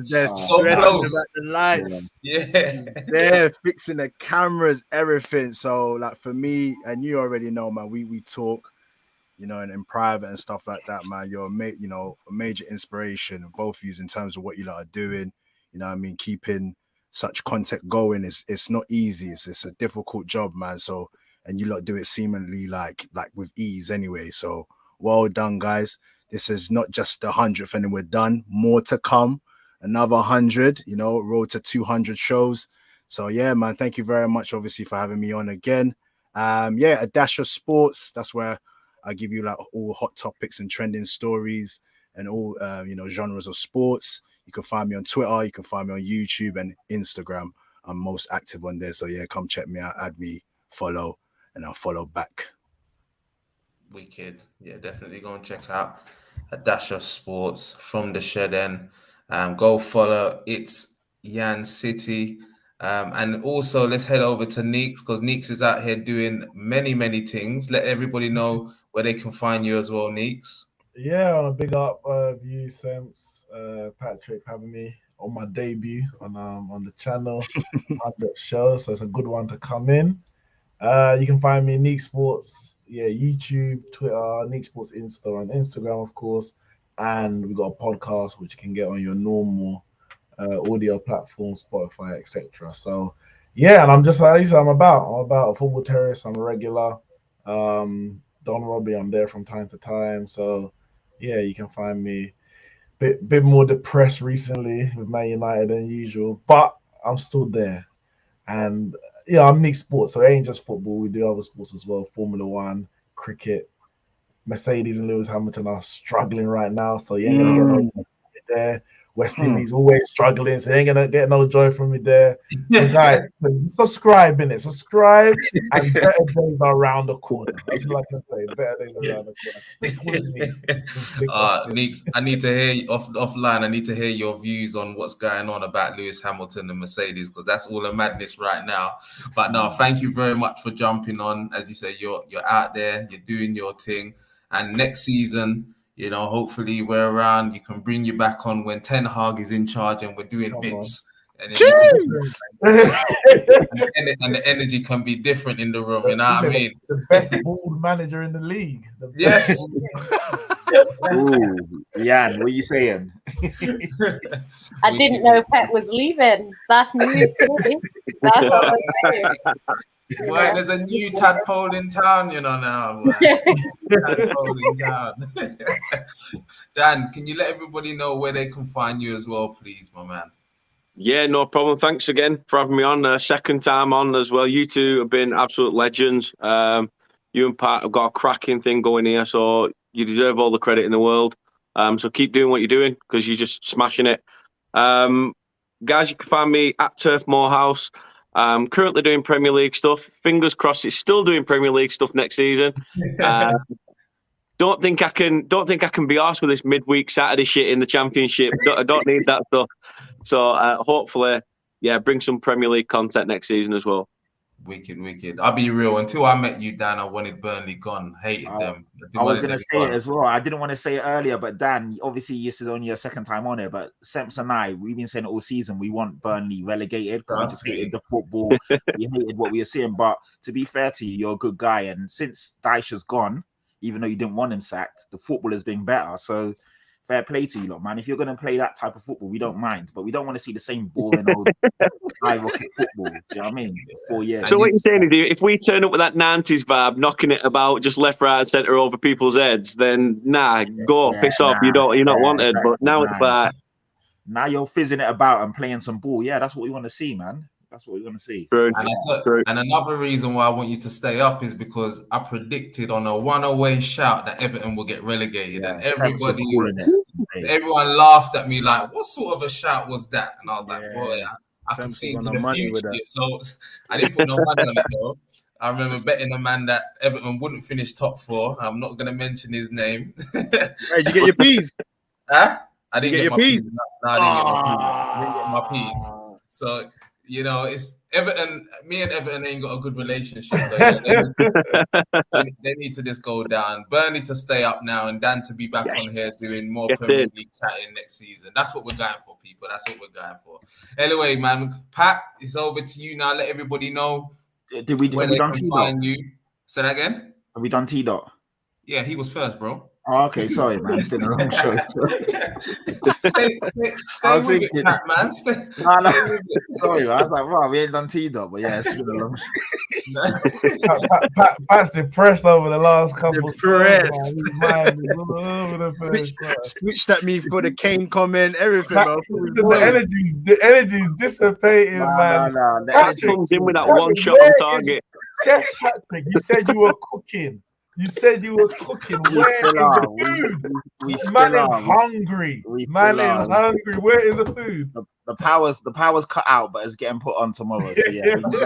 they're so close about the lights. Yeah, they're fixing the cameras, everything. So, like for me, and you already know, man, we talk, and in private and stuff like that, man. You're a major inspiration of both of you in terms of what you lot are doing. Keeping such content going it's not easy. It's a difficult job, man. So. And you lot do it seemingly like with ease anyway. So well done, guys. This is not just the 100th and then we're done. More to come. Another 100, road to 200 shows. So yeah, man, thank you very much, obviously, for having me on again. Yeah, a dash of sports. That's where I give you like all hot topics and trending stories and all genres of sports. You can find me on Twitter. You can find me on YouTube and Instagram. I'm most active on there. So yeah, come check me out, add me, follow, and I'll follow back. Wicked. Yeah, definitely go and check out a dash of sports from the shed end. Go follow It's Yan City. And also let's head over to Neeks, because Neeks is out here doing many, many things. Let everybody know where they can find you as well, Neeks. Yeah, on a big up view, Semps, Patrick having me on my debut on the channel, on the show. So it's a good one to come in. You can find me Neek Sports, YouTube, Twitter, Neek Sports Insta, and Instagram, of course. And we got a podcast which you can get on your normal audio platform, Spotify, etc. So yeah, and I'm about a football terrorist. I'm a regular. Don Robbie, I'm there from time to time. So yeah, you can find me bit more depressed recently with Man United than usual, but I'm still there. And I'm Neek Sports, so it ain't just football. We do other sports as well: Formula One, cricket. Mercedes and Lewis Hamilton are struggling right now, so you ain't gonna get no joy from me there. West Indies always struggling, so you ain't gonna get no joy from me there. So guys, subscribe, and better days are around the corner. That's all I can say. Better days are around the corner. Stick with me. Neeks, I need to hear you offline. I need to hear your views on what's going on about Lewis Hamilton and Mercedes, because that's all a madness right now. But no, thank you very much for jumping on. As you say, you're out there, you're doing your thing. And next season, hopefully we're around. You can bring you back on when Ten Hag is in charge and we're doing bits. And, and the energy can be different in the room. You know what I mean? The best bald manager in the league. Yes. Ooh, Jan, what are you saying? I didn't know Pep was leaving. That's news to me. That's all I'm saying. Well, there's a new tadpole in town, now. Tadpole in town. Dan, can you let everybody know where they can find you as well, please, my man? Yeah, no problem. Thanks again for having me on. Second time on as well. You two have been absolute legends. You and Pat have got a cracking thing going here, so you deserve all the credit in the world. So keep doing what you're doing, because you're just smashing it. Guys, you can find me at Turf Morehouse. Currently doing Premier League stuff. Fingers crossed it's still doing Premier League stuff next season. Don't think I can be arsed with this midweek Saturday shit in the Championship. I don't need that stuff. So hopefully, bring some Premier League content next season as well. Wicked. I'll be real. Until I met you, Dan, I wanted Burnley gone. Hated them. I was going to say it as well. I didn't want to say it earlier, but Dan, obviously this is only your second time on it, but Semps and I, we've been saying it all season, we want Burnley relegated because we just hated the football. We hated what we were seeing. But to be fair to you, you're a good guy. And since Dyche has gone, even though you didn't want him sacked, the football has been better. So fair play to you lot, man. If you're going to play that type of football, we don't mind. But we don't want to see the same boring old high rocket football. Do you know what I mean? 4 years. So what you're saying is, if we turn up with that 90s vibe, knocking it about just left, right, centre over people's heads, then piss off. You're not wanted. But now it's like, now you're fizzing it about and playing some ball. Yeah, that's what we want to see, man. That's what we want to see. And another reason why I want you to stay up is because I predicted on a one-away shout that Everton will get relegated, and everyone laughed at me like, "What sort of a shout was that?" And I was like, "Boy, I can see into the future." So I didn't put no money on it though. I remember betting a man that Everton wouldn't finish top 4. I'm not going to mention his name. Hey, did you get your peas? Huh? I didn't get get your my peas. peas. No, I didn't get my peas. So, it's Everton. Me and Everton ain't got a good relationship. So they need to just go down. Burnley to stay up now, and Dan to be back on here doing more Premier League chatting next season. That's what we're going for, people. That's what we're going for. Anyway, man, Pat, it's over to you now. Let everybody know where they can find you. Say that again. Have we done T-Dot? Yeah, he was first, bro. Oh, okay, sorry, man. It's been a long show. Stay with it, Pat, man. Stay with it. Sorry, man. I was like, wow, we ain't done T-Dot, but yeah, it's been a long show. Pat's depressed over the last couple of Switched at me for the Kane comment, everything. The energy's dissipating, man. The energy comes in with that one shot on target. Chef Patrick, you said you were cooking. You said you were cooking. We Where is still are. the food? We still Man is are. hungry. We Man still is are. hungry. Where is the food? The power's cut out, but it's getting put on tomorrow. So yeah, we'll be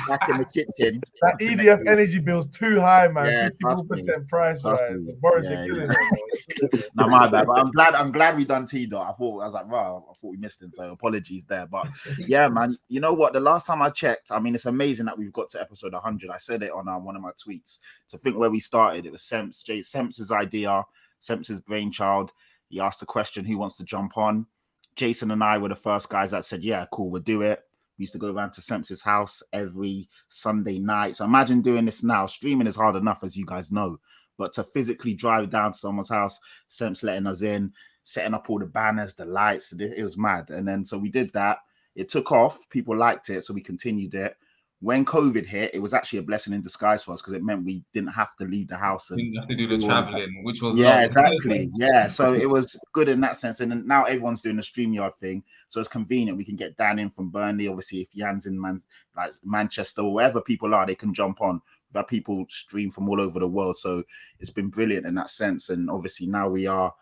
back in the kitchen. That EDF energy bill's too high, man. Yeah, 54% price trust rise. me. Boris, Yeah, you're killing yeah. it. No, my bad. But I'm glad we done T-Dot. I was like, wow, I thought we missed him. So apologies there. But yeah, man, you know what? The last time I checked, I mean, it's amazing that we've got to episode 100. I said it on one of my tweets. To think where we started, it was Semps's idea, Semps's brainchild. He asked the question, who wants to jump on? Jason and I were the first guys that said, yeah, cool, we'll do it. We used to go around to Semps's house every Sunday night. So imagine doing this now. Streaming is hard enough, as you guys know. But to physically drive down to someone's house, Semps letting us in, setting up all the banners, the lights, it was mad. And then so we did that. It took off. People liked it, so we continued it. When COVID hit, it was actually a blessing in disguise for us because it meant we didn't have to leave the house. And didn't have to do the traveling, which was yeah, long. exactly. Yeah, so it was good in that sense. And then now everyone's doing the StreamYard thing, so it's convenient. We can get Dan in from Burnley. Obviously, if Jan's in like Manchester or wherever people are, they can jump on. We've had people stream from all over the world, so it's been brilliant in that sense. And obviously now we are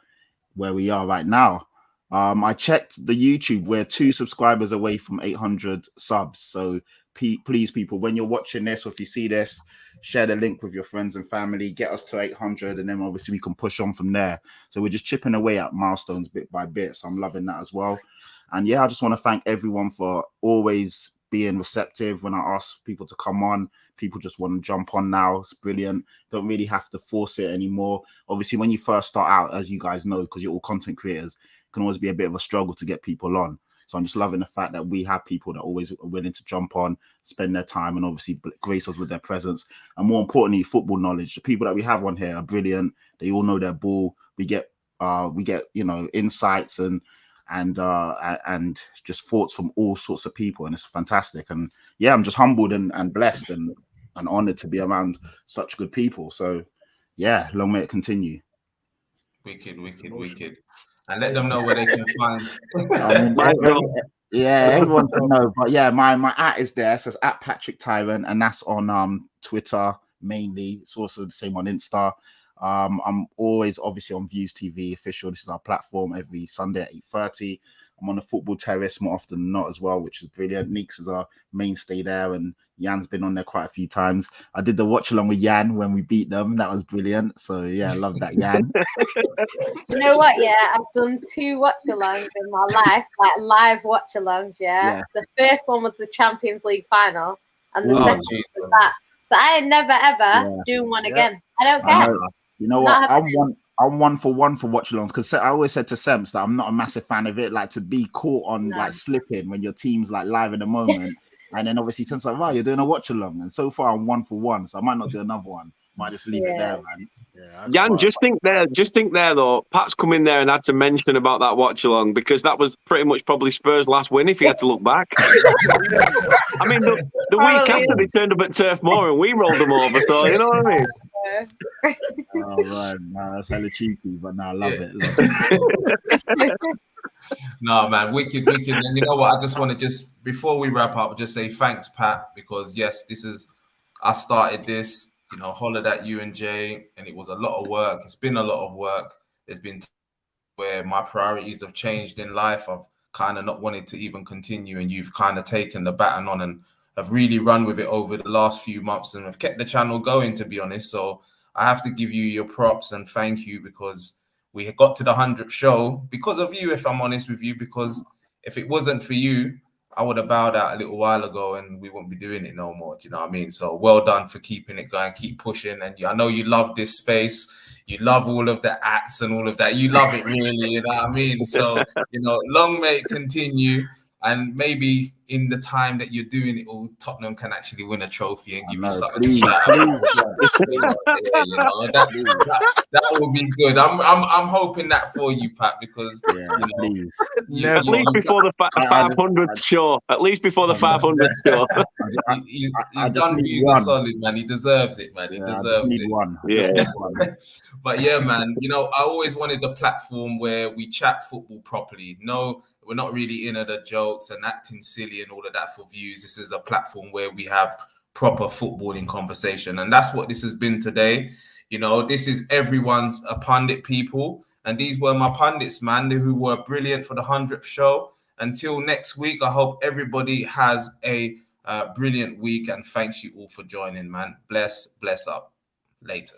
where we are right now. I checked the YouTube. We're 2 subscribers away from 800 subs. So please, people, when you're watching this or if you see this, share the link with your friends and family. Get us to 800, and then obviously we can push on from there. So we're just chipping away at milestones bit by bit. So I'm loving that as well. And yeah, I just want to thank everyone for always being receptive when I ask people to come on. People just want to jump on now. It's brilliant. Don't really have to force it anymore. Obviously, when you first start out, as you guys know, because you're all content creators, it can always be a bit of a struggle to get people on. So I'm just loving the fact that we have people that always are willing to jump on, spend their time, and obviously grace us with their presence. And more importantly, football knowledge. The people that we have on here are brilliant. They all know their ball. We get insights and just thoughts from all sorts of people, and it's fantastic. And yeah, I'm just humbled and blessed and honored to be around such good people. So yeah, long may it continue. Wicked. And let them know where they can find. Everyone can know. But yeah, my @ is there. So it's @ Patrick Tyrant, and that's on Twitter mainly. It's also the same on Insta. I'm always obviously on Views TV official. This is our platform every Sunday at 8:30. I'm on the Football Terrace more often than not as well, which is brilliant. Neeks is our mainstay there, and Jan's been on there quite a few times. I did the watch along with Jan when we beat them. That was brilliant. So yeah, I love that, Jan. You know what? Yeah, I've done 2 watch-alongs in my life, like live watch-alongs. Yeah, the first one was the Champions League final, and the second was that. So I ain't never ever doing one again. I don't care. You know what? I'm one for watch-alongs because I always said to Semps that I'm not a massive fan of it. Like to be caught on like slipping when your team's like live in the moment, and then obviously Semps like, right, you're doing a watch-along, and so far I'm 1 for 1, so I might not do another one. Might just leave it there, man. Jan, just think there though. Pat's come in there and had to mention about that watch along because that was pretty much probably Spurs' last win if he had to look back. I mean, the week after they turned up at Turf Moor and we rolled them over, so you know what I mean. Oh right, no, that's hella cheeky, but no, I love it. No, man, wicked. And you know what? I just want to before we wrap up, just say thanks, Pat, because yes, I started this. You know, hollered at you and Jay, and it was a lot of work. It's been a lot of work. There's been where my priorities have changed in life. I've kind of not wanted to even continue, and you've kind of taken the baton on and have really run with it over the last few months and have kept the channel going, to be honest. So I have to give you your props and thank you because we got to the 100th show because of you, if I'm honest with you, because if it wasn't for you, I would have bowed out a little while ago and we won't be doing it no more. Do you know what I mean? So well done for keeping it going, keep pushing. And I know you love this space. You love all of the acts and all of that. You love it really, you know what I mean? So, long may it continue. And maybe in the time that you're doing it all, Tottenham can actually win a trophy and give you something to shout out. That will be good. I'm hoping that for you, Pat, because at least before the 500th show. At least before the 500th show. He's done views are solid, man. He deserves it, man. He deserves it. One. Yeah. But yeah, man. I always wanted the platform where we chat football properly. No, we're not really into the jokes and acting silly and all of that for views. This is a platform where we have proper footballing conversation. And that's what this has been today. You know, this is everyone's a pundit people. And these were my pundits, man, who were brilliant for the 100th show. Until next week, I hope everybody has a brilliant week. And thanks you all for joining, man. Bless up. Later.